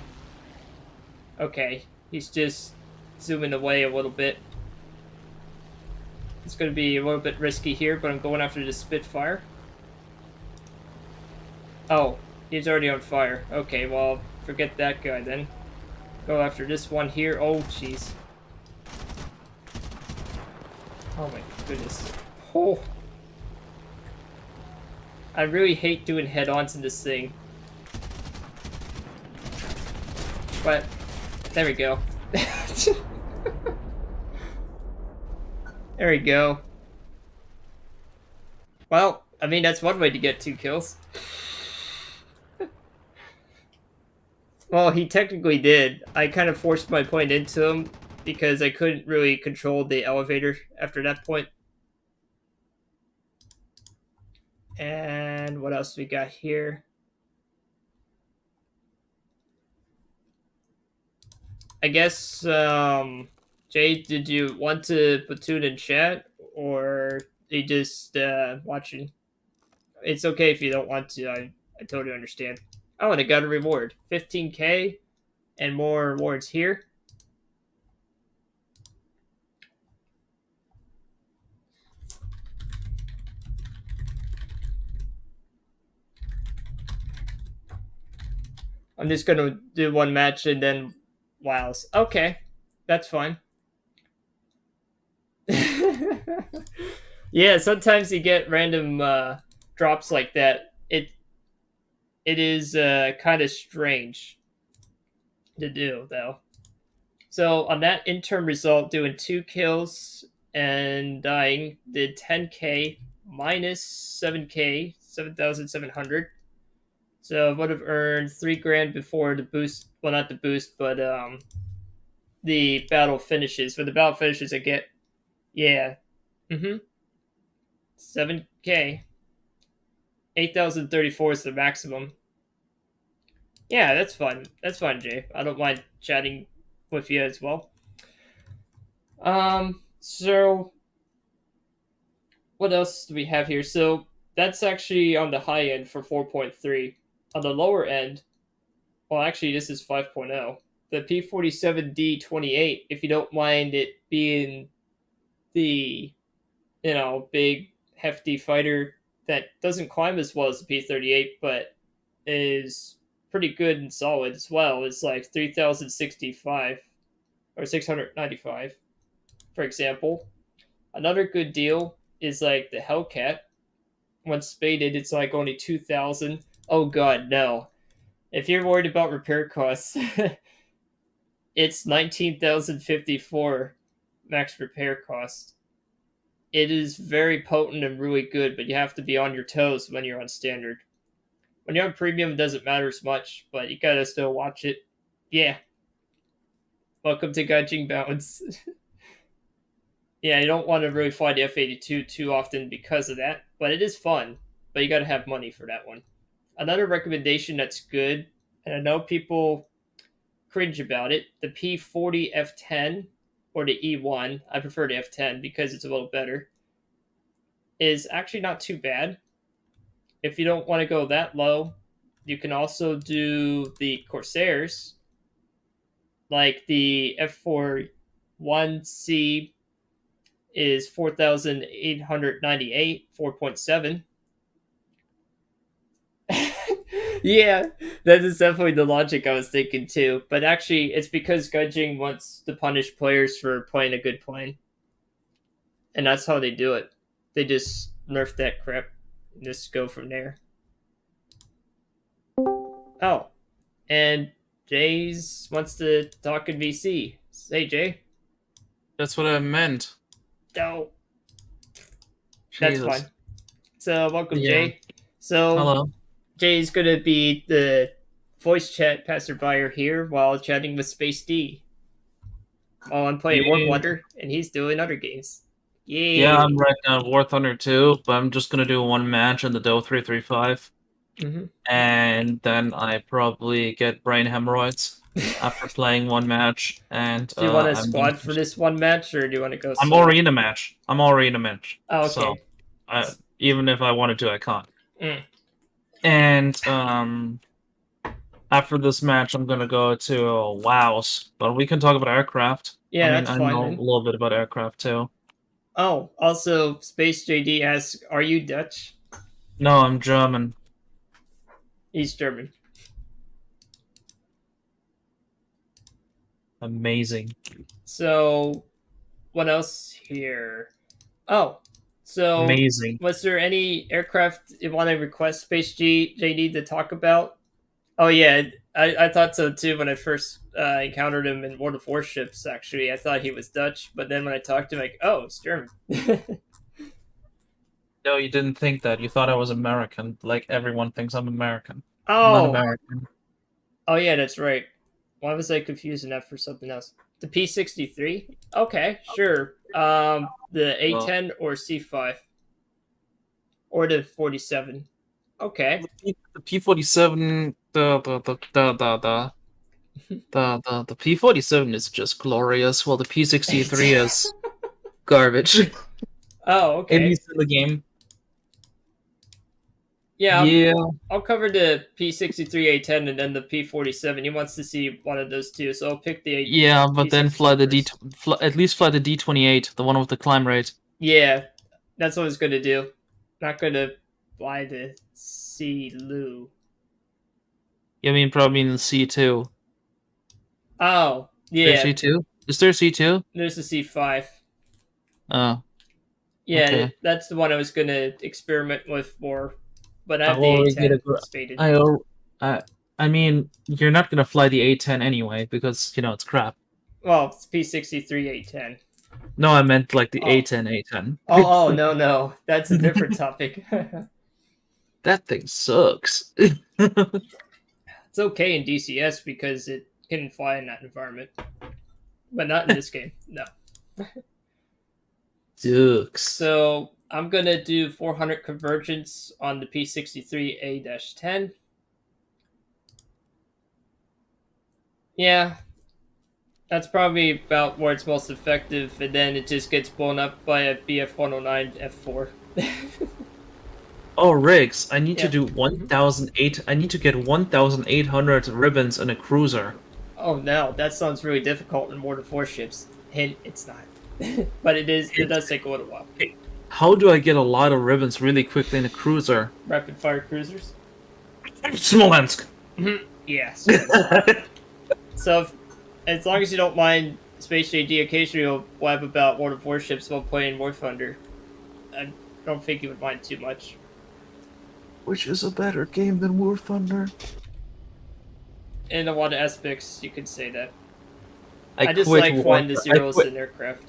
Okay, he's just zooming away a little bit. It's going to be a little bit risky here, but I'm going after the Spitfire. Oh, he's already on fire. Okay, well, forget that guy then. Go after this one here. Oh, jeez. Oh my goodness. Oh. I really hate doing head-ons in this thing. But, there we go. There we go. Well, I mean, that's one way to get 2 kills. Well, he technically did. I kind of forced my point into him because I couldn't really control the elevator after that point. And what else we got here? I guess, Jay, did you want to platoon in chat, or you just watching? It's okay if you don't want to. I totally understand. Oh, and I got a reward, 15K, and more rewards here. I'm just gonna do one match and then wows. Okay, that's fine. Yeah, sometimes you get random drops like that. It is kind of strange to do though. So on that interim result, doing 2 kills and dying, did 10K minus 7K, 7,700. So I would have earned 3 grand before the boost. Well, not the boost, but the battle finishes. When the battle finishes, I get, yeah, 7K, 8,034 is the maximum. Yeah, that's fun. That's fun, Jay. I don't mind chatting with you as well. So what else do we have here? So that's actually on the high end for 4.3. On the lower end, well, actually, this is 5.0. The P47D28, if you don't mind it being the, big, hefty fighter that doesn't climb as well as the P38, but is pretty good and solid as well. It's like 3,065 or 695, for example. Another good deal is like the Hellcat. Once spaded, it's like only 2,000. Oh god, no. If you're worried about repair costs, it's 19,054 max repair cost. It is very potent and really good, but you have to be on your toes when you're on standard. When you're on premium, it doesn't matter as much, but you gotta still watch it. Yeah. Welcome to Gaijin Balance. Yeah, you don't want to really fly the F-82 too often because of that, but it is fun. But you gotta have money for that one. Another recommendation that's good, and I know people cringe about it, the P40 F10 or the E1, I prefer the F10 because it's a little better, is actually not too bad. If you don't want to go that low, you can also do the Corsairs, like the F4 1C is 4,898, 4.7. Yeah, that is definitely the logic I was thinking too. But actually, it's because Gudging wants to punish players for playing a good plane, and that's how they do it. They just nerf that crap, and just go from there. Oh, and Jay's wants to talk in VC. Hey, Jay. That's what I meant. No, that's fine. Jesus. So, welcome, Yeah. Jay. So, Hello. Jay's gonna be the voice chat passerby here while chatting with Space D. While I'm playing War Yeah. Blunder, and he's doing other games. Yeah, Yay! I'm right now at War Thunder 2, but I'm just gonna do one match in the Do 335, Mm-hmm. and then I probably get brain hemorrhoids after playing one match, and Do you want a I'm done. squad for this one match, or do you want to go I'm solo? already in a match. I'm already in a match. Oh, So, okay. even if I wanted to, I can't. Mm. And after this match, I'm gonna go to WoW's, but we can talk about aircraft. I Yeah, mean, that's I fine know a then. little bit about aircraft too. Oh, also, Space JD asks, "Are you Dutch?" No, I'm German. He's German. Amazing. So, what else here? Oh, so Amazing. was there any aircraft you want to request Space JD to talk about? Oh yeah, I thought so too when I first encountered him in World of Warships. Actually, I thought he was Dutch, but then when I talked to him, like, oh, it's German. No, you didn't think that. You thought I was American. Like everyone thinks I'm American. I'm not Oh, American. oh yeah, that's right. Why was I confusing that for something else? The P-63. Okay, sure. The Well, A-10 or C-5 or the 47. Okay. the P-47, the P-47 is just glorious, while the P-63 is garbage. Oh, At okay. least in the game. Yeah, Yeah, I'll cover the P-63 A-10 and then the P-47. He wants to see one of those two, so I'll pick the yeah, but then fly P-63 the D, first. at least fly the D-28, the one with the climb rate. Yeah, that's what I was gonna do. Not gonna fly the C Lu. You mean probably in the C2. Oh, Is there yeah. C2? Is there C2? There's the C5. Oh, Yeah, okay. that's the one I was gonna experiment with more, but I I have the already get A10 a gr- spaded. I al- I mean, you're not gonna fly the A10 anyway because it's crap. Well, it's P-63 A10. No, I meant like the Oh, A10 A10. oh, no, no, that's a different topic. That thing sucks. It's okay in DCS because it can fly in that environment, but not in this game. No. Sucks. So I'm gonna do 400 convergence on the P63 A-10. Yeah, that's probably about where it's most effective, and then it just gets blown up by a BF 109 F4. Oh, Riggs, I need to Yeah. do 1,008. I need to get 1,800 ribbons in a cruiser. Oh no, that sounds really difficult in World of Warships. Hint, it's not. But it is. It does take a little while. How do I get a lot of ribbons really quickly in a cruiser? Rapid fire cruisers. Smolensk. Yes. So, as long as you don't mind Space JD, occasionally you'll blab about World of Warships while playing War Thunder. I don't think you would mind too much. Which is a better game than War Thunder? In a lot of aspects, you could say that. I I just quit like War. flying the I zeros quit. in aircraft.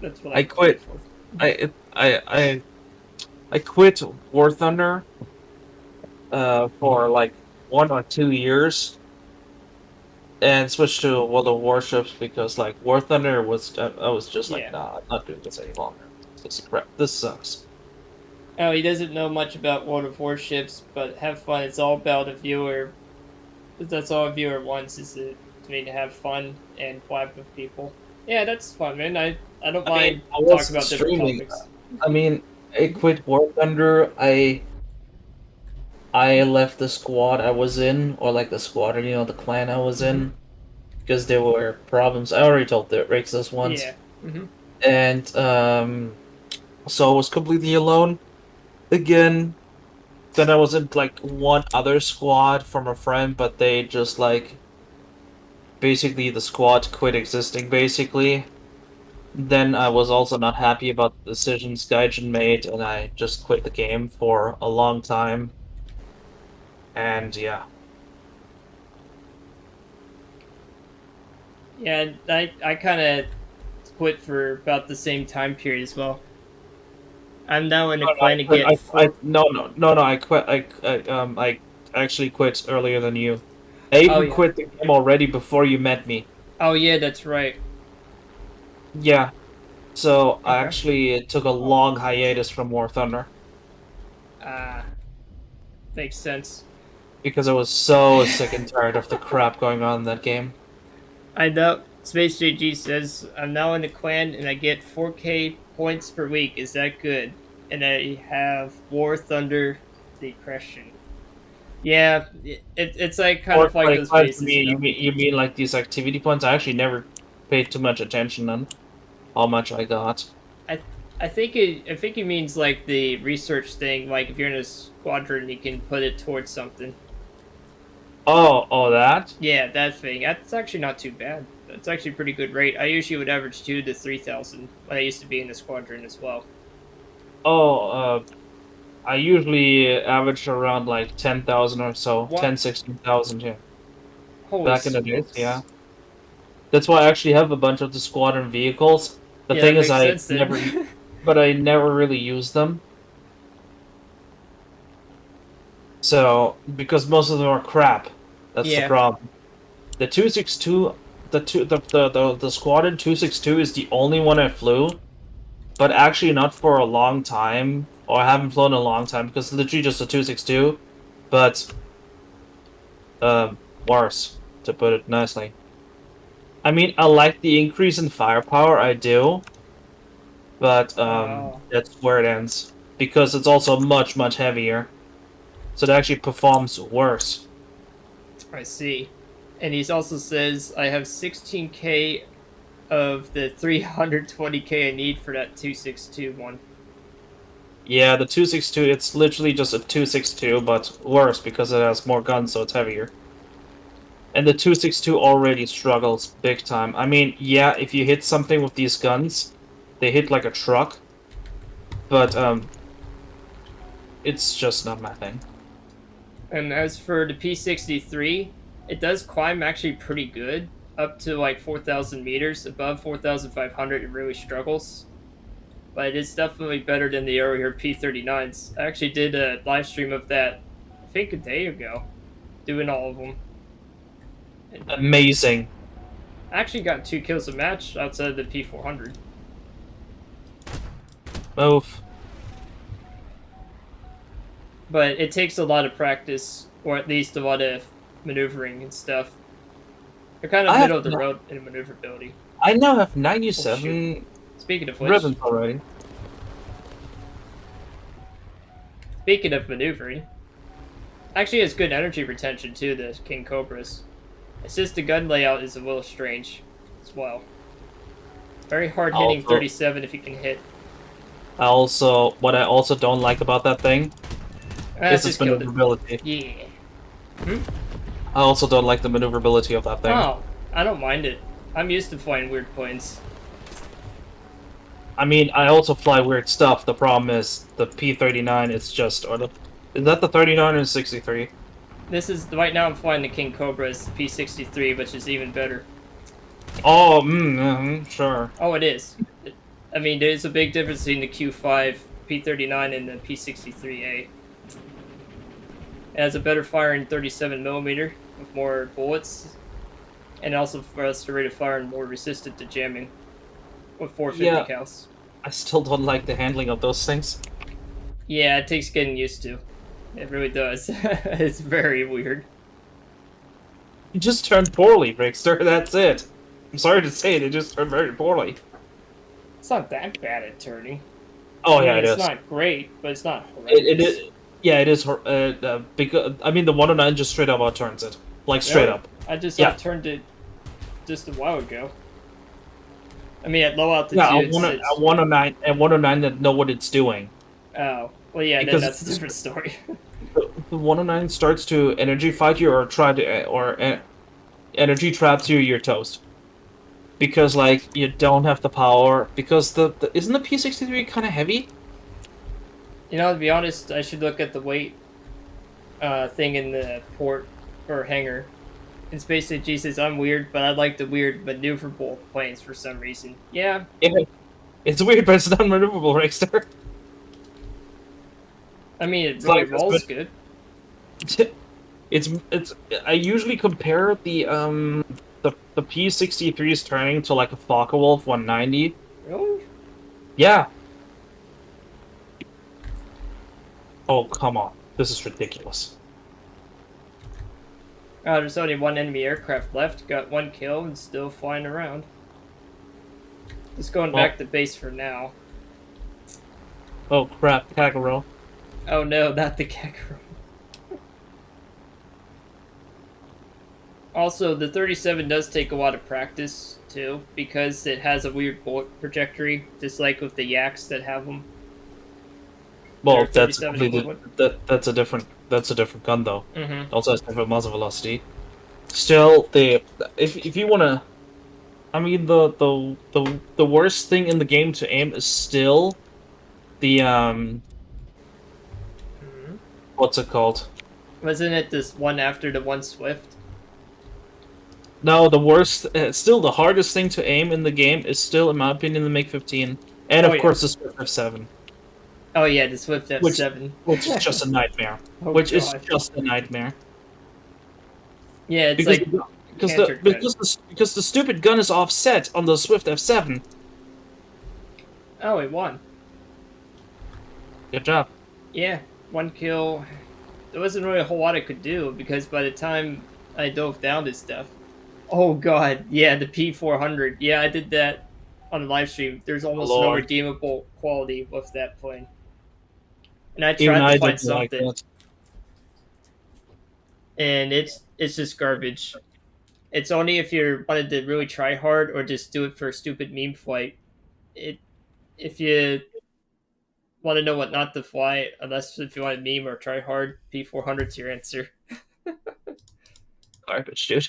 That's what I I play quit. for. I quit War Thunder for like 1 or 2 years and switched to World of Warships because like War Thunder was I was just like, Yeah. nah, I'm not doing this any longer. This is crap. This sucks. Oh, he doesn't know much about World of Warships, but have fun. It's all about a viewer. That's all a viewer wants is to have fun and blab with people. Yeah, that's fun, man. I don't mind I was talking about different streaming. topics. I mean, I quit War Thunder. I left the squad I was in, or like the squadron, the clan I was in, because there were problems. I already told the Rigsters once, Yeah. Mm-hmm. and so I was completely alone again. Then I was in like one other squad from a friend, but they just like basically the squad quit existing basically. Then I was also not happy about the decisions Gaijin made, and I just quit the game for a long time. And yeah. Yeah, I kind of quit for about the same time period as well. I'm now in a clan to get four. No, I quit. I actually quit earlier than you. I Oh even yeah. quit the game already before you met me. Oh yeah, that's right. Yeah, so I Okay. actually took a long hiatus from War Thunder Ah, makes sense. because I was so sick and tired of the crap going on in that game. I know. Space JG says I'm now in a clan and I get 4K points per week. Is that good? And I have War Thunder Depression. Yeah, it's like kind Or of like like those for phases, me, you know. you mean like these activity points? I actually never paid too much attention on how much I got. I I think it means like the research thing. Like if you're in a squadron, you can put it towards something. Oh, that? Yeah, that thing. That's actually not too bad. That's actually a pretty good rate. I usually would average 2 to 3,000 when I used to be in the squadron as well. Oh, I usually averaged around like 10,000 or so, What? 16,000 here. Holy Back in the days, yeah. smokes! That's why I actually have a bunch of the squadron vehicles. The Yeah, thing that is, makes sense then. I never really use them. So, because most of them are crap. That's the Yeah, problem. The 262, the squadron 262 is the only one I flew, but actually not for a long time, or I haven't flown in a long time because it's literally just a 262, but worse, to put it nicely. I mean, I like the increase in firepower, I do, but oh, that's where it ends because it's also much heavier, so it actually performs worse. I see. And he also says I have 16K of the 320K I need for that 262 one. Yeah, the 262, it's literally just a 262, but worse because it has more guns, so it's heavier. And the 262 already struggles big time. I mean, yeah, if you hit something with these guns, they hit like a truck, but it's just not my thing. And as for the P63, it does climb actually pretty good, up to like 4,000 meters. Above 4,500, it really struggles. But it's definitely better than the earlier P39s. I actually did a live stream of that, I think a day ago, doing all of them. And Amazing. I actually got 2 kills a match outside of the P400. Move. But it takes a lot of practice, or at least a lot of maneuvering and stuff. They're kind of I have middle of the no- road in maneuverability. I now have Oh, 97 Speaking of which, ribbons already. speaking of maneuvering, actually has good energy retention too, the King Cobras. It's just the gun layout is a little strange as well. Very hard hitting Also, 37 if you can hit. what I also don't like about that thing is its Just killed it. maneuverability. Yeah. I also don't like the maneuverability of that thing. Oh, I don't mind it. I'm used to flying weird planes. I mean, I also fly weird stuff. The problem is the P39 is just, is that the 39 or 63? This is, right now I'm flying the King Cobra, it's the P63, which is even better. Oh, sure. Oh, it is. I mean, there's a big difference between the Q5 P39 and the P63A. It has a better firing 37mm with more bullets, and also for us to rate of fire and more resistant to jamming with 450 Yeah, cals. I still don't like the handling of those things. Yeah, it takes getting used to. It really does. It's very weird. You just turned poorly, Rigster, that's it. I'm sorry to say it, it just turned very poorly. It's not that bad at turning. Oh, I yeah, mean, it it's is. not great, but it's not horrendous. It is. Yeah, it is. Because I mean, the 109 just straight up outturns it, like straight Really? up. I just Yeah. turned it just a while ago. I mean, at low Yeah, altitudes, a it's... 109 and 109 that know what it's doing. Oh, well, yeah, then Because that's a different story. the 109 starts to energy fight you or energy traps you, you're toast. Because like you don't have the power. Because the isn't the P63 kind of heavy? You know, to be honest, I should look at the weight thing in the port or hangar. In Space G says I'm weird, but I like the weird maneuverable planes for some reason. Yeah, Yeah. It's weird, but it's not maneuverable, Rigster. I mean it It's really like this, rolls good. it's. I usually compare the P63's turning to like a Focke-Wulf 190. Really? Yeah. Oh come on, this is ridiculous. There's only one enemy aircraft left. Got one kill and still flying around. Just going Well, back to base for now. oh crap, Kagero. Oh no, not the Kekro. Also, the 37 does take a lot of practice too, because it has a weird bullet trajectory, just like with the Yaks that have them. Well, that's 37 completely equivalent. that's a different gun though. Mm-hmm. Also has different muzzle velocity. Still, if you wanna, I mean the worst thing in the game to aim is still the Mm-hmm. what's it called? Wasn't it this one after the one Swift? No, the worst, still the hardest thing to aim in the game is still, in my opinion, the MiG-15, and Oh of yeah. course the Swift F7, Oh yeah, the Swift which F7. which is just a nightmare. Oh Which is god. just a nightmare Yeah, it's because like because canter gun. because the stupid gun is offset on the Swift F7. Oh, it won. Good job. Yeah, one kill. There wasn't really a whole lot I could do because by the time I dove down to stuff. Oh god, yeah, the P400. Yeah, I did that on the live stream. There's almost no Lord, redeemable quality with that plane. And I even tried to I find didn't like something, that. and it's just garbage. It's only if you wanted to really try hard or just do it for a stupid meme flight. It if you want to know what not to fly, unless if you want to meme or try hard, P400's your answer. Garbage, dude.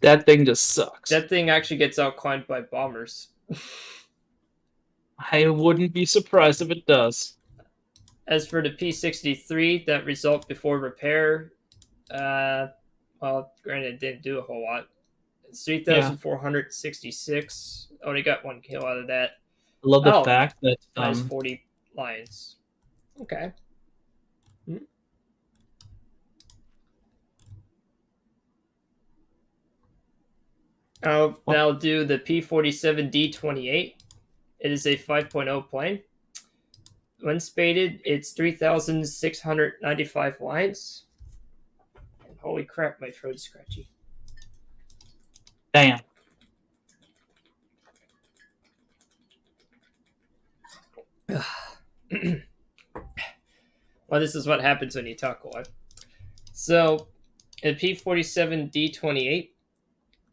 That thing just sucks. That thing actually gets outclimbed by bombers. I wouldn't be surprised if it does. As for the P63, that result before repair, uh, well, granted, it didn't do a whole lot. It's Yeah, 3,466. Only got one kill out of that. I love the Oh, fact that minus 40 lions. Okay. Hmm. I'll well, now do the P47D28. It is a 5.0 plane. When spaded, it's 3,695 lines. And holy crap, my throat is scratchy. damn. Well, this is what happens when you talk a lot. So, a P47D28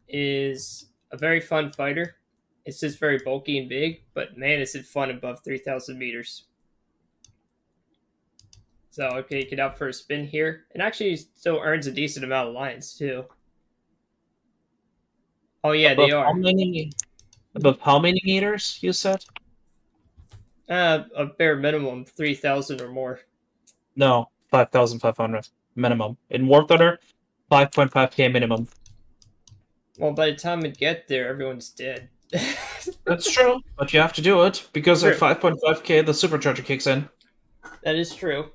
is a very fun fighter. It's just very bulky and big, but man, is it fun above 3,000 meters. So, okay, get out for a spin here. It actually still earns a decent amount of lines, too. Oh, yeah, they Above how are. many? Above how many meters? You said? A bare minimum 3,000 or more. No, 5,500 minimum. In War Thunder, 5.5k minimum. Well, by the time we get there, everyone's dead. That's true, but you have to do it because at True. 5.5k the supercharger kicks in. That is true.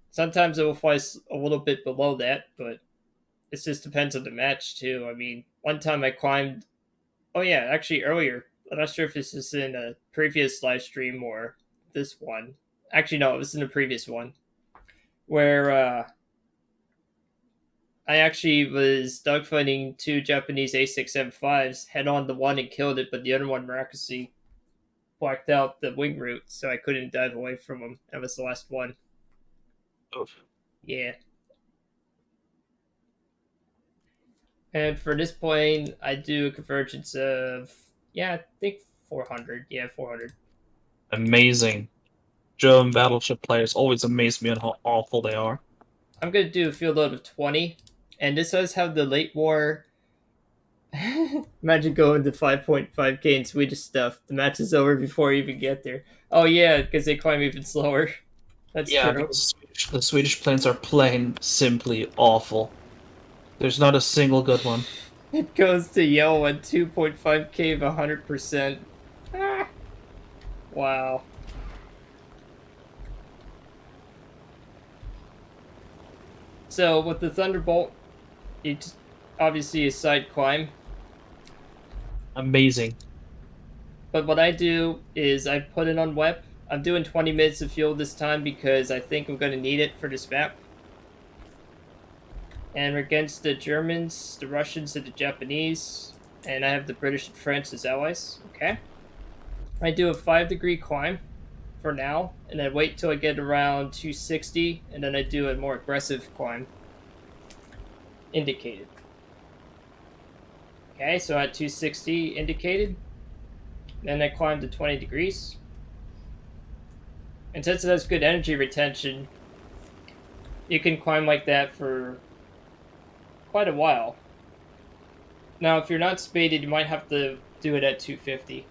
Sometimes it will fly a little bit below that, but it just depends on the match too. I mean, one time I climbed. Oh yeah, actually earlier. I'm not sure if this is in a previous live stream or this one. Actually, no, it was in the previous one where I actually was dogfighting two Japanese A6M5s, head on the one and killed it, but the other one miraculously blacked out the wing route, so I couldn't dive away from him. That was the last one. Oof. Yeah. And for this plane, I do a convergence of, yeah, I think 400. Yeah, 400. Amazing. German battleship players always amaze me on how awful they are. I'm gonna do a field load of 20, and this does have the late war. Imagine going to 5.5k in Swedish stuff. The match is over before you even get there. Oh yeah, because they climb even slower. That's Yeah, true. because the Swedish planes are plain simply awful. There's not a single good one. It goes to yellow at 2.5k of 100%. Ah, wow. So with the Thunderbolt, it's obviously a side climb. Amazing. But what I do is I put it on web. I'm doing 20 minutes of fuel this time because I think I'm going to need it for this map. And we're against the Germans, the Russians, and the Japanese. And I have the British and French as allies. Okay. I do a 5-degree climb for now. And then wait till I get around 260. And then I do a more aggressive climb. Indicated. Okay, so at 260 indicated. Then I climb to 20 degrees. And since it has good energy retention, you can climb like that for quite a while. Now, if you're not spaded, you might have to do it at 250.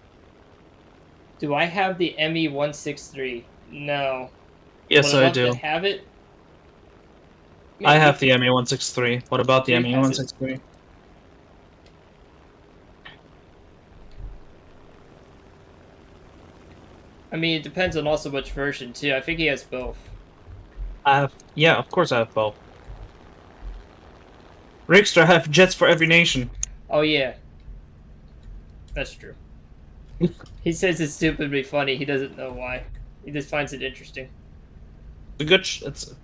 Do I have the ME-163? No. Yes, Would I I love do. to have it? I have the ME-163. What about the Jake has it. ME-163? I mean, it depends on also which version, too. I think he has both. Yeah, of course I have both. Rigster, I have jets for every nation. Oh, yeah. That's true. He says it's stupidly funny. He doesn't know why. He just finds it interesting. It's a good.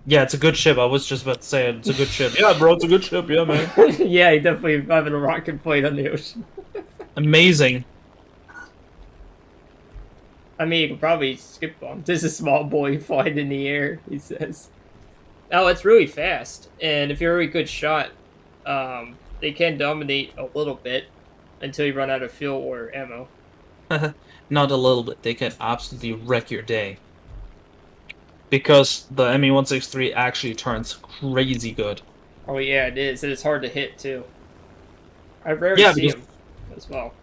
It's a good ship. I was just about to say it's a good ship. Yeah, bro, it's a good ship. Yeah, man. Yeah, he definitely having a rocket plane on the ocean. Amazing. I mean, you can probably skip bomb. There's a small boy flying in the air, he says. Oh, it's really fast. And if you're a really good shot, they can dominate a little bit until you run out of fuel or ammo. Not a little bit. They can absolutely wreck your day. Because the ME-163 actually turns crazy good. Oh, yeah, it is. And it's hard to hit, too. I rarely Yeah, see because- him as well.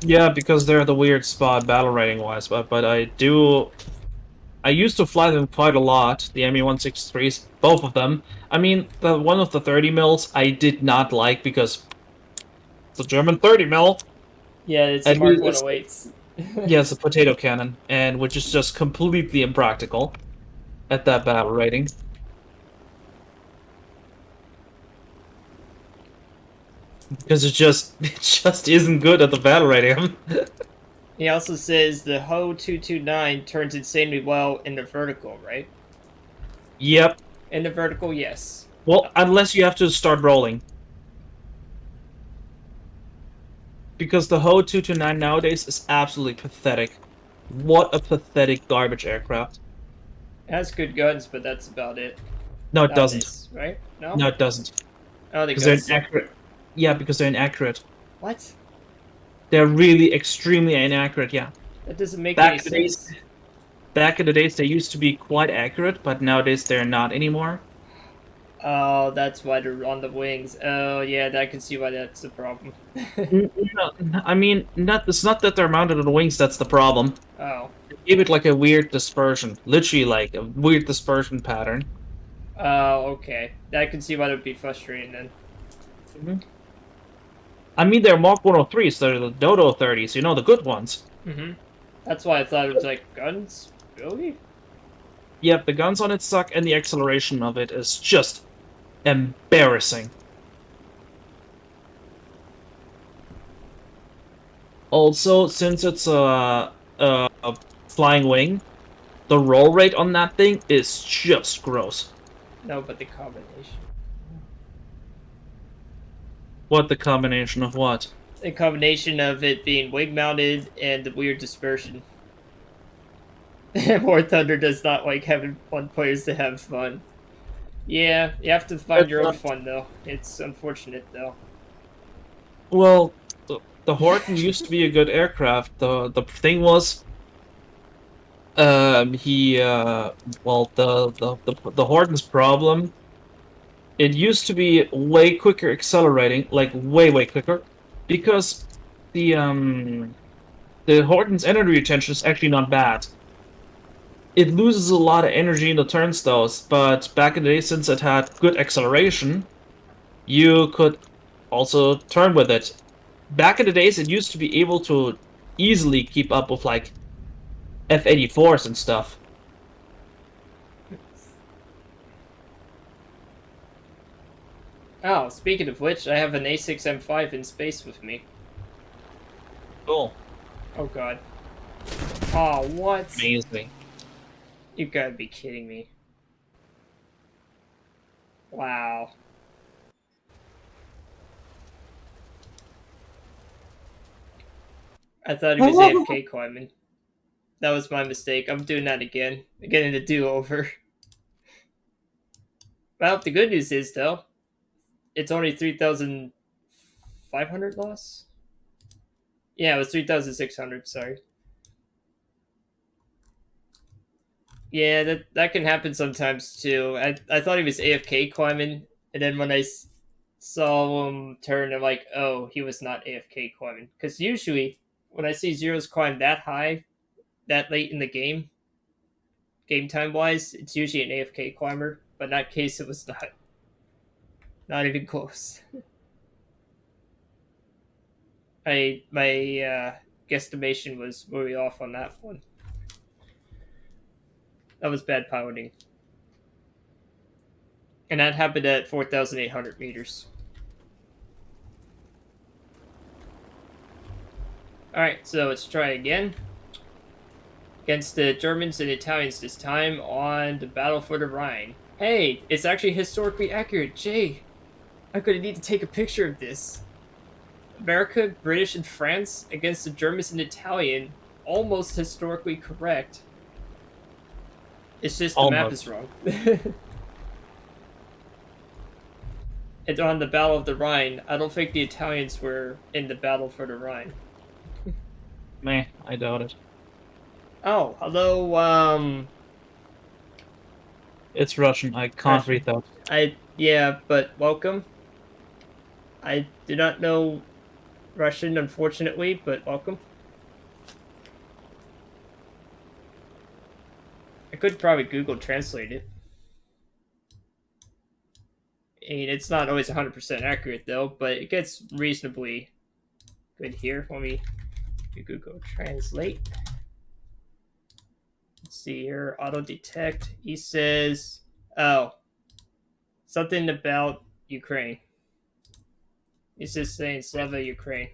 Yeah, because they're the weird spot battle rating wise, but I used to fly them quite a lot, the ME-163s, both of them. I mean, the one of the 30 mils I did not like because the German 30 mil, Yeah, it's And Mark it's- 108s. yeah, it's a potato cannon, and which is just completely impractical at that battle rating. Because it just isn't good at the battle rating. He also says the Ho 229 turns insanely well in the vertical, right? Yep. In the vertical, yes. Well, unless you have to start rolling. Because the Ho 229 nowadays is absolutely pathetic. What a pathetic garbage aircraft. It has good guns, but that's about it. No, it doesn't. Nowadays, right? No? No, it doesn't. Oh, the Because they're guns. inaccurate. Yeah, because they're inaccurate. What? They're really extremely inaccurate, yeah. That doesn't make Back any in the days- sense. Back in the days, they used to be quite accurate, but nowadays they're not anymore. Oh, that's why they're on the wings. Oh, yeah, I can see why that's a problem. No, I mean, it's not that they're mounted on the wings that's the problem. Oh. They give it like a weird dispersion. Literally like a weird dispersion pattern. Oh, okay. I can see why that would be frustrating then. I mean, they're Mark 103s, they're the Dodo 30s, you know, the good ones. Mm-hmm. That's why I thought it was like, guns? Really? Yep, the guns on it suck, and the acceleration of it is just embarrassing. Also, since it's a flying wing, the roll rate on that thing is just gross. No, but the combination. What, the combination of what? The combination of it being wing mounted and the weird dispersion. War Thunder does not like having fun players to have fun. Yeah, you have to find your own fun though. It's unfortunate though. Well, the Horton used to be a good aircraft. The thing was, He well, the Horton's problem. It used to be way quicker accelerating, like way quicker, because the Horton's energy retention is actually not bad. It loses a lot of energy in the turnstiles, but back in the day, since it had good acceleration, you could also turn with it. Back in the days, it used to be able to easily keep up with like F-84s and stuff. Oh, speaking of which, I have an A6M5 in space with me. Cool. Oh god. Oh, what? Amazing. You gotta be kidding me. Wow. I thought he was AFK climbing. That was my mistake. I'm doing that again. I'm getting a do-over. Well, the good news is, though, it's only 3,500 loss? Yeah, it was 3,600, sorry. Yeah, that can happen sometimes, too. I thought he was AFK climbing, and then when I saw him turn, I'm like, oh, he was not AFK climbing. Because usually, when I see zeros climb that high, that late in the game time wise, it's usually an AFK climber. But in that case, it was not. Not even close. My guesstimation was way off on that one. That was bad piloting, and that happened at 4,800 meters. All right, so let's try again against the Germans and Italians this time on the Battle for the Rhine. Hey, it's actually historically accurate. Jay, I'm gonna need to take a picture of this. America, British, and France against the Germans and Italian, almost historically correct. It's just the map is wrong. And on the Battle of the Rhine, I don't think the Italians were in the Battle for the Rhine. Meh, I doubt it. Oh, hello, It's Russian, I can't read that. Yeah, but welcome. I do not know Russian, unfortunately, but welcome. I could probably Google Translate it. I mean, it's not always 100% accurate, though, but it gets reasonably good here. Let me Google Translate. Let's see here. Auto detect. He says, oh, something about Ukraine. He's just saying Slava Ukraine.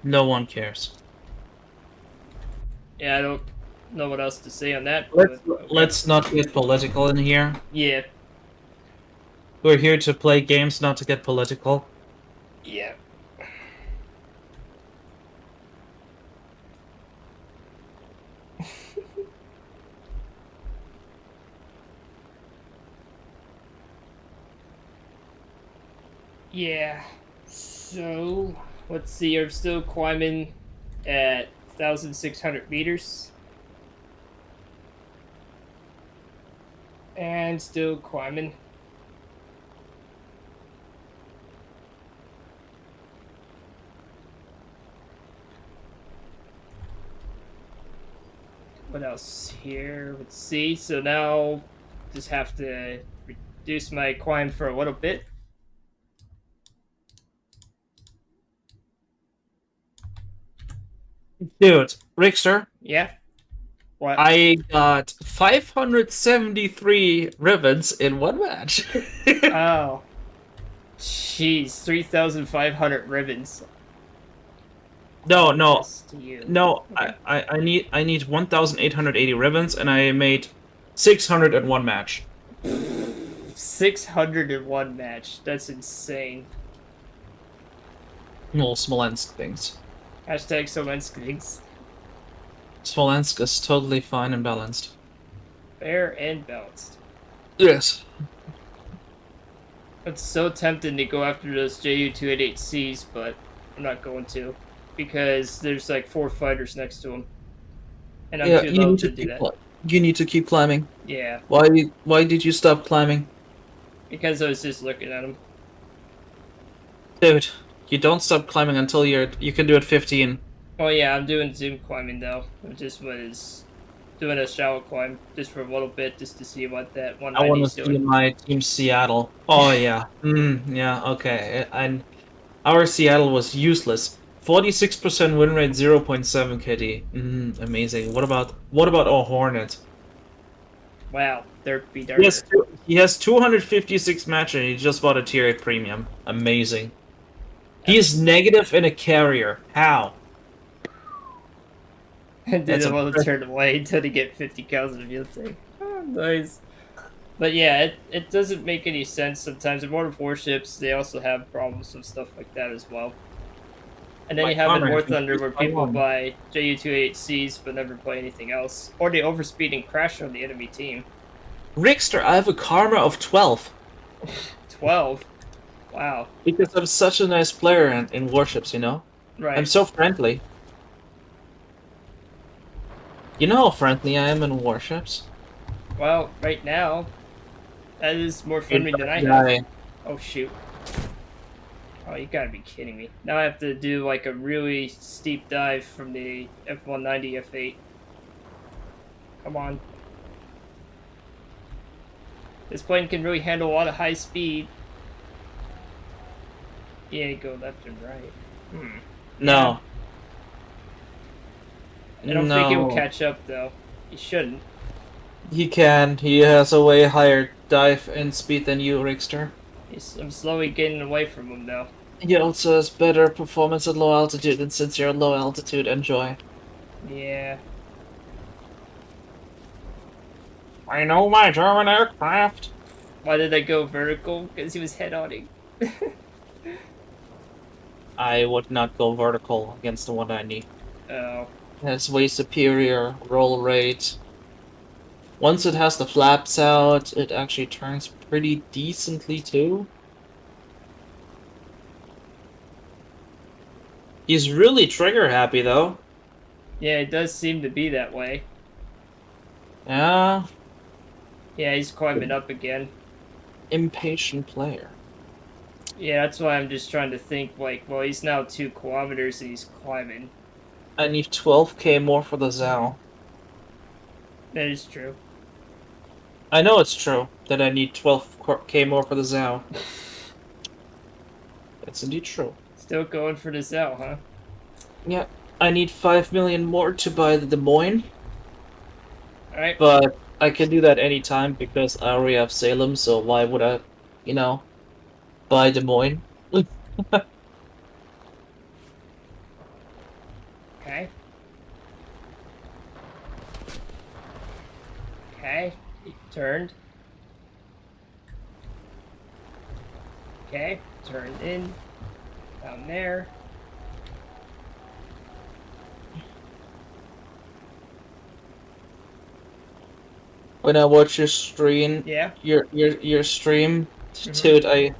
No one cares. Yeah, I don't know what else to say on that. Let's not get political in here. Yeah. We're here to play games, not to get political. Yeah. Yeah. So, let's see. I'm still climbing at 1,600 meters. And still climbing. What else here? Let's see. So now just have to reduce my climb for a little bit. Dude, Rigster. Yeah. What? I got 573 ribbons in one match. Oh. Jeez, 3,500 ribbons. No. Okay. I need 1,880 ribbons, and I made 600 in one match. 601 match. That's insane. Little Smolensk things. Hashtag Smolensk things. Smolensk is totally fine and balanced. Fair and balanced. Yes. It's so tempting to go after those Ju-288Cs, but I'm not going to. Because there's like 4 fighters next to them. and I'm Yeah, too you low need to to do keep that. you need to keep climbing. Yeah, Why did you stop climbing? because I was just looking at him. Dude, you don't stop climbing until you can do it 15. Oh yeah, I'm doing zoom climbing though. I just was doing a shallow climb just for a little bit, just to see what that I 190 want to is see doing. my team Seattle. Oh yeah. Yeah, okay. And our Seattle was useless. 46% win rate, 0.7 KD. Amazing. What about our Hornet? Wow, there be Yes, darker. he has 256 match and he just bought a tier 8 premium. Amazing. He is negative in a carrier. How? And That's didn't a want to turn away until to get 50 cows in a field thing. Oh, nice. But yeah, it doesn't make any sense sometimes. In World of Warships, they also have problems with stuff like that as well. And then my you have in karma War has Thunder increased where by people one. buy Ju-28Cs but never play anything else. Or they overspeed and crash on the enemy team. Rigster, I have a karma of 12. 12. Wow. Because I'm such a nice player in warships, you know? I'm Right. so friendly. You know how friendly I am in warships? Well, right now, that is more Hey, friendly than I bad have. guy. Oh, shoot. Oh, you gotta be kidding me. Now I have to do like a really steep dive from the F-190 F8. Come on. This plane can really handle a lot of high speed. Yeah, go left and right. Yeah, No. I don't think it will No. catch up though. He shouldn't. He can. He has a way higher dive and speed than you, Rigster. I'm slowly getting away from him though. He also has better performance at low altitude, and since you're at low altitude, enjoy. Yeah. I know my German aircraft. Why did I go vertical? Because he was head-onning. I would not go vertical against the 190. Oh. It has way superior roll rate. Once it has the flaps out, it actually turns pretty decently too. He's really trigger happy though. Yeah, it does seem to be that way. Yeah, Yeah, he's climbing up again. impatient player. Yeah, that's why I'm just trying to think, like, well, he's now 2 kilometers and he's climbing. I need 12k more for the Zao. That is true. I know it's true that I need 12k more for the Zao. It's indeed true. Still going for this out, huh? Yeah, I need 5 million more to buy the Des Moines, Alright. but I can do that anytime because I already have Salem, so why would I, buy Des Moines? Okay. Okay. He turned. Okay. Turned in. Down there. When I watch your stream, Yeah. your stream, Mhm. dude,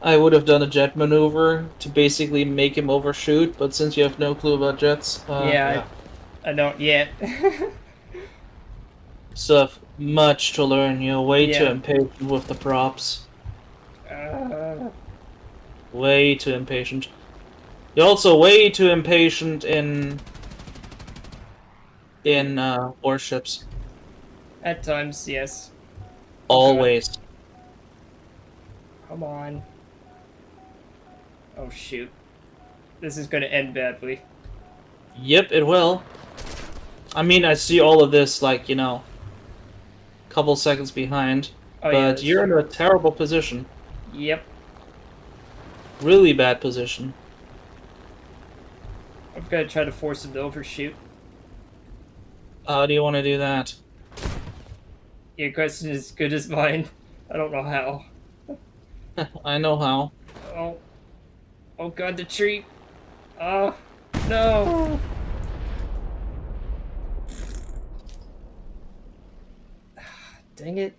I would have done a jet maneuver to basically make him overshoot, but since you have no clue about jets, Yeah, yeah. I don't yet. Still have much to learn. You're way too Yeah. impatient with the props. Uh, Way too impatient. You're also way too impatient in warships. at times, yes. I'll do it. Always. Come on. Oh, shoot. This is gonna end badly. Yep, it will. I mean, I see all of this, like, couple seconds behind. Oh, yeah, But that's you're in true. a terrible position. Yep. Really bad position. I'm gonna try to force him to overshoot. How do you want to do that? Your question is as good as mine. I don't know how. I know how. Oh. Oh god, the tree. Oh. No. Dang it.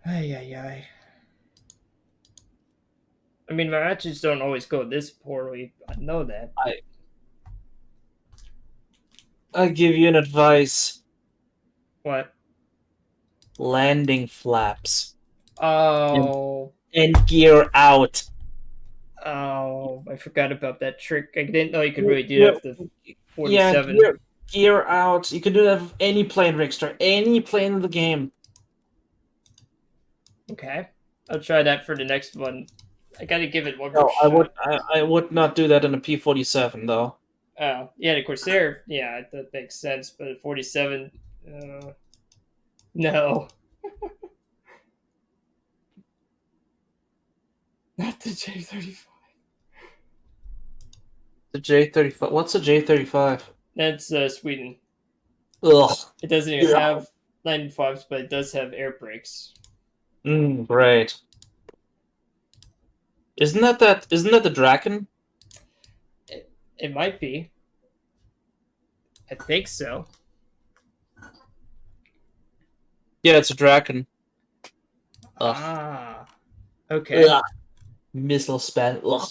Ay, ay, ay. I mean, my matches don't always go this poorly. I know that. I give you an advice. What? Landing flaps. And, Oh, and gear out. oh, I forgot about that trick. I didn't know you could really do that Gear, with the yeah, 47. gear out. You can do that with any plane, Rigster. Any plane in the game. Okay, I'll try that for the next one. I gotta give it one more No, shot. I would not do that in a P-47 though. Oh, yeah, the Corsair. Yeah, that makes sense. But the 47, no, not the J35. The J35. What's a J35? That's Sweden. Ugh. It doesn't even Yeah. have 95s, but it does have air brakes. Great. Isn't that the Draken? It might be. I think so. Yeah, it's a Draken. Ugh. Ah, okay. Ugh. Missile span. Ugh.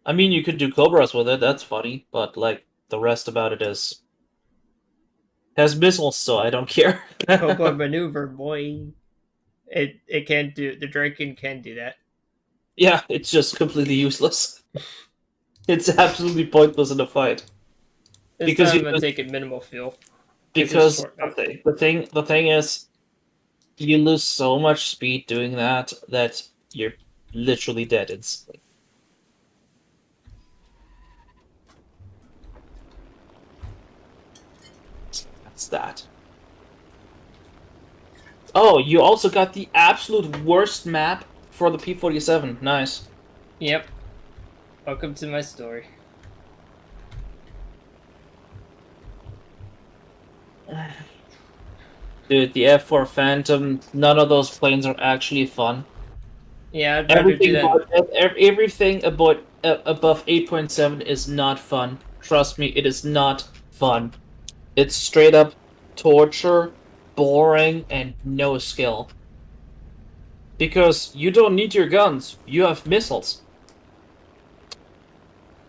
I mean, you could do Cobras with it. That's funny, but like the rest about it is has missiles, so I don't care. Cobra maneuver, boy. It can do the Draken can do that. Yeah, it's just completely useless. It's absolutely pointless in a fight This because time you I'm taking minimal fuel because it's because short map. the thing is you lose so much speed doing that that you're literally dead instantly. That's that. Oh, you also got the absolute worst map for the P-47. Nice. Yep. Welcome to my story. Dude, the F4 Phantom, none of those planes are actually fun. Yeah, I'd rather do that. Everything about above 8.7 is not fun. Trust me, it is not fun. It's straight up torture, boring, and no skill. Because you don't need your guns, you have missiles.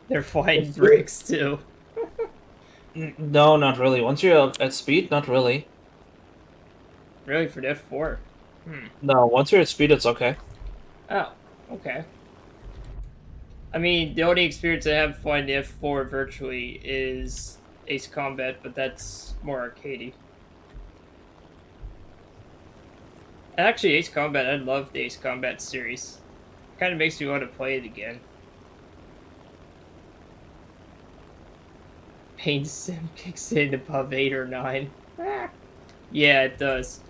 They're flying bricks too. No, not really. Once you're at speed, not really. Really for the F4. No, once you're at speed, it's okay. Oh, okay. I mean, the only experience I have flying the F4 virtually is Ace Combat, but that's more arcadey. Actually, Ace Combat, I love the Ace Combat series. Kind of makes me want to play it again. Pain Sim kicks in above 8 or 9. Yeah, it does.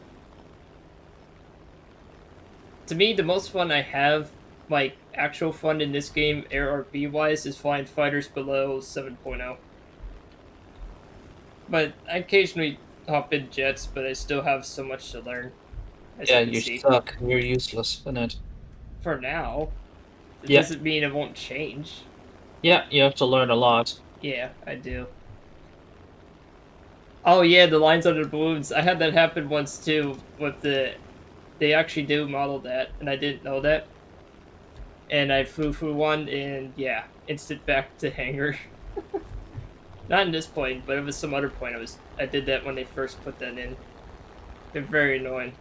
To me, the most fun I have, like, actual fun in this game, ARB-wise, is flying fighters below 7.0. But I occasionally hop in jets, but I still have so much to learn, as Yeah, you can you see. suck. You're useless in it. For now, it Yeah. doesn't mean it won't change. Yeah, you have to learn a lot. Yeah, I do. Oh yeah, the lines under the balloons. I had that happen once too with the... They actually do model that, and I didn't know that. And I flew through one, and yeah, instant back to hangar. Not in this point, but it was some other point. I did that when they first put that in. They're very annoying,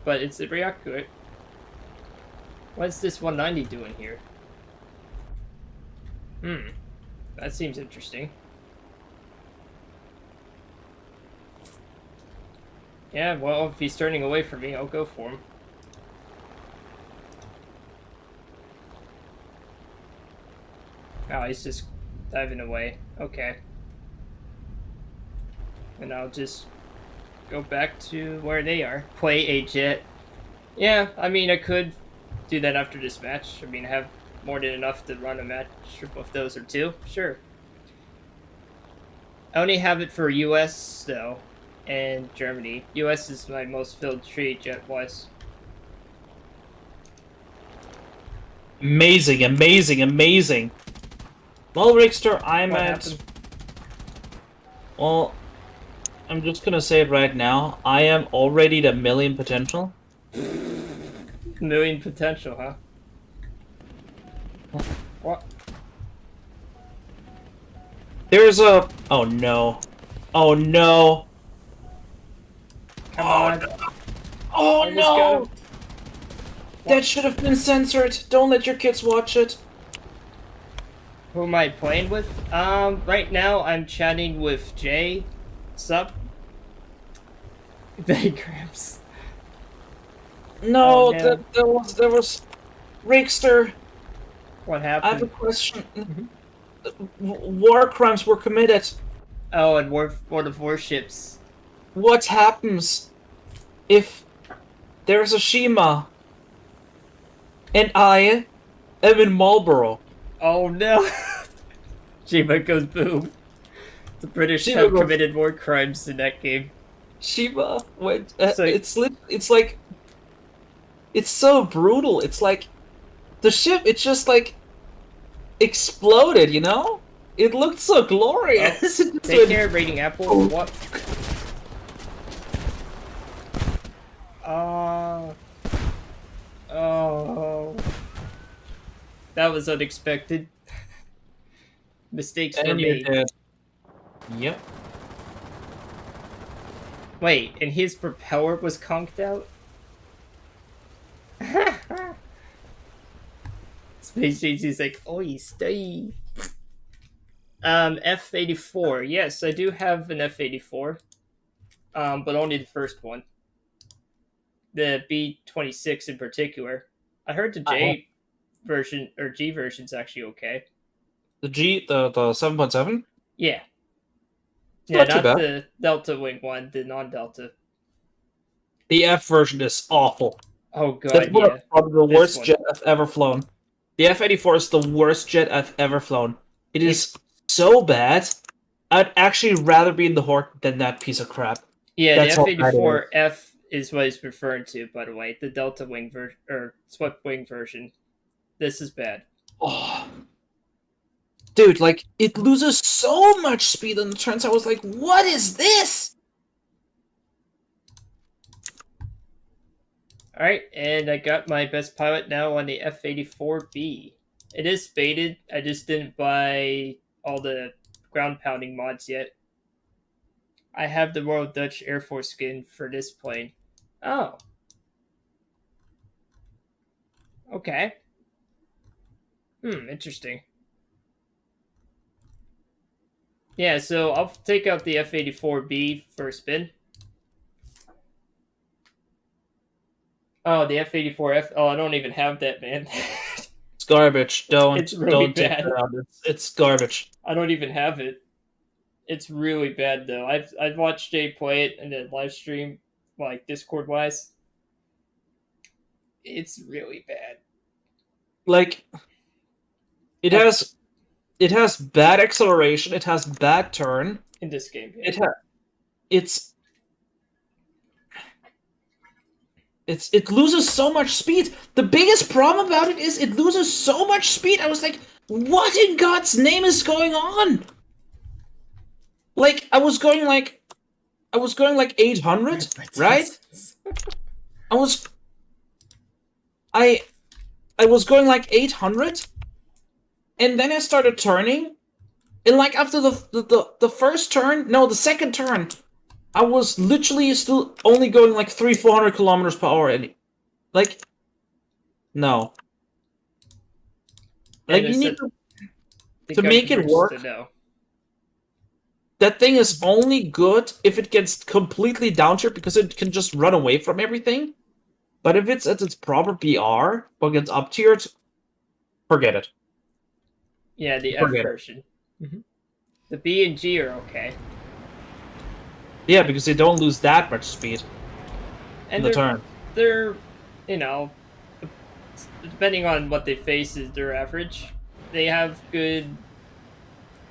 but it's very accurate. What's this 190 doing here? That seems interesting. Yeah, well, if he's turning away from me, I'll go for him. Oh, he's just diving away. Okay. And I'll just go back to where they are. Play a jet. Yeah, I mean, I could do that after this match. I mean, I have more than enough to run a match with those or two. Sure. I only have it for US, though, and Germany. US is my most filled tree jet-wise. Amazing, amazing, amazing. Well, Rigster, What happened? Well, I'm just gonna say it right now. I am already the million potential. Million potential, huh? What? There's a... Oh, no. Oh, no. Come Oh, on. no. Oh, Almost got no. him. That should have been censored. Don't let your kids watch it. Who am I playing with? Right now I'm chatting with Jay. Sup? Diagrams. No, Oh, no. there was Rigster. What I have a happened? question. War crimes were committed. Oh, and War of Warships. What happens if there's a Shima and I am in Marlboro? Oh no! Shima goes boom. The British Shima have goes- committed war crimes in that game. Shima went. So- It's like it's so brutal. It's like the ship. It's just like exploded. You know. It looked so glorious. Oh, take care, rating Apple. What? Oh. That was unexpected. Mistakes were And you're made. dead. Yep. Wait, and his propeller was conked out? Space Agency's like, oi, stay. F-84. Yes, I do have an F-84. But only the first one. The B-26 in particular. I heard the J version, or G version's actually okay. The 7.7. Yeah. Yeah, Not too not bad. the Delta Wing one, the non-Delta. The F version is awful. Oh god, That's yeah. probably the This worst one. jet I've ever flown. The F-84 is the worst jet I've ever flown. It is so bad. I'd actually rather be in the Horde than that piece of crap. Yeah, That's the how bad it F-84F is what it's referring to, by the way. The Delta Wing version, or Swept Wing version. This is bad. Oh. Dude, like, it loses so much speed on the turns. I was like, what is this? Alright, and I got my best pilot now on the F-84B. It is spaded, I just didn't buy all the ground pounding mods yet. I have the Royal Dutch Air Force skin for this plane. Oh. Okay. Interesting. Yeah, so I'll take out the F-84B for a spin. Oh, the F-84F. Oh, I don't even have that, man. It's garbage. It's really don't take bad. that out. It's garbage. I don't even have it. It's really bad though. I've watched Jay play it in a live stream, like Discord wise. It's really bad. Like, it has bad acceleration. It has bad turn. In this game, yeah. It loses so much speed. The biggest problem about it is it loses so much speed. I was like, what in God's name is going on? Like, I was going like 800, right? I was going like 800, and then I started turning, and like after the first turn, no, the second turn, I was literally still only going like 300-400 kilometers per hour, and like, no, like you need to make it work. That thing is only good if it gets completely downshifted because it can just run away from everything. But if it's at its proper BR, but gets up tiered, forget it. Yeah, the F version. The B and G are okay. Yeah, because they don't lose that much speed in the turn. They're, you know, depending on what they face is their average. They have good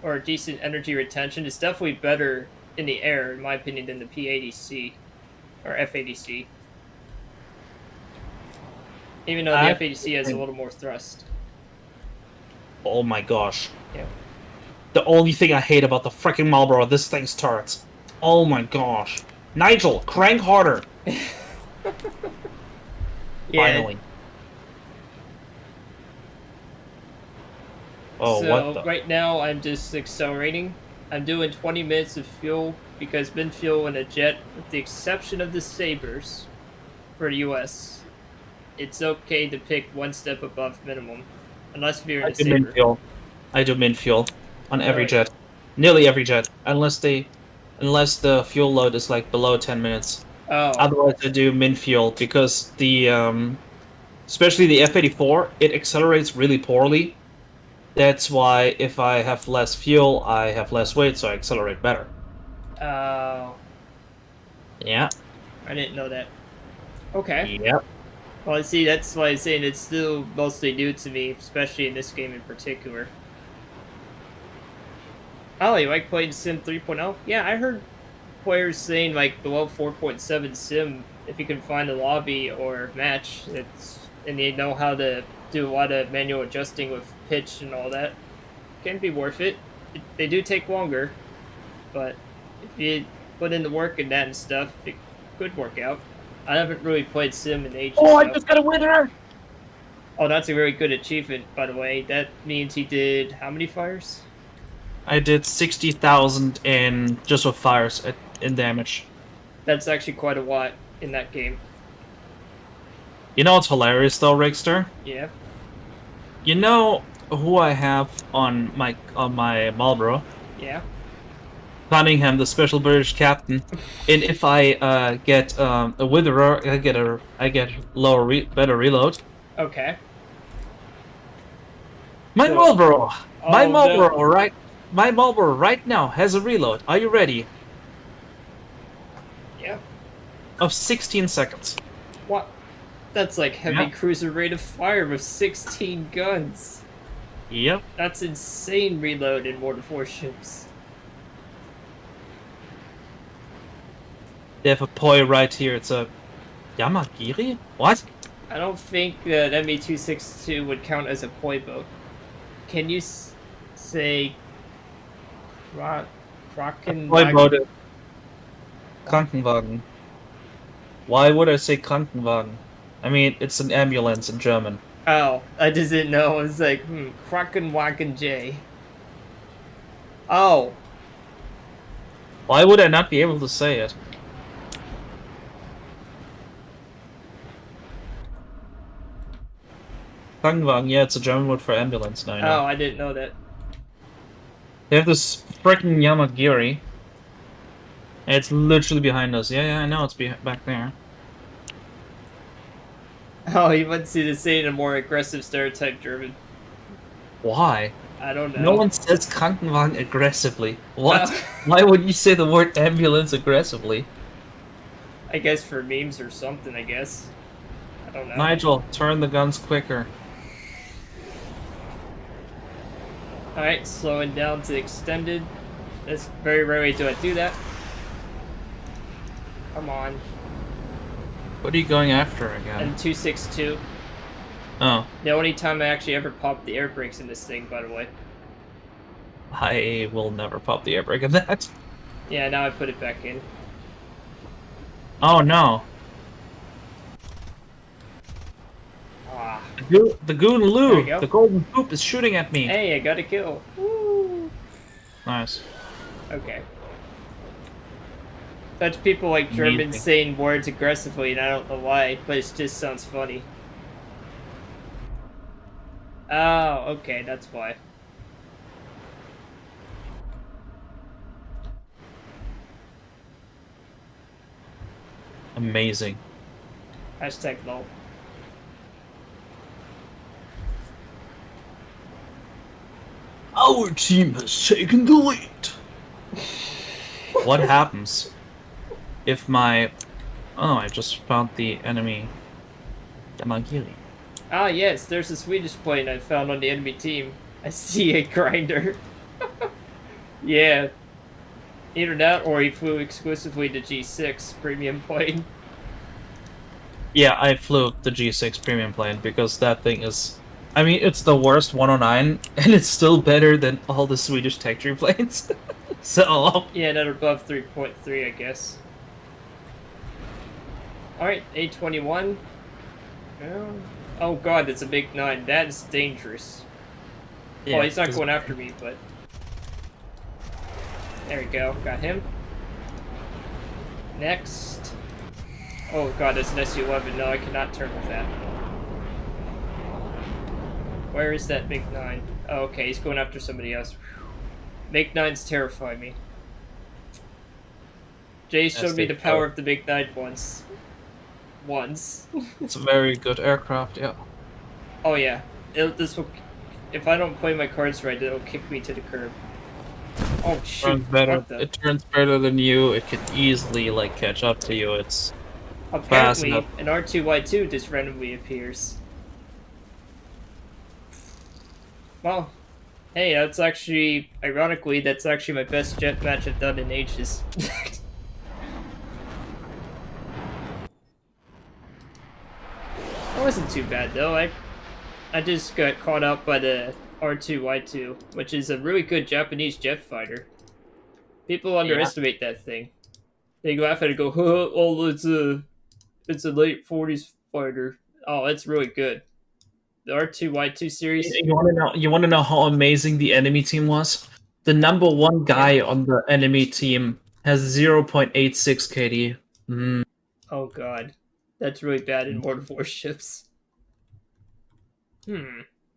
or decent energy retention. It's definitely better in the air, in my opinion, than the P-80C or F-80C. Even though the F-80C has a little more thrust. Oh my gosh. Yeah. The only thing I hate about the freaking Marlboro are this thing's turrets. Oh my gosh. Nigel, crank harder. Finally. Oh, so what the? right now I'm just accelerating I'm doing 20 minutes of fuel because min fuel in a jet, with the exception of the Sabres for the US, it's okay to pick one step above minimum, unless you're in I a do min Sabre. fuel. I do min fuel on Oh, every yeah. jet, nearly every jet, unless the fuel load is like below 10 minutes. Oh, Otherwise, I do min fuel because especially the F-84, it accelerates really poorly. That's why if I have less fuel, I have less weight, so I accelerate better. oh, Yeah. I didn't know that. Okay. Yep. Well, see, that's why I'm saying it's still mostly new to me, especially in this game in particular. Oh, you like playing Sim 3.0? Yeah, I heard players saying like below 4.7 Sim, if you can find a lobby or match, and they know how to do a lot of manual adjusting with pitch and all that, can be worth it. They do take longer, but if you put in the work in that and stuff, it could work out. I haven't really played Sim in ages. Oh, I So. just got a winner! Oh, that's a very good achievement, by the way. That means he did how many fires? I did 60,000 in just with fires in damage. That's actually quite a lot in that game. You know what's hilarious though, Rigster? Yeah. You know who I have on my Marlboro? Yeah. Cunningham, the special British captain. And if I get a witherer, I get better reload. Okay. My So- Marlboro, my Oh, Marlboro, no. right? My Marlboro right now has a reload. Are you ready? Yeah. Of 16 seconds. What? That's like heavy Yeah. cruiser rate of fire with 16 guns. Yep. That's insane reload in War of Warships. They have a poi right here. It's a Yamagiri? What? I don't think that ME-262 would count as a poi boat. Can you say Kraken? Poi boat is Krankenwagen. Why would I say Krankenwagen? I mean, it's an ambulance in German. Oh, I just didn't know. I was like, Krakenwagen J. Oh, Why would I not be able to say it? Krankenwagen, yeah, it's a German word for ambulance now. I know. oh, I didn't know that. They have this freaking Yamagiri. And it's literally behind us. Yeah, I know it's back there. Oh, he wants you to say it in a more aggressive stereotype German. Why? I don't know. No one says Krankenwagen aggressively. What? Oh. Why would you say the word ambulance aggressively? I guess for memes or something, I guess. I don't know. Nigel, turn the guns quicker. Alright, slowing down to extended. That's very rarely do I do that. Come on. What are you going after again? And 262. Oh, The only time I actually ever popped the air brakes in this thing, by the way. I will never pop the air brake in that. Yeah, now I put it back in. Oh no. Ah. The Goon There Lou, we go. the golden poop is shooting at me. Hey, I got a kill. Woo. Nice. Okay. That's people like Germans Amazing. saying words aggressively, and I don't know why, but it just sounds funny. Oh, okay, that's why. Amazing. Hashtag lol. Our team has taken the lead. What happens if my... Oh, I just found the enemy Yamagiri. Ah, yes, there's a Swedish plane I found on the enemy team. I see a grinder. Yeah. Either that or he flew exclusively to G6 premium plane. Yeah, I flew the G6 premium plane because that thing is... I mean, it's the worst 109, and it's still better than all the Swedish tech tree planes. So... Yeah, that are above 3.3, I guess. Alright, A21. Oh god, that's a big 9. That is dangerous. Yeah, Well, he's not 'cause going after me, but... There we go. Got him. Next. Oh god, that's an SU-11. No, I cannot turn with that. Where is that Big 9? Oh, okay, he's going after somebody else. Big 9s terrify me. Jay showed me the power of the Big 9 once. It's a very good aircraft, yeah. Oh yeah. This will... If I don't play my cards right, it'll kick me to the curb. Oh shoot! What the? It turns better than you. It could easily like catch up to you. It's fast Apparently, enough. an R2Y2 just randomly appears. Well, hey, that's actually, ironically, that's actually my best jet match I've done in ages. That wasn't too bad though. I just got caught up by the R2Y2, which is a really good Japanese jet fighter. People underestimate that thing. They go after it and go, oh, it's a late 40s fighter. Oh, it's really good. The R2Y2 series. You want to know? You want to know how amazing the enemy team was? The number one guy on the enemy team has 0.86 KD. Mm. Oh god. That's really bad in World of Warships.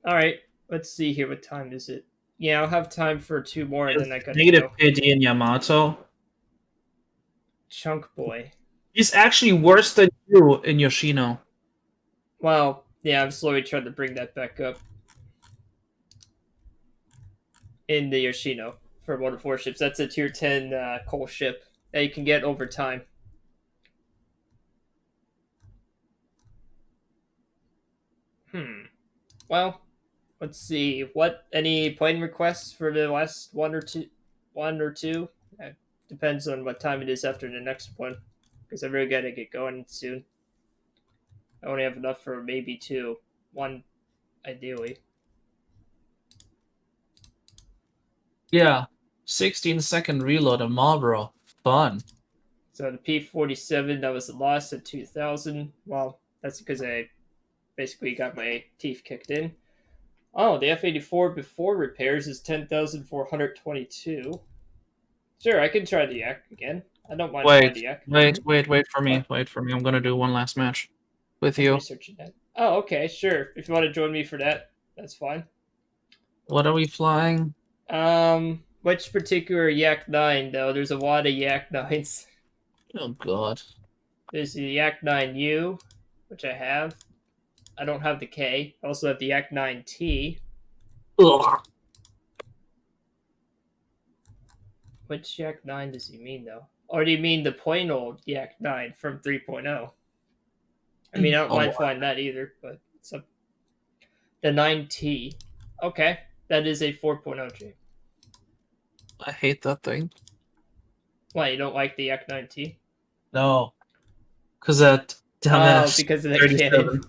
Alright, let's see here. What time is it? Yeah, I'll have time for 2 more and then I gotta Negative go. KD in Yamato. Chunk boy. He's actually worse than you in Yoshino. Well, yeah, I'm slowly trying to bring that back up. In the Yoshino for World of Warships. That's a tier 10 coal ship that you can get over time. Well, let's see. What any plane requests for the last one or two? Depends on what time it is after the next one, because I really gotta get going soon. I only have enough for maybe 2, 1 ideally. Yeah, 16-second reload of Marlboro. Fun. So the P-47 that was lost at 2,000. Well, that's because I basically got my teeth kicked in. Oh, the F-84 before repairs is 10,422. Sure, I can try the Yak again. I don't mind trying the Yak. Wait for me. What? Wait for me. I'm gonna do one last match with I'm you. researching that. Oh, okay, sure. If you want to join me for that, that's fine. What are we flying? Which particular Yak 9, though? There's a lot of Yak 9s. Oh, God. There's the Yak 9U, which I have. I don't have the K. I also have the Yak 9T. Ugh. Which Yak 9 does he mean, though? Or do you mean the plain old Yak 9 from 3.0? I mean, I don't mind flying that either, but it's a... The 9T. Okay, that is a 4.0 J. I hate that thing. Why, you don't like the Yak 9T? No. Because that dumbass Oh, because of the 37. cannon.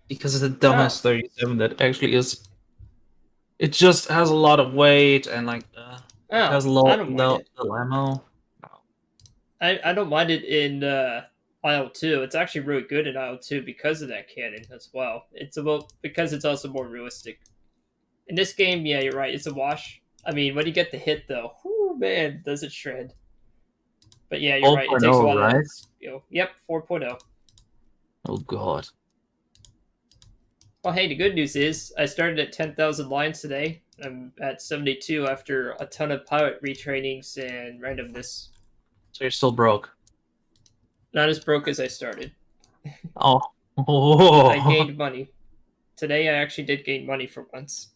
Because of the dumbass 37 that actually is... It just has a lot of weight and, like, it has low ammo. I don't mind it in IL-2. It's actually really good in IL-2 because of that cannon as well. It's about because it's also more realistic. In this game, yeah, you're right. It's a wash. I mean, when you get the hit, though, whoo, man, does it shred. But yeah, you're right. It takes a lot of skill. Yep, 4.0. Oh, God. Well, hey, the good news is I started at 10,000 lines today. I'm at 72 after a ton of pilot retrainings and randomness. So you're still broke? Not as broke as I started. Oh. I gained money. Today I actually did gain money for once.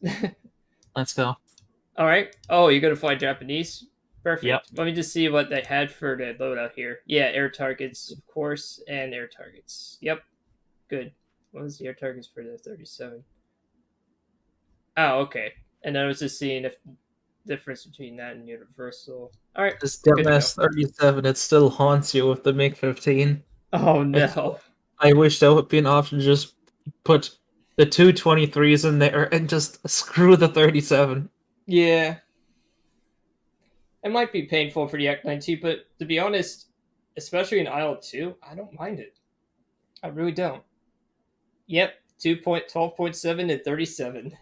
Let's go. Alright. Oh, you're going to fly Japanese? Perfect. Yep. Let me just see what they had for the loadout here. Yeah, air targets, of course, and air targets. Yep. Good. What was the air targets for the 37? Oh, okay. And I was just seeing if difference between that and universal. All right. This dumbass 37, it still haunts you with the MiG-15. Oh no! I wish that would be an option. Just put the 223s in there and just screw the 37. Yeah. It might be painful for the Act 90, but to be honest, especially in IL-2, I don't mind it. I really don't. Yep, 2.12.7 and 37.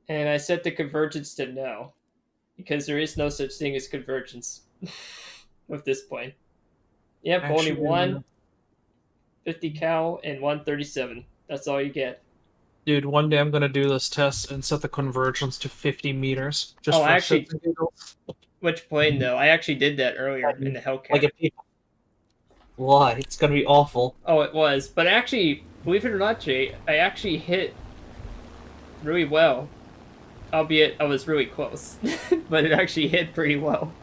And I set the convergence to no. because there is no such thing as convergence with this plane. Yep, only Actually, one 50 cal and 137. That's all you get. dude, one day I'm gonna do this test and set the convergence to 50 meters, just Oh, for actually, shits and giggles. which plane though? I actually did that earlier in the Like Hellcat. a people. Why? It's gonna be awful. Oh, it was. But actually, believe it or not, Jay, I actually hit really well. Albeit I was really close. But it actually hit pretty well.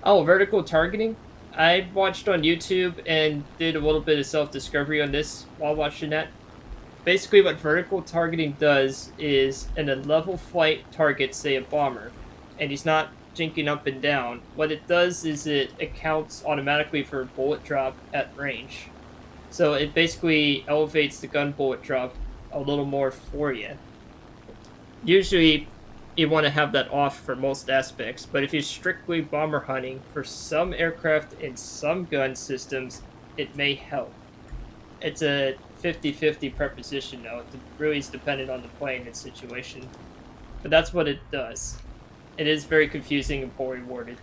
Oh, vertical targeting? I watched on YouTube and did a little bit of self-discovery on this while watching that. Basically, what vertical targeting does is, in a level flight target, say a bomber, and he's not jinking up and down, what it does is it accounts automatically for bullet drop at range. So it basically elevates the gun bullet drop a little more for you. Usually, you want to have that off for most aspects, but if you're strictly bomber hunting, for some aircraft and some gun systems, it may help. It's a 50-50 preposition, though. It really is dependent on the plane and situation. But that's what it does. It is very confusing and poorly worded.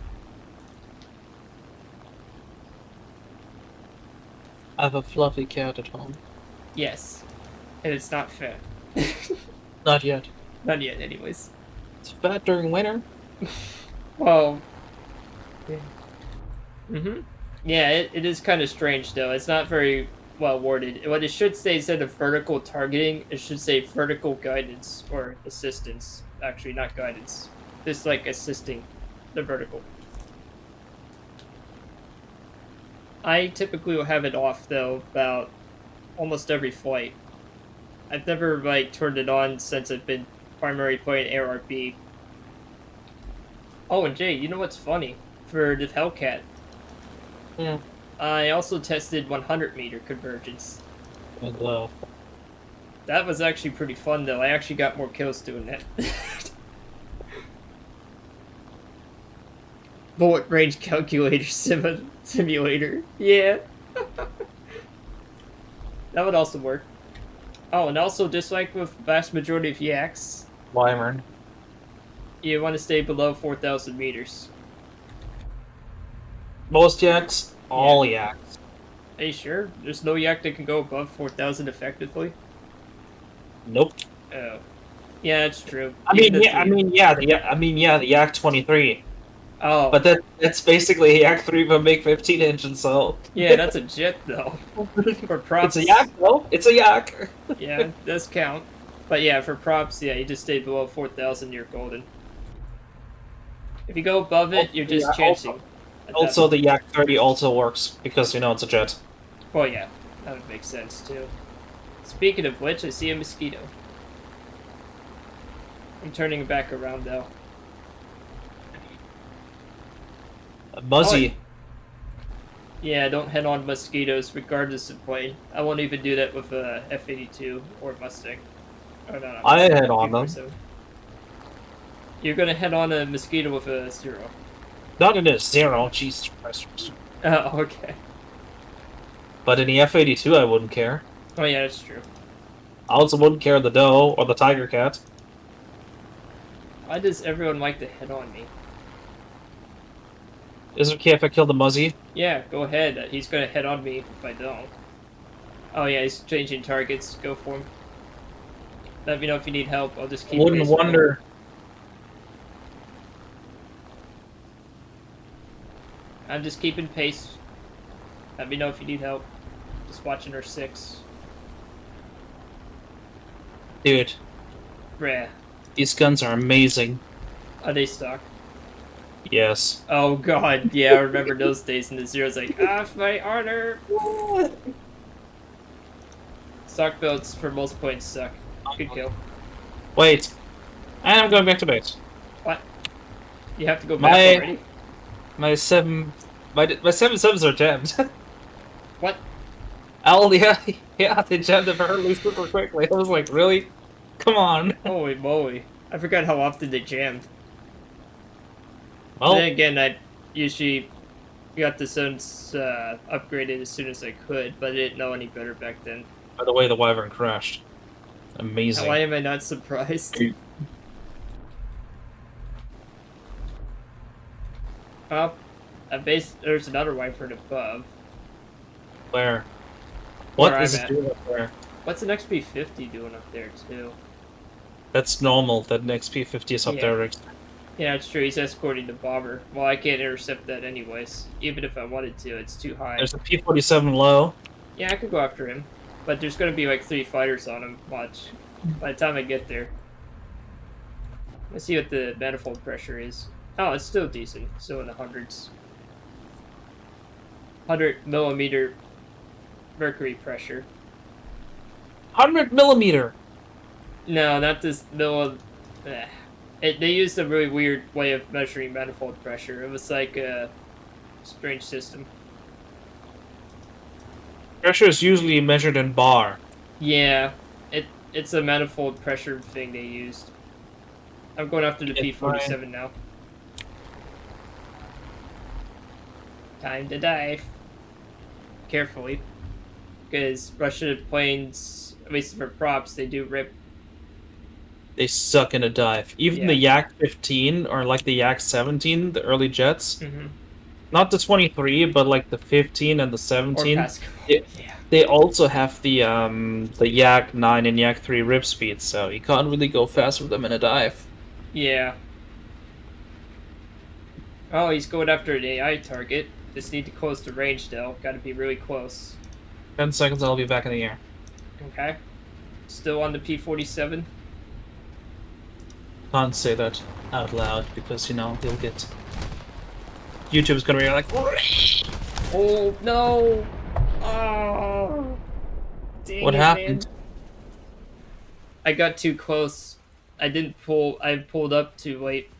I have a fluffy cat at home. Yes. And it's not fair. Not yet. Not yet, anyways. It's fat during winter. Well... Yeah, it is kind of strange, though. It's not very well worded. What it should say instead of vertical targeting, it should say vertical guidance or assistance. Actually, not guidance. Just like assisting the vertical. I typically will have it off, though, about almost every flight. I've never, like, turned it on since I've been primarily playing ARB. Oh, and Jay, you know what's funny? For the Hellcat, Yeah. I also tested 100 meter convergence. And, That was actually pretty fun, though. I actually got more kills doing that. Bullet range calculator simulator. Yeah. That would also work. Oh, and also, just like with vast majority of yaks, Wyvern. you want to stay below 4,000 meters. Most yaks, all yaks. Are you sure? There's no yak that can go above 4,000 effectively? Nope. Oh. Yeah, that's true. I mean, the Yak 23. Oh. But that's basically a Yak 3 but make 15 engine, so. Yeah, that's a jet, though. For props. It's a Yak, though. It's a Yak. Yeah, it does count. But yeah, for props, yeah, you just stay below 4,000, you're golden. If you go above it, you're just chancing. Also, the Yak 30 also works, because, it's a jet. Well, yeah, that would make sense, too. Speaking of which, I see a mosquito. I'm turning it back around, though. Muzzy. Yeah, don't head on mosquitoes, regardless of plane. I won't even do that with a F-82 or Mustang. Oh, no, I head on them. So. You're gonna head on a mosquito with a 0. Not in a 0, Jesus Christ. Oh, okay. But in the F-82, I wouldn't care. Oh, yeah, that's true. I also wouldn't care the doe or the tiger cat. Why does everyone like to head on me? Is it okay if I kill the Muzzy? Yeah, go ahead. He's gonna head on me if I don't. Oh yeah, he's changing targets. Go for him. Let me know if you need help. I'll just keep. Wouldn't wonder. I'm just keeping pace. Let me know if you need help. Just watching her 6. Dude, Rah. these guns are amazing. Are they stock? Yes. Oh god, yeah, I remember those days in the Zero's like, off my honor! Stock belts for most points suck. Good kill. Wait. And I'm going back to base. What? You have to go back already? My 7.7s are jammed. What? Oh, yeah, they jammed it very super quickly. I was like, really? Come on. Holy moly. I forgot how often they jammed. Well, Then again, I usually got the zones upgraded as soon as I could, but I didn't know any better back then. by the way, the Wyvern crashed. Amazing. Why am I not surprised? Up, a base. There's another wyvern above Where? where What I'm is it at. doing up there? What's an XP50 doing up there too? That's normal. That next P50 is up Yeah. there, Rick. Yeah, it's true. He's escorting the bomber. Well, I can't intercept that anyways. Even if I wanted to, it's too high. There's a P47 low. Yeah, I could go after him. But there's gonna be like 3 fighters on him, watch. By the time I get there. Let's see what the manifold pressure is. Oh, it's still decent. Still in the hundreds. 100 millimeter mercury pressure. 100 millimeter. No, not this they used a really weird way of measuring manifold pressure. It was like a strange system. Pressure is usually measured in bar. Yeah, it's a manifold pressure thing they used. I'm going after the P47 now. Time to dive. Carefully. Because Russian planes, at least for props, they do rip. They suck in a dive. Even the Yak 15 or like the Yak 17, the early jets. Mm-hmm. Not the 23, but like the 15 and the 17. Yeah. They also have the Yak 9 and Yak 3 rip speed, so you can't really go fast with them in a dive. Yeah. Oh, he's going after an AI target. Just need to close the range though. Gotta be really close. 10 seconds, I'll be back in the air. Okay. Still on the P47. Can't say that out loud because, you know, you'll get... YouTube's gonna be like... Oh, no! Oh! Dang What happened? Man. I got too close. I pulled up too late.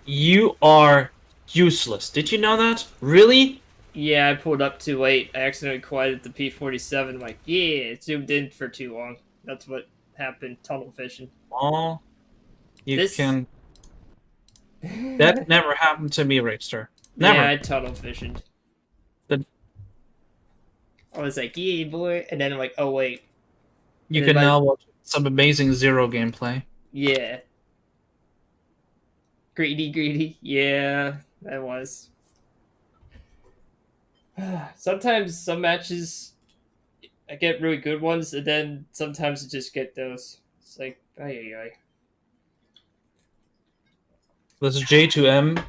You are useless. Did you know that? Really? Yeah, I pulled up too late. I accidentally collided the P47. Like, yeah, it zoomed in for too long. That's what happened. Tunnel vision. Oh, can... That never happened to me, Rigster. Never. Yeah, I tunnel visioned. I was like, yeah, boy. And then I'm like, oh, wait. You can now watch some amazing Zero gameplay. Yeah. Greedy. Yeah, that was. Sometimes some matches I get really good ones, and then sometimes I just get those. It's like, ay. There's a J2M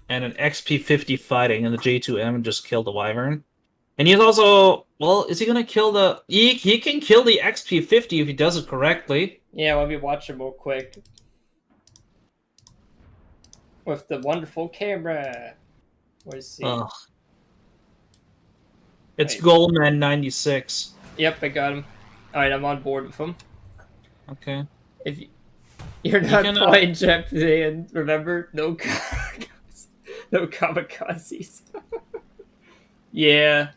and an XP50 fighting, and the J2M just killed the Wyvern. And he's also, well, is he gonna kill the... He can kill the XP50 if he does it correctly. Yeah, let me watch him real quick. With the wonderful camera. Where's he? Ugh. It's Goldman 96. Yep, I got him. Alright, I'm on board with him. Okay. If you're not playing Japan, remember? No kamikazes. Yeah.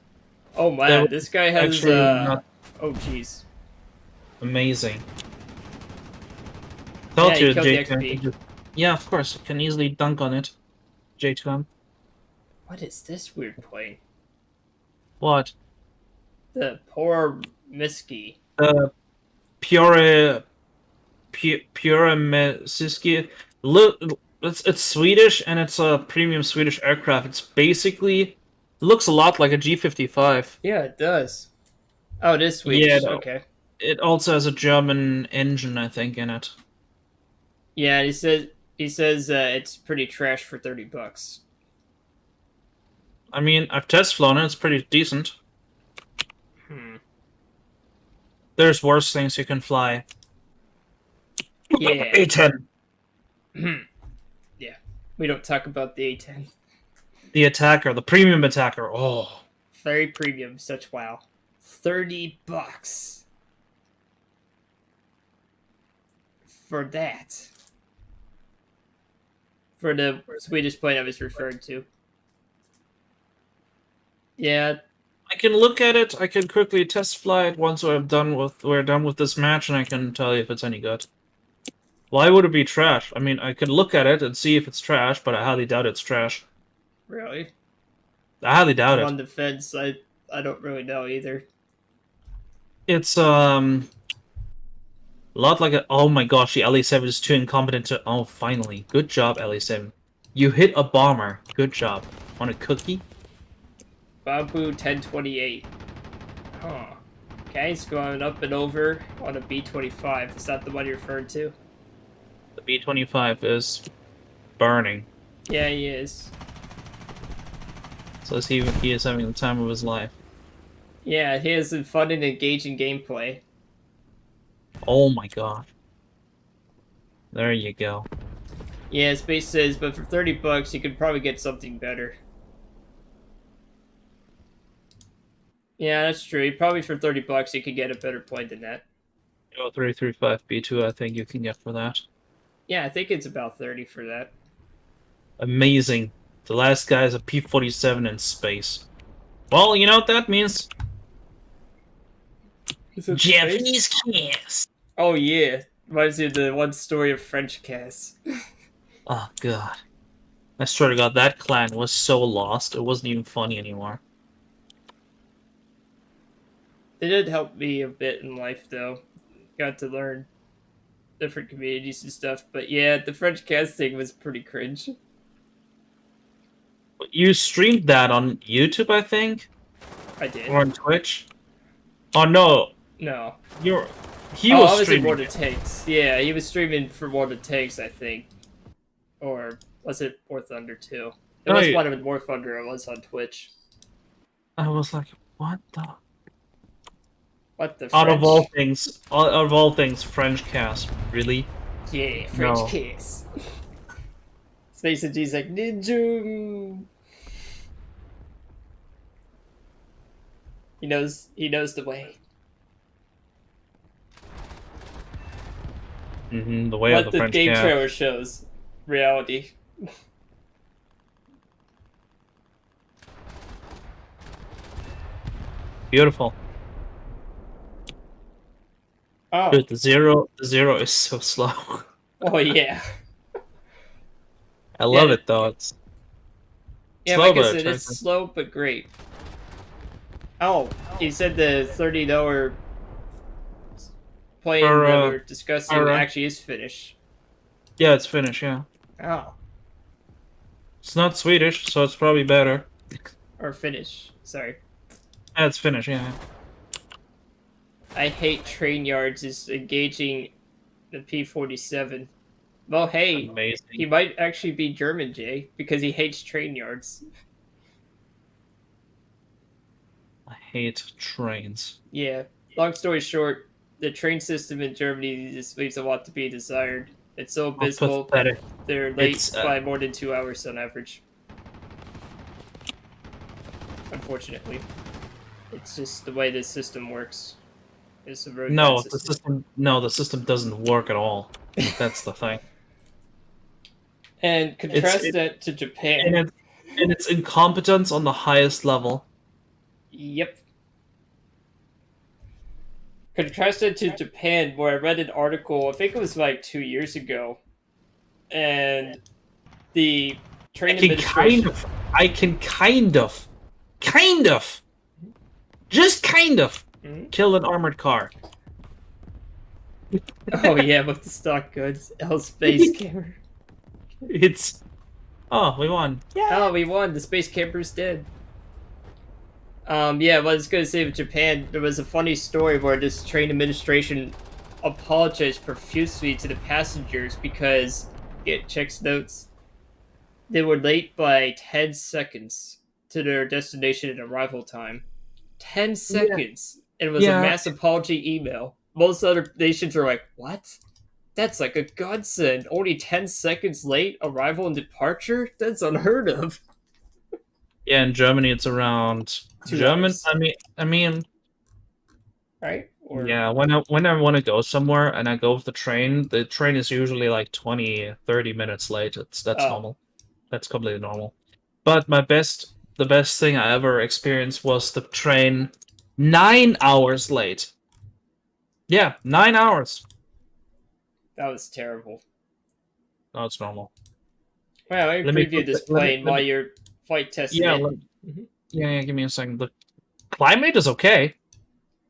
Oh man, this guy has oh jeez. Amazing. Told you, J2M. Yeah, of course. Can easily dunk on it. J2M. What is this weird plane? What? The poor Miski. Pure Miski. Look, it's Swedish and it's a premium Swedish aircraft. It's basically looks a lot like a G55. Yeah, it does. Oh, it is Swedish. Yeah, okay. It also has a German engine, I think, in it. Yeah, he says it's pretty trash for $30. I mean, I've test flown it. It's pretty decent. There's worse things you can fly. Yeah. A10. Yeah. We don't talk about the A10. The attacker, the premium attacker. Oh. Very premium, such wow. $30 for that. For the Swedish plane I was referring to. Yeah. I can look at it. I can quickly test fly it once we're done with this match, and I can tell you if it's any good. Why would it be trash? I mean, I could look at it and see if it's trash, but I highly doubt it's trash. Really? I highly doubt it. On the fence, I don't really know either. It's a lot like a... Oh my gosh, the LA7 is too incompetent to... Oh, finally. Good job, LA7. You hit a bomber. Good job. Want a cookie? Bamboo 1028. Huh. Okay, he's going up and over on a B-25. Is that the one you're referring to? The B-25 is burning. Yeah, he is. So he is having the time of his life. Yeah, he has some fun and engaging gameplay. Oh my god. There you go. Yeah, Space says, but for $30 you could probably get something better. Yeah, that's true. Probably for $30 you could get a better plane than that. 335 B2 I think you can get for that. Yeah, I think it's about 30 for that. Amazing. The last guy is a P-47 in space. Well, you know what that means? Japanese kiss. Oh yeah. Reminds me of the one story of French Cass. Oh god. I swear to god, that clan was so lost, it wasn't even funny anymore. It did help me a bit in life though. Got to learn different communities and stuff. But yeah, the French Cass thing was pretty cringe. You streamed that on YouTube, I think? I did. Or on Twitch? Oh no, No. he I was was in streaming What It it. Takes. Yeah, he was streaming for What It Takes, I think. Or was it War Thunder 2? It was Right. one of War Thunder. It was on Twitch. I was like, what the? What the Out French? out of all things, French cast. Really? Yeah, French No. Cass. Space and G's like, Ninja! He knows the way. The way What of the the French game cast. trailer shows. Reality. Beautiful. Oh. Dude, the zero is so slow. Oh yeah. I love Yeah. it though. It's Yeah, slow, like I but said, it's slow but great. Oh, you said the $30 plane For, that we were discussing for, actually is Finnish. yeah, it's Finnish. Yeah, Oh, it's not Swedish, so it's probably better. or Finnish. Sorry. Yeah, it's Finnish. Yeah. I hate train yards is engaging the P-47. Well, hey, he Amazing. might actually be German, Jay, because he hates train yards. I hate trains. Yeah. Long story short, the train system in Germany just leaves a lot to be desired. It's so abysmal. Pathetic. They're late It's, by more than 2 hours on average. Unfortunately. It's just the way the system works. It's a road No, system. the system doesn't work at all. That's the thing. And contrast that to Japan. And it's incompetence on the highest level. Yep. Contrast it to Japan, where I read an article, I think it was like 2 years ago, and the train administration. I can kind of, just kind of, Mhm. kill an armored car. Oh yeah, with the stock goods. L Space Camper. Oh, we won. Oh, we won. The Space Camper's dead. Yeah, what I was gonna say with Japan, there was a funny story where this train administration apologized profusely to the passengers because, checks notes, they were late by 10 seconds to their destination and arrival time. 10 seconds! And it was a mass apology email. Most other nations are like, what? That's like a godsend. Only 10 seconds late, arrival and departure? That's unheard of. Yeah, in Germany it's around 2 hours. I mean, Right? Or, yeah, when I want to go somewhere and I go with the train is usually like 20, 30 minutes late. That's normal. That's completely normal. But the best thing I ever experienced was the train 9 hours late. Yeah, 9 hours. That was terrible. No, it's normal. Well, I preview this plane while you're flight testing it. Yeah, give me a second. The climb rate is okay.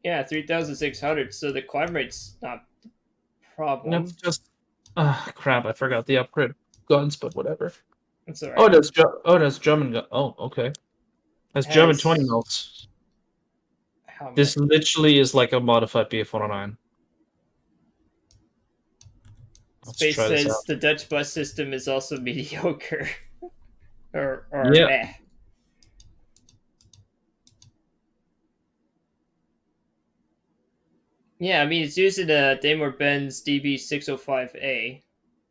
Yeah, 3,600, so the climb rate's not the problem. It's just... crap, I forgot the upgrade guns, but whatever. It's all Oh, right. that's German. Oh, okay. That's German 20 Has mils. how This many? literally is like a modified BF-109. Let's Space try this says out. the Dutch bus system is also mediocre, or Yeah, meh. Yeah, I mean it's using a Daimler-Benz DB605A,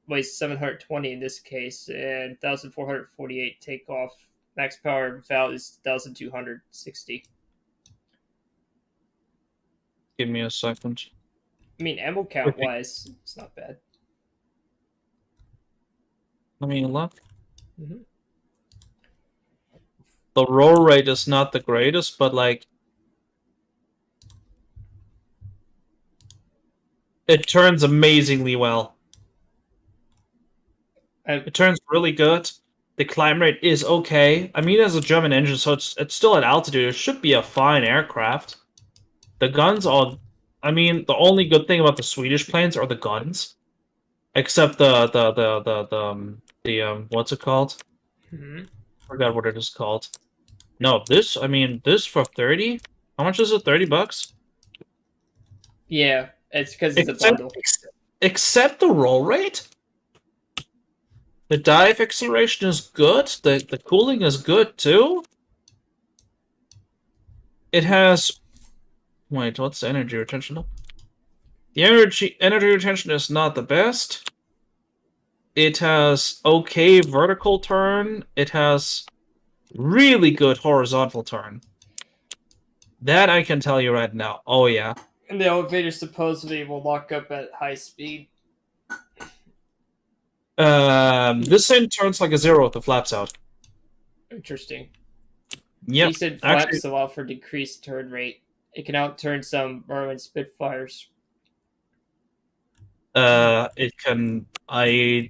weighs 720 in this case, and 1,448 takeoff. Max power value is 1,260. give me a second. I mean, ammo count wise, it's not bad. Let me look. Mm-hmm. The roll rate is not the greatest, but like it turns amazingly well. It turns really good. The climb rate is okay. I mean, it's a German engine, so it's still at altitude. It should be a fine aircraft. The guns are. I mean, the only good thing about the Swedish planes are the guns, except the what's it called? Mm-hmm. Forgot what it is called. No, this. I mean, this for 30. How much is it? $30? Yeah, it's because it's a Except, bundle. except the roll rate. The dive acceleration is good. The cooling is good too. It has. Wait, what's the energy retention? The energy retention is not the best. It has okay vertical turn. It has really good horizontal turn. That I can tell you right now. Oh yeah. And the elevator supposedly will lock up at high speed. This thing turns like a zero with the flaps out. Interesting. Yep. Decent Actually, flaps allow for decreased turn rate. It can outturn some Merlin Spitfires. it can. I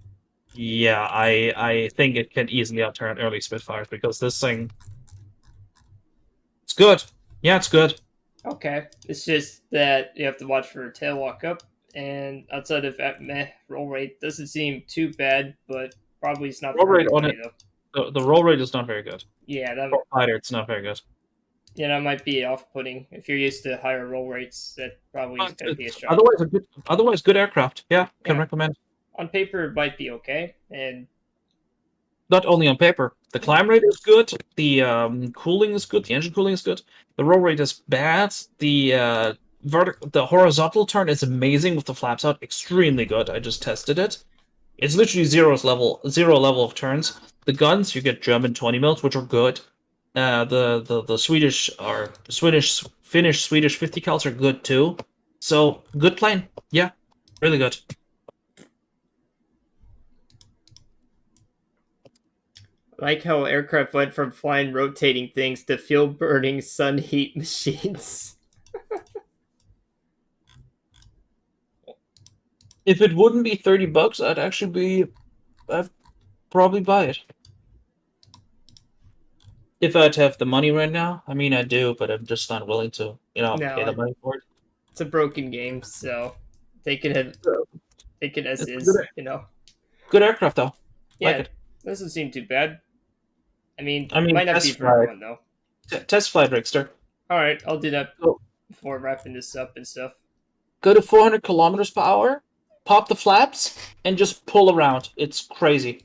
think it can easily outturn early Spitfires because this thing. It's good. Yeah, it's good. Okay, it's just that you have to watch for a tail walk up, and outside of that meh roll rate, doesn't seem too bad, but probably it's not Roll for rate on everybody it. though. The roll rate is not very good. Yeah, that For fighter, it's not very good. yeah that might be off-putting if you're used to higher roll rates. That probably is going to be a shock. Otherwise good aircraft. Yeah, can Yeah, recommend. on paper it might be okay, and Not only on paper. The climb rate is good. The cooling is good. The engine cooling is good. The roll rate is bad. The horizontal turn is amazing with the flaps out. Extremely good. I just tested it. It's literally zero level of turns. The guns you get German 20 mils, which are good. The Finnish Swedish 50 cals are good too. So good plane. Yeah, really good. I like how aircraft went from flying rotating things to fuel burning sun heat machines. If it wouldn't be $30, I'd probably buy it. If I'd have the money right now, I mean I do, but I'm just not willing to, pay the No, money for it. it's a broken game, so take it So, take it as it's is. You know. good aircraft though. Like Yeah, it. doesn't seem too bad. I mean, I mean, might not be for everyone though. test flight, Rigster. All right, I'll do that Go, before wrapping this up and stuff. go to 400 kilometers per hour, pop the flaps, and just pull around. It's crazy.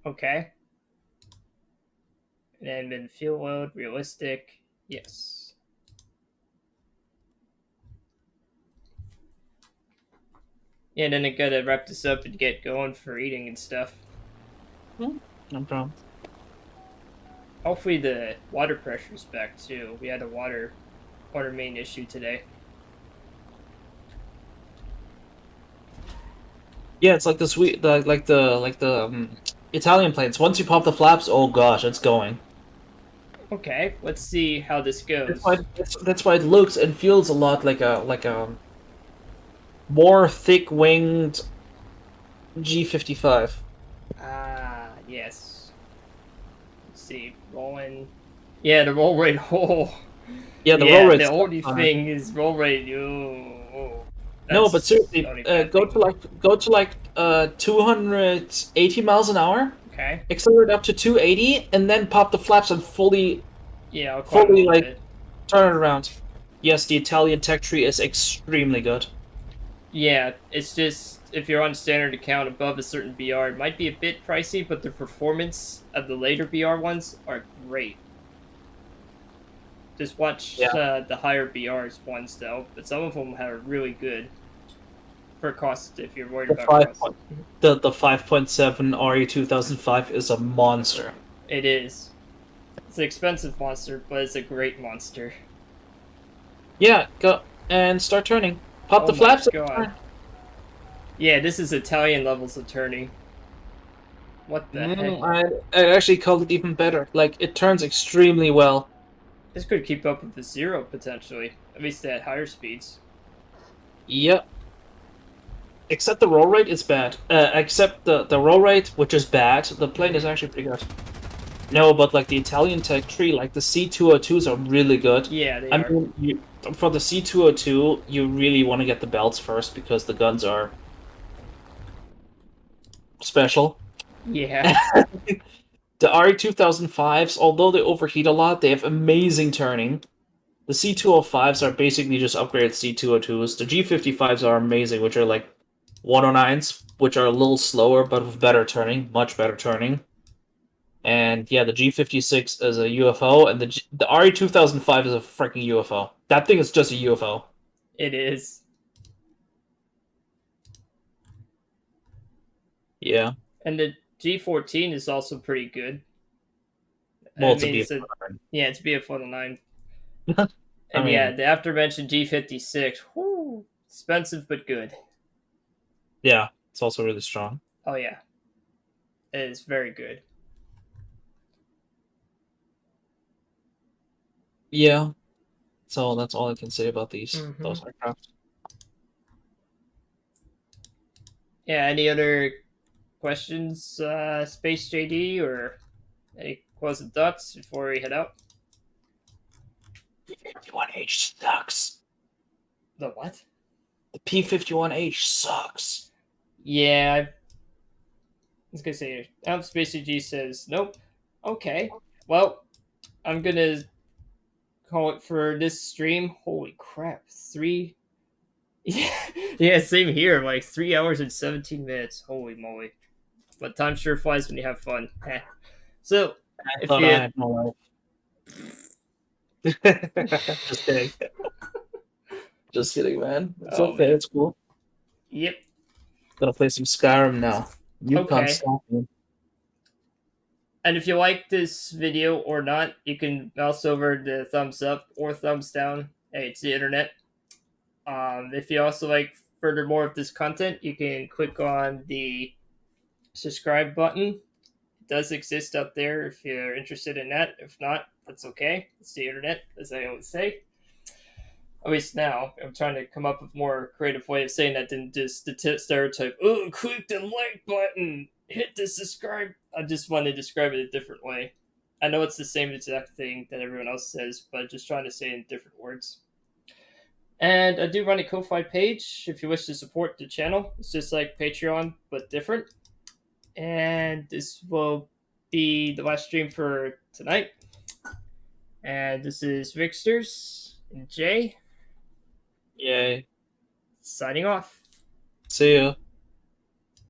Okay. And then fuel load, realistic. Yes. Yeah, and then I gotta wrap this up and get going for eating and stuff. No problem. Hopefully the water pressure's back too. We had a water main issue today. Yeah, it's like the Italian planes. Once you pop the flaps, oh gosh, it's going. Okay, let's see how this That's why goes. that's why it looks and feels a lot like a more thick-winged G55. Ah, yes. Let's see, rolling. Yeah, the roll rate. Oh, Yeah, the roll yeah. The rate's only fine. thing is roll rate. Oh, No, but seriously, the only bad go thing. to 280 miles an hour Okay. accelerate up to 280, and then pop the flaps and Yeah, I'll climb a fully little like bit. turn it around. Yes, the Italian tech tree is extremely good. Yeah, it's just if you're on standard account above a certain BR, it might be a bit pricey, but the performance of the later BR ones are great. Just watch Yeah, the higher BRs ones though, but some of them are really good for cost if you're worried the about five cost. point the 5.7 RE 2005 is a monster. It is. It's an expensive monster, but it's a great monster. Yeah, go and start turning. Pop Oh the my flaps and god. turn. Yeah, this is Italian levels of turning. What the heck? I actually called it even better. Like it turns extremely well. This could keep up with the zero potentially, at least at higher speeds. Yep. Except the roll rate is bad. Except the roll rate, which is bad. The plane is actually pretty good. No, but like the Italian tech tree, like the C202s are really good. Yeah, they I are. mean, for the C202, you really want to get the belts first because the guns are special. Yeah, The RE 2005s, although they overheat a lot, they have amazing turning. The C205s are basically just upgraded C202s. The G55s are amazing, which are like 109s, which are a little slower but with better turning, much better turning. And yeah, the G56 is a UFO, and the RE 2005 is a freaking UFO. That thing is just a UFO. it is. Yeah, And the G14 is also pretty good. I well, to mean, be a it's a yeah, it's BF109. I And yeah, mean, the after mentioned G56, whoo, expensive but good. yeah, it's also really strong. Oh yeah, it is very good. Yeah, so that's all I can say about Mm-hmm. those aircraft. Yeah. Any other questions, Space JD, or any closing thoughts before we head out? P51H sucks. The what? The P51H sucks. Yeah, I was gonna say. Space JD says nope. Okay. Well, I'm gonna call it for this stream. Holy crap! Yeah, yeah, same here. Like 3 hours and 17 minutes. Holy moly! But time sure flies when you have fun. So, I if thought I you had no life. Just kidding. Just kidding, man. It's oh okay. man, It's cool. yep, Gonna play some Skyrim now. You can't okay. stop me. And if you like this video or not, you can mouse over the thumbs up or thumbs down. Hey, it's the internet. If you also like furthermore of this content, you can click on the subscribe button. It does exist up there if you're interested in that. If not, that's okay. It's the internet, as I always say. At least now, I'm trying to come up with more creative way of saying that than just the stereotype. Oh, click the like button, hit the subscribe. I just want to describe it a different way. I know it's the same exact thing that everyone else says, but just trying to say it in different words. And I do run a Ko-Fi page if you wish to support the channel. It's just like Patreon, but different. And this will be the last stream for tonight. And this is Rigsters and Jay Yay. signing off. See ya.